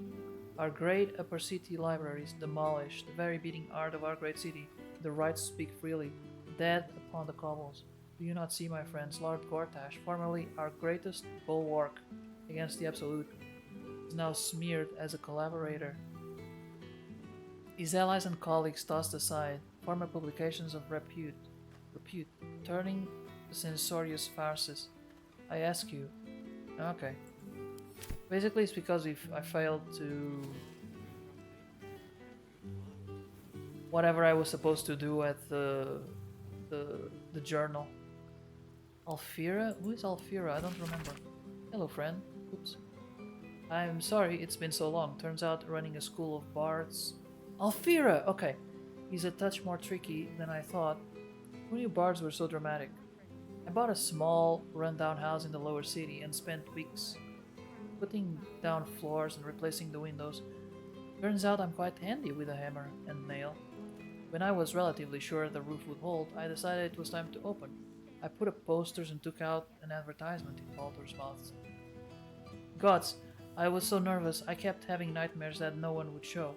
Our great upper city libraries demolished. The very beating heart of our great city. The right to speak freely. Dead upon the cobbles. Do you not see, my friends, Lord Gortash, formerly our greatest bulwark against the Absolute, is now smeared as a collaborator. His allies and colleagues tossed aside, former publications of repute, turning to censorious farces. I ask you. Okay. Basically, it's because if I failed to whatever I was supposed to do at the journal. Alfira? Who is Alfira? I don't remember. Hello, friend. Oops. I'm sorry it's been so long. Turns out running a school of bards. Alfira! Okay. He's a touch more tricky than I thought. Who knew bards were so dramatic? I bought a small, run-down house in the lower city and spent weeks putting down floors and replacing the windows. Turns out I'm quite handy with a hammer and nail. When I was relatively sure the roof would hold, I decided it was time to open. I put up posters and took out an advertisement in Baldur's mouth. Gods, I was so nervous I kept having nightmares that no one would show.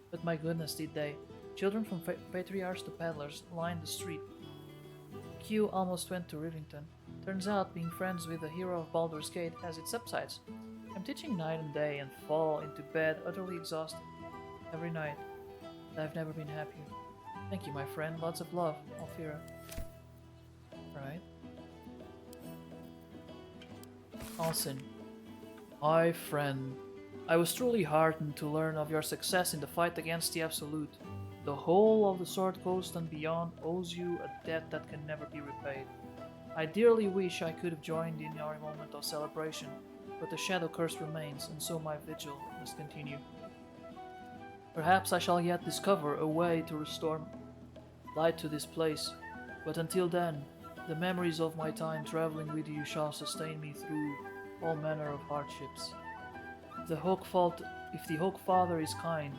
But my goodness did they. Children from patriarchs to peddlers lined the street. Q almost went to Rivington. Turns out being friends with the hero of Baldur's Gate has its upsides. I'm teaching night and day and fall into bed utterly exhausted. Every night. I've never been happier. Thank you, my friend. Lots of love, Alfira. Right. Alcin. My friend. I was truly heartened to learn of your success in the fight against the Absolute. The whole of the Sword Coast and beyond owes you a debt that can never be repaid. I dearly wish I could have joined in your moment of celebration, but the Shadow Curse remains, and so my vigil must continue. Perhaps I shall yet discover a way to restore light to this place, but until then, the memories of my time traveling with you shall sustain me through all manner of hardships. If the Hawk Father is kind,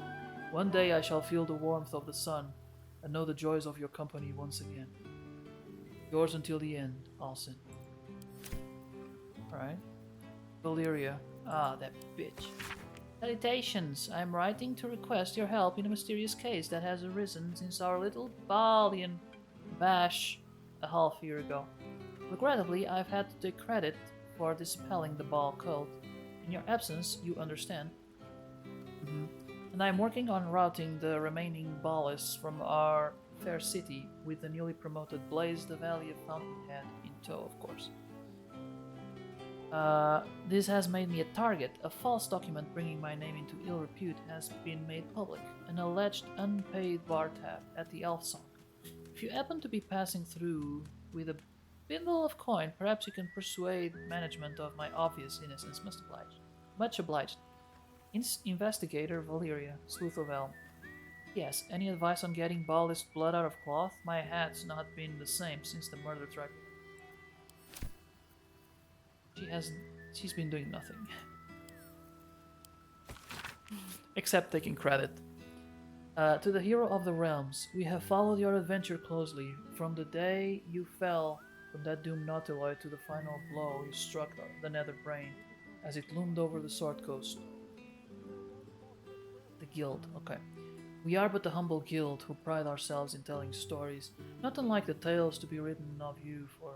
one day I shall feel the warmth of the sun and know the joys of your company once again. Yours until the end, Alcin. Alright. Valyria. Ah, that bitch. Salutations! I am writing to request your help in a mysterious case that has arisen since our little Balian bash a half year ago. Regrettably, I've had to take credit for dispelling the Baal cult. In your absence, you understand. And I'm working on routing the remaining Baalists from our fair city with the newly promoted Blaze the Valley of Fountainhead in tow, of course. This has made me a target. A false document bringing my name into ill repute has been made public. An alleged unpaid bar tab at the Elf Song. If you happen to be passing through with a bindle of coin, perhaps you can persuade management of my obvious innocence. Much obliged. Investigator Valeria, Sleuth of Elm. Yes, any advice on getting Baldur's blood out of cloth? My hat's not been the same since the murder tribunal. She's been doing nothing. Except taking credit. To the hero of the realms, we have followed your adventure closely. From the day you fell from that doomed nautiloid to the final blow you struck the nether brain as it loomed over the Sword Coast. The guild, okay. We are but a humble guild who pride ourselves in telling stories, not unlike the tales to be written of you for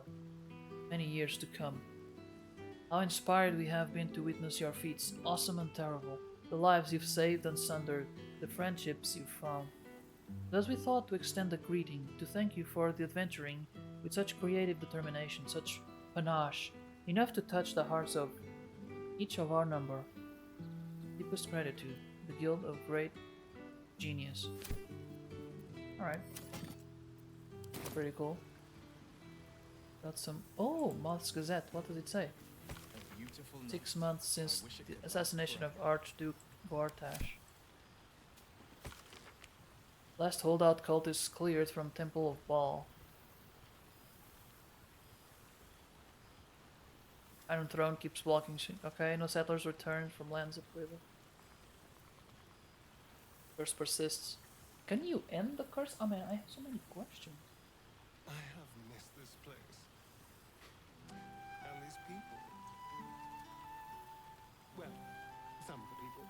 many years to come. How inspired we have been to witness your feats, awesome and terrible, the lives you've saved and sundered, the friendships you've found. Thus we thought to extend a greeting, to thank you for the adventuring with such creative determination, such panache, enough to touch the hearts of each of our number. Deepest gratitude, the Guild of Great Genius. Alright. Pretty cool. Got some... Oh, Moth's Gazette. What does it say? 6 months since the assassination of Archduke Gortash. Last holdout cultists cleared from Temple of Baal. Iron Throne keeps blocking shit. Okay, no settlers returned from lands of River. Curse persists. Can you end the curse? Oh man, I have so many questions.
I have missed this place. And these people. Well, some of the people.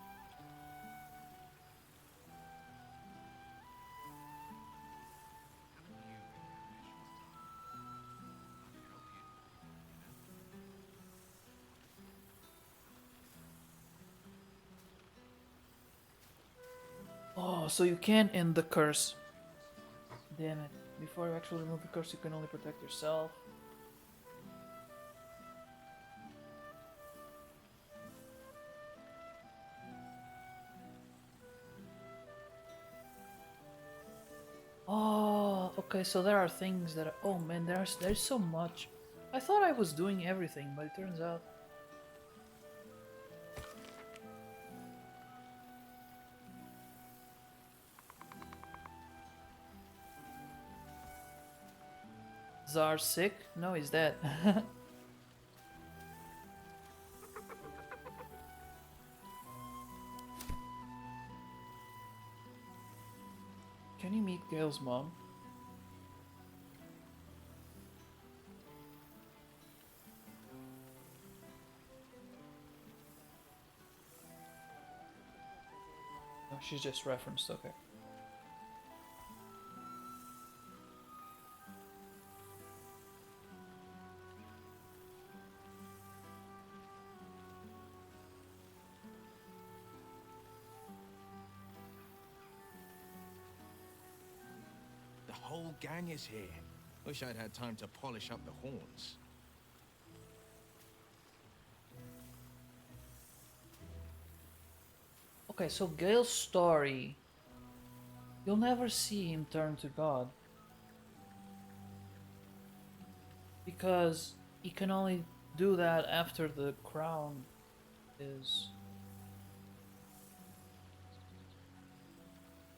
Oh, so you can end the curse. Damn it. Before you actually remove the curse, you can only protect yourself. Oh, okay, so there are things that are, oh man, there's so much. I thought I was doing everything, but it turns out Czar sick? No, he's dead. Can you meet Gail's mom? No, she's just referenced, okay.
The whole gang is here. Wish I'd had time to polish up the horns.
Okay, so Gale's story. You'll never see him turn to God. Because he can only do that after the crown is...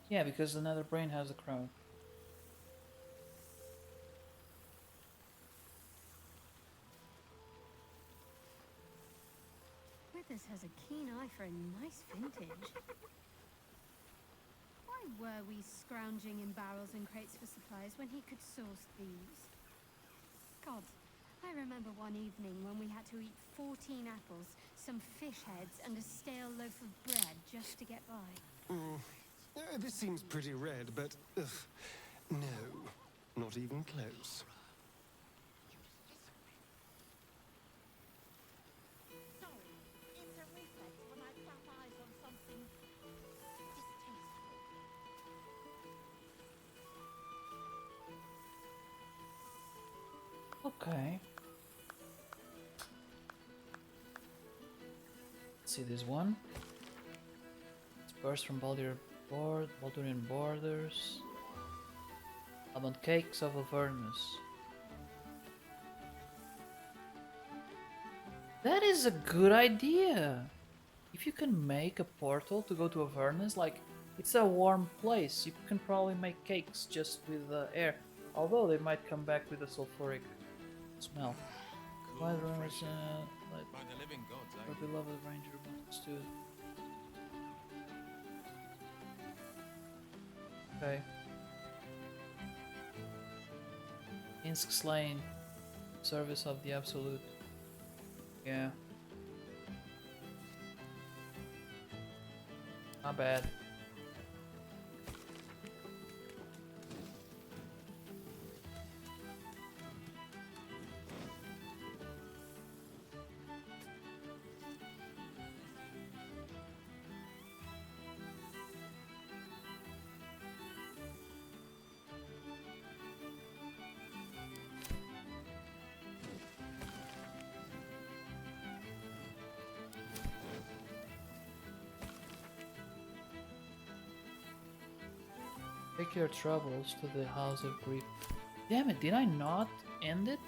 Yeah, because the Nether Brain has the crown.
Withers has a keen eye for a nice vintage. Why were we scrounging in barrels and crates for supplies when he could source these? God, I remember one evening when we had to eat 14 apples, some fish heads, and a stale loaf of bread just to get by.
This seems pretty red, but no, not even close.
Okay. Let's see this one. It's burst from Baldurian borders. Almond cakes of Avernus. That is a good idea. if you can make a portal to go to Avernus, like, it's a warm place. You can probably make cakes just with air. Although they might come back with a sulfuric smell. Why the runners, like,
By the living gods,
our beloved ranger wants to... Okay. Insk slain. Service of the Absolute. Yeah. Not bad. Take your troubles to the House of Grief. Damn it, did I not end it?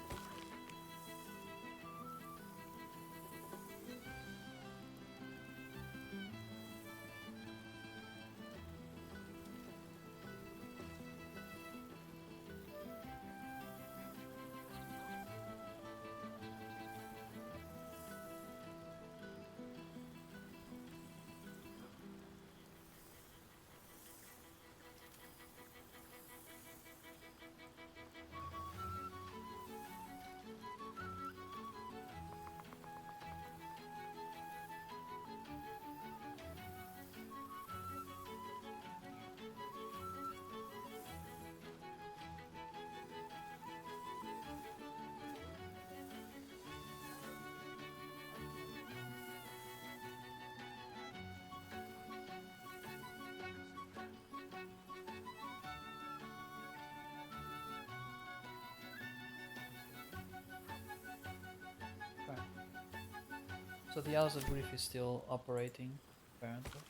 So the House of Grief is still operating, apparently.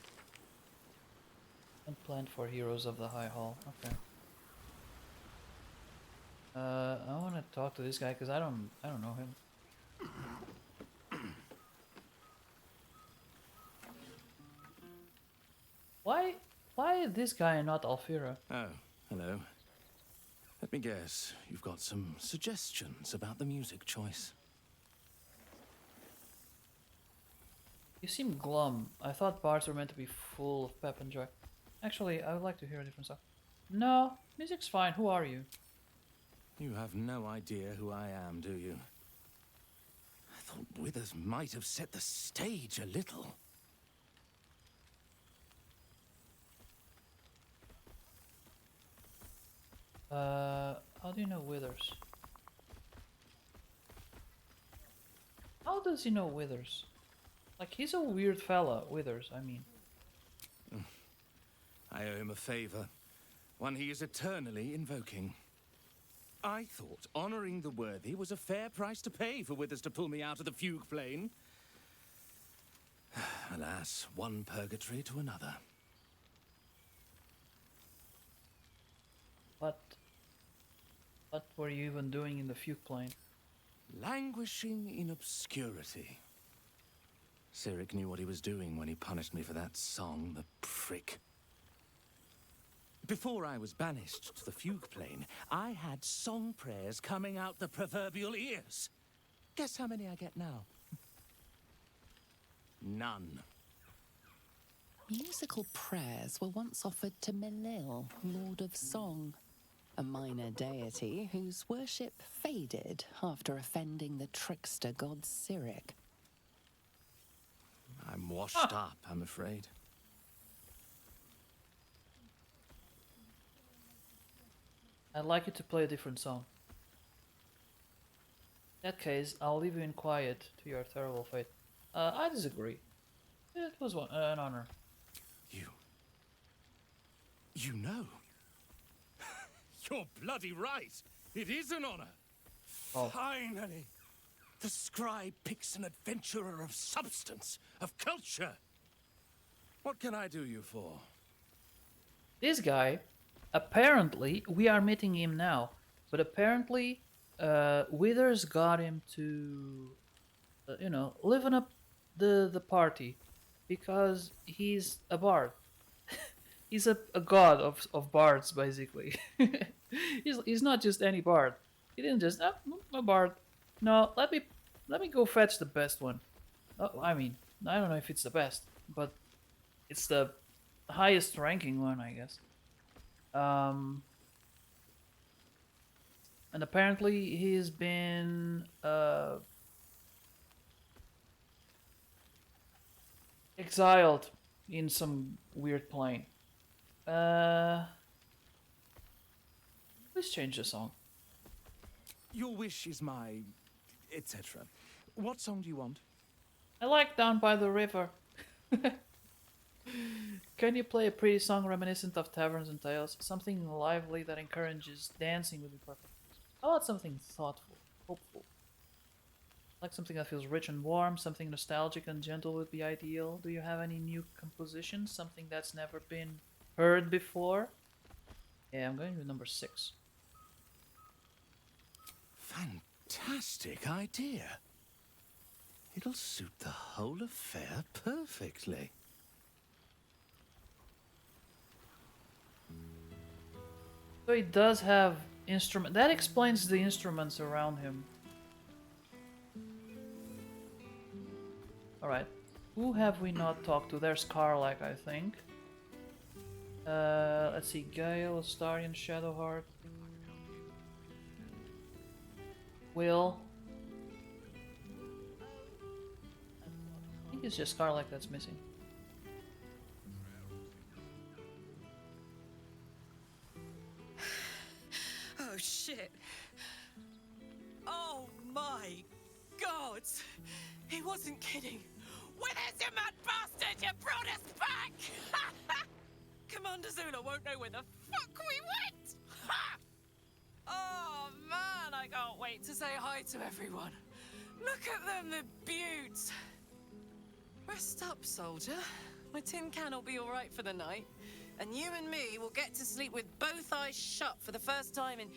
And planned for Heroes of the High Hall. Okay. I want to talk to this guy because I don't know him. Why this guy and not Alfira?
Oh, hello. Let me guess, you've got some suggestions about the music choice.
You seem glum. I thought bards were meant to be full of pep and joy. Actually, I would like to hear a different song. No, music's fine. Who are you?
You have no idea who I am, do you? I thought Withers might have set the stage a little.
How do you know Withers? How does he know Withers? Like, he's a weird fella, Withers, I mean.
I owe him a favor, one he is eternally invoking. I thought honoring the worthy was a fair price to pay for Withers to pull me out of the fugue plane. Alas, one purgatory to another.
What were you even doing in the fugue plane?
Languishing in obscurity. Cyric knew what he was doing when he punished me for that song, the prick. Before I was banished to the fugue plane, I had song prayers coming out the proverbial ears. Guess how many I get now? None.
Musical prayers were once offered to Melil, Lord of Song, a minor deity whose worship faded after offending the trickster god Cyric.
I'm washed up, I'm afraid.
I'd like you to play a different song. In that case, I'll leave you in quiet to your terrible fate. I disagree. It was an honor.
You know. You're bloody right. It is an honor.
Oh.
Finally. The scribe picks an adventurer of substance, of culture. What can I do you for?
This guy, apparently, we are meeting him now, but apparently, Withers got him to, liven up the party. because he's a bard. He's a god of bards, basically. He's not just any bard. He didn't just a bard. No, let me go fetch the best one. Oh, I mean, I don't know if it's the best, but it's the highest ranking one, I guess. Um, and apparently he's been exiled in some weird plane. Please change the song.
Your wish is my... etc. What song do you want?
I like Down by the River. Can you play a pretty song reminiscent of Taverns and Tales? Something lively that encourages dancing would be perfect. How about something thoughtful, hopeful? Like something that feels rich and warm, something nostalgic and gentle would be ideal. Do you have any new compositions? Something that's never been heard before? Yeah, I'm going with number 6.
Fantastic idea. It'll suit the whole affair perfectly.
So he does have instrument. That explains the instruments around him. Alright. Who have we not talked to? There's Karlak, I think. Let's see. Gale, Astarion, Shadowheart. Will. I think it's just Karlak that's missing.
Oh shit. Oh my god. He wasn't kidding. Where's your mad bastard? You brought us back! Commander Zula won't know where the fuck we went! Oh man, I can't wait to say hi to everyone. Look at them, the beauts. Rest up, soldier. My tin can will be alright for the night. And you and me will get to sleep with both eyes shut for the first time in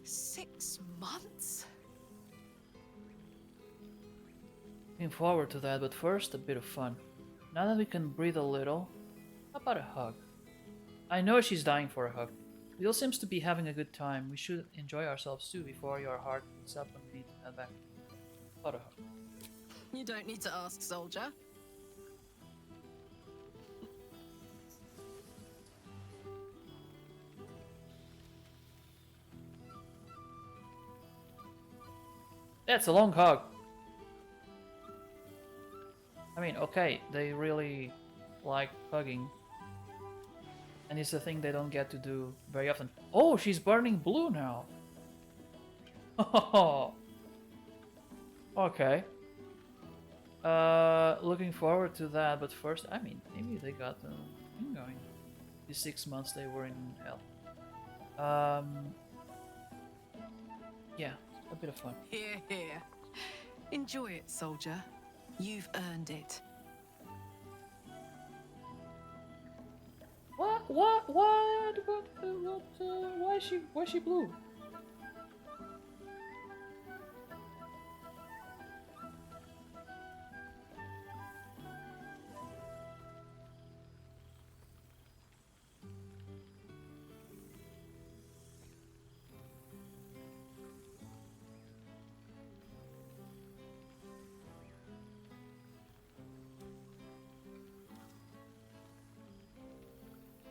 6 months?
Looking forward to that, but first a bit of fun. Now that we can breathe a little, how about a hug? I know she's dying for a hug. Will seems to be having a good time. We should enjoy ourselves too before your heart beats up and we need to head back. How about a hug?
You don't need to ask, soldier.
That's a long hug. I mean, okay, they really like hugging. And it's a thing they don't get to do very often. Oh, she's burning blue now. Oh. Okay. Looking forward to that, but first, I mean, maybe they got the thing going. The 6 months they were in hell. Yeah, a bit of fun.
Here, here. Enjoy it, soldier. You've earned it.
What? Why is she blue?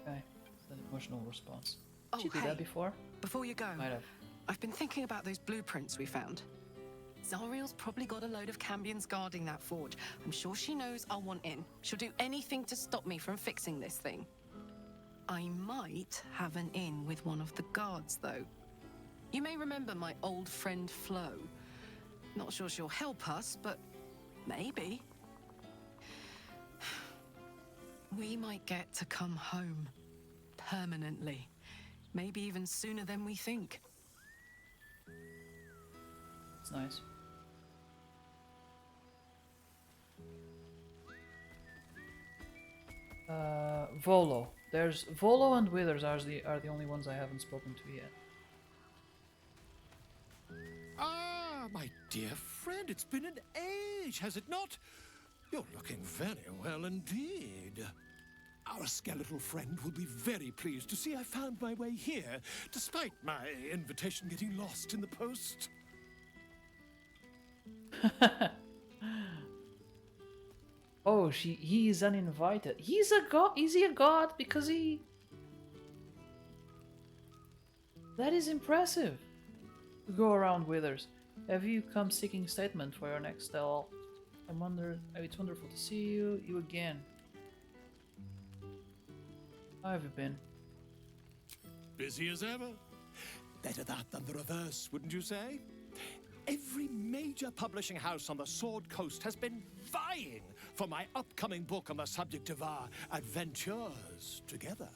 Okay, it's an emotional response. Did you do that before?
Before you go,
Might have.
I've been thinking about those blueprints we found. Zariel's probably got a load of Cambions guarding that forge. I'm sure she knows I'll want in. She'll do anything to stop me from fixing this thing. I might have an in with one of the guards, though. You may remember my old friend Flo. Not sure she'll help us, but maybe. We might get to come home. Permanently. Maybe even sooner than we think.
It's nice. Volo. There's Volo and Withers are the only ones I haven't spoken to yet.
Ah, my dear friend, it's been an age, has it not? You're looking very well indeed. Our skeletal friend will be very pleased to see I found my way here, despite my invitation getting lost in the post.
Oh, he is uninvited. He's a god. Is he a god? Because he... That is impressive. To go around withers. Have you come seeking statement for your next tell? I wonder. It's wonderful to see you. You again. How have you been?
Busy as ever. Better that than the reverse, wouldn't you say? Every major publishing house on the Sword Coast has been vying for my upcoming book on the subject of our adventures together.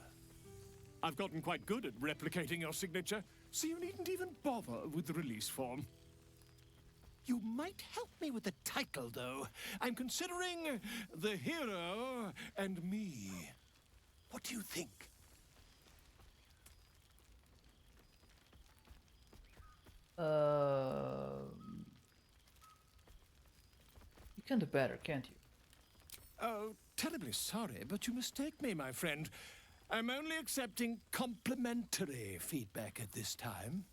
I've gotten quite good at replicating your signature, so you needn't even bother with the release form. You might help me with the title, though. I'm considering The Hero and Me. What do you think?
You can do better, can't you?
Oh, terribly sorry, but you mistake me, my friend. I'm only accepting complimentary feedback at this time.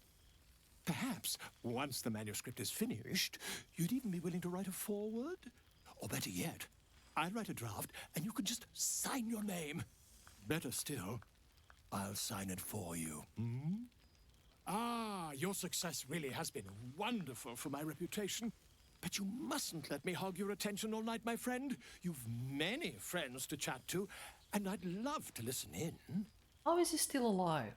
Perhaps, once the manuscript is finished, you'd even be willing to write a foreword? Or better yet, I'll write a draft and you can just sign your name. Better still, I'll sign it for you. Hmm? Ah, your success really has been wonderful for my reputation. But you mustn't let me hog your attention all night, my friend. You've many friends to chat to, and I'd love to listen in.
How is he still alive?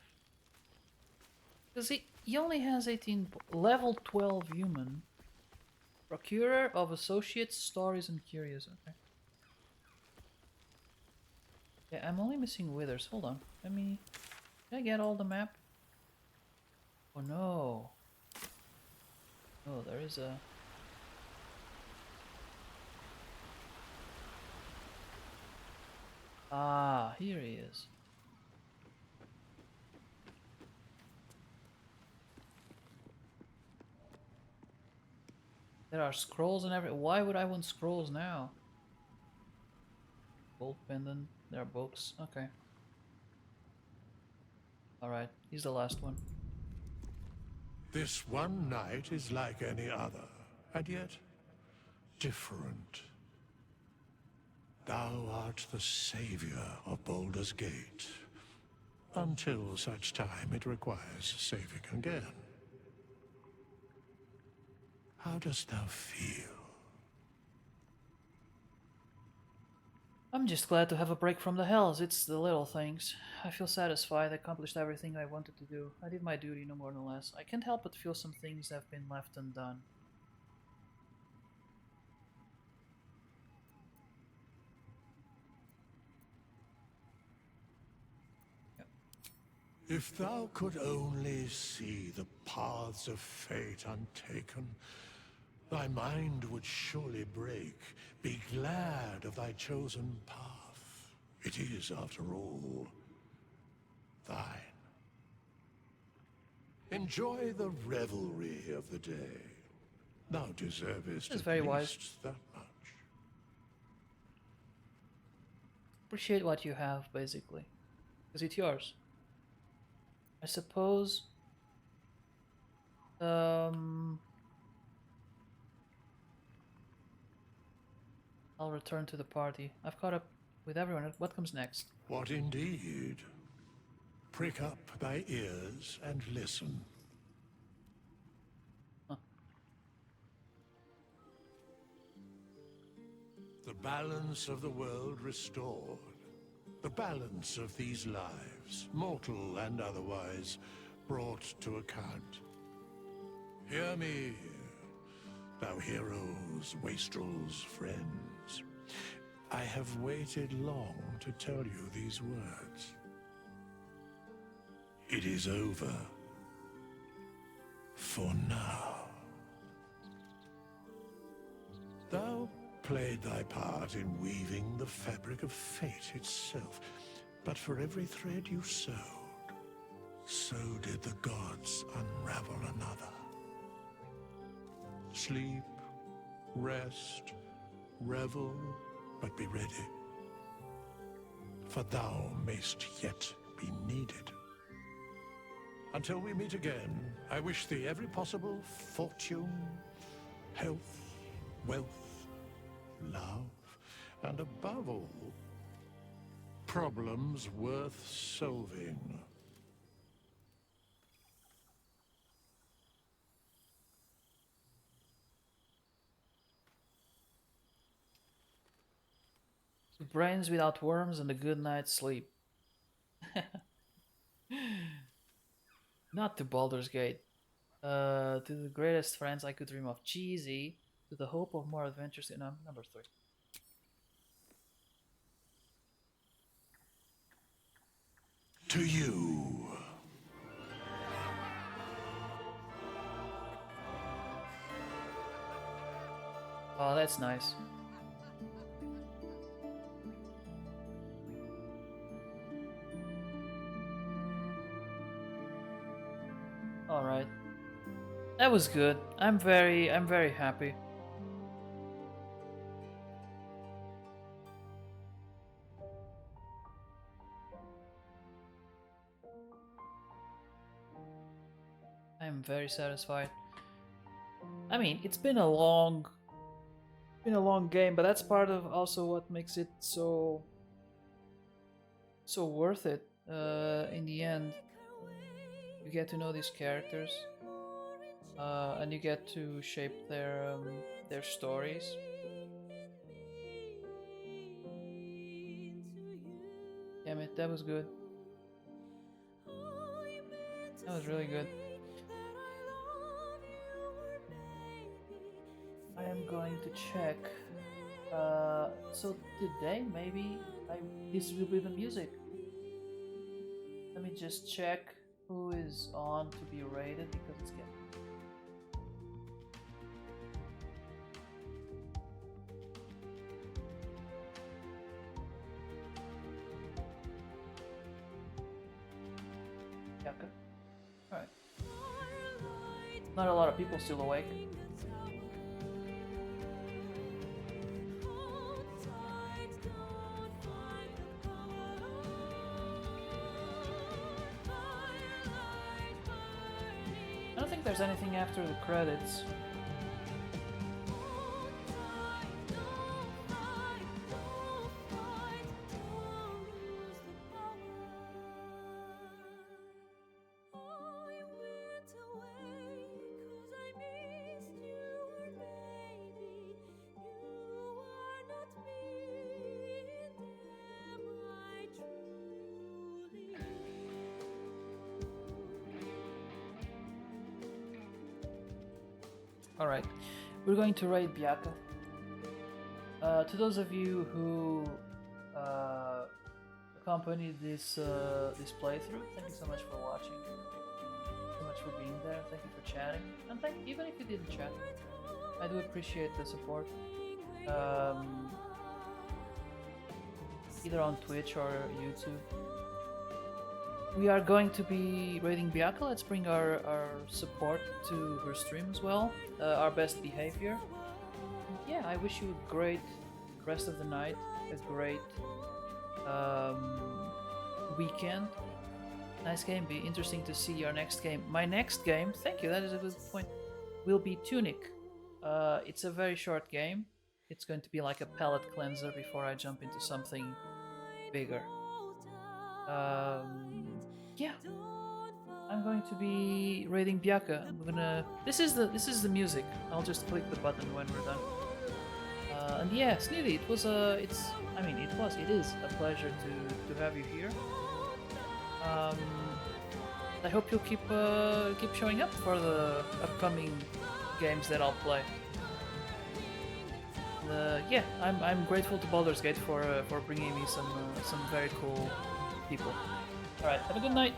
Because he only has 18... Level 12 human. Procurer of Associates, Stories and Curious. Okay. Yeah, I'm only missing withers. Hold on. Let me... Can I get all the map? Oh no. Oh, there is a... Ah, here he is. There are scrolls and everything. Why would I want scrolls now? Gold pendant. There are books. Okay. Alright, he's the last one.
This one night is like any other, and yet different. Thou art the savior of Baldur's Gate, until such time it requires saving again. How dost thou feel?
I'm just glad to have a break from the hells. It's the little things. I feel satisfied. I accomplished everything I wanted to do. I did my duty, no more no less. I can't help but feel some things have been left undone.
If thou could only see the paths of fate untaken, thy mind would surely break. Be glad of thy chosen path. It is, after all, thine. Enjoy the revelry of the day. Thou deservest
That's
at
very
least
wise.
that much.
Appreciate what you have, basically. Because it's yours. I suppose... I'll return to the party. I've caught up with everyone. What comes next?
What indeed? Prick up thy ears and listen.
Huh.
The balance of the world restored. The balance of these lives, mortal and otherwise, brought to account. Hear me, thou heroes, wastrels, friends. I have waited long to tell you these words. It is over. For now. Thou played thy part in weaving the fabric of fate itself, but for every thread you sewed, so did the gods unravel another. Sleep, rest, Revel, but be ready. For thou mayst yet be needed. Until we meet again, I wish thee every possible fortune, health, wealth, love, and above all, problems worth solving.
Brains without worms and a good night's sleep. Not to Baldur's Gate. To the greatest friends I could dream of. Cheesy. To the hope of more adventures. No, number 3.
To you.
Oh, that's nice. All right. That was good. I'm very happy. I'm very satisfied. I mean, it's been a long game, but that's part of also what makes it so worth it. In the end, you get to know these characters, and you get to shape their stories. Damn it, that was good. That was really good. I am going to check. So today maybe this will be the music. Let me just check who is on to be rated because it's getting. Okay. Alright. Not a lot of people still awake. I don't think there's anything after the credits. Alright, we're going to raid Byaka. To those of you who accompanied this playthrough, thank you so much for watching. So much for being there. Thank you for chatting, and even if you didn't chat, I do appreciate the support. Either on Twitch or YouTube. We are going to be raiding Byaka. Let's bring our support to her stream as well. Our best behavior. And yeah, I wish you a great rest of the night, a great weekend. Nice game. Be interesting to see your next game. My next game, thank you, that is a good point, will be Tunic. It's a very short game. It's going to be like a palate cleanser before I jump into something bigger. Yeah, I'm going to be raiding Byaka. I'm gonna. This is the music. I'll just click the button when we're done. And yeah, Sniddy, it was it is a pleasure to have you here. I hope you'll keep showing up for the upcoming games that I'll play. Yeah, I'm grateful to Baldur's Gate for bringing me some very cool people. All right, have a good night.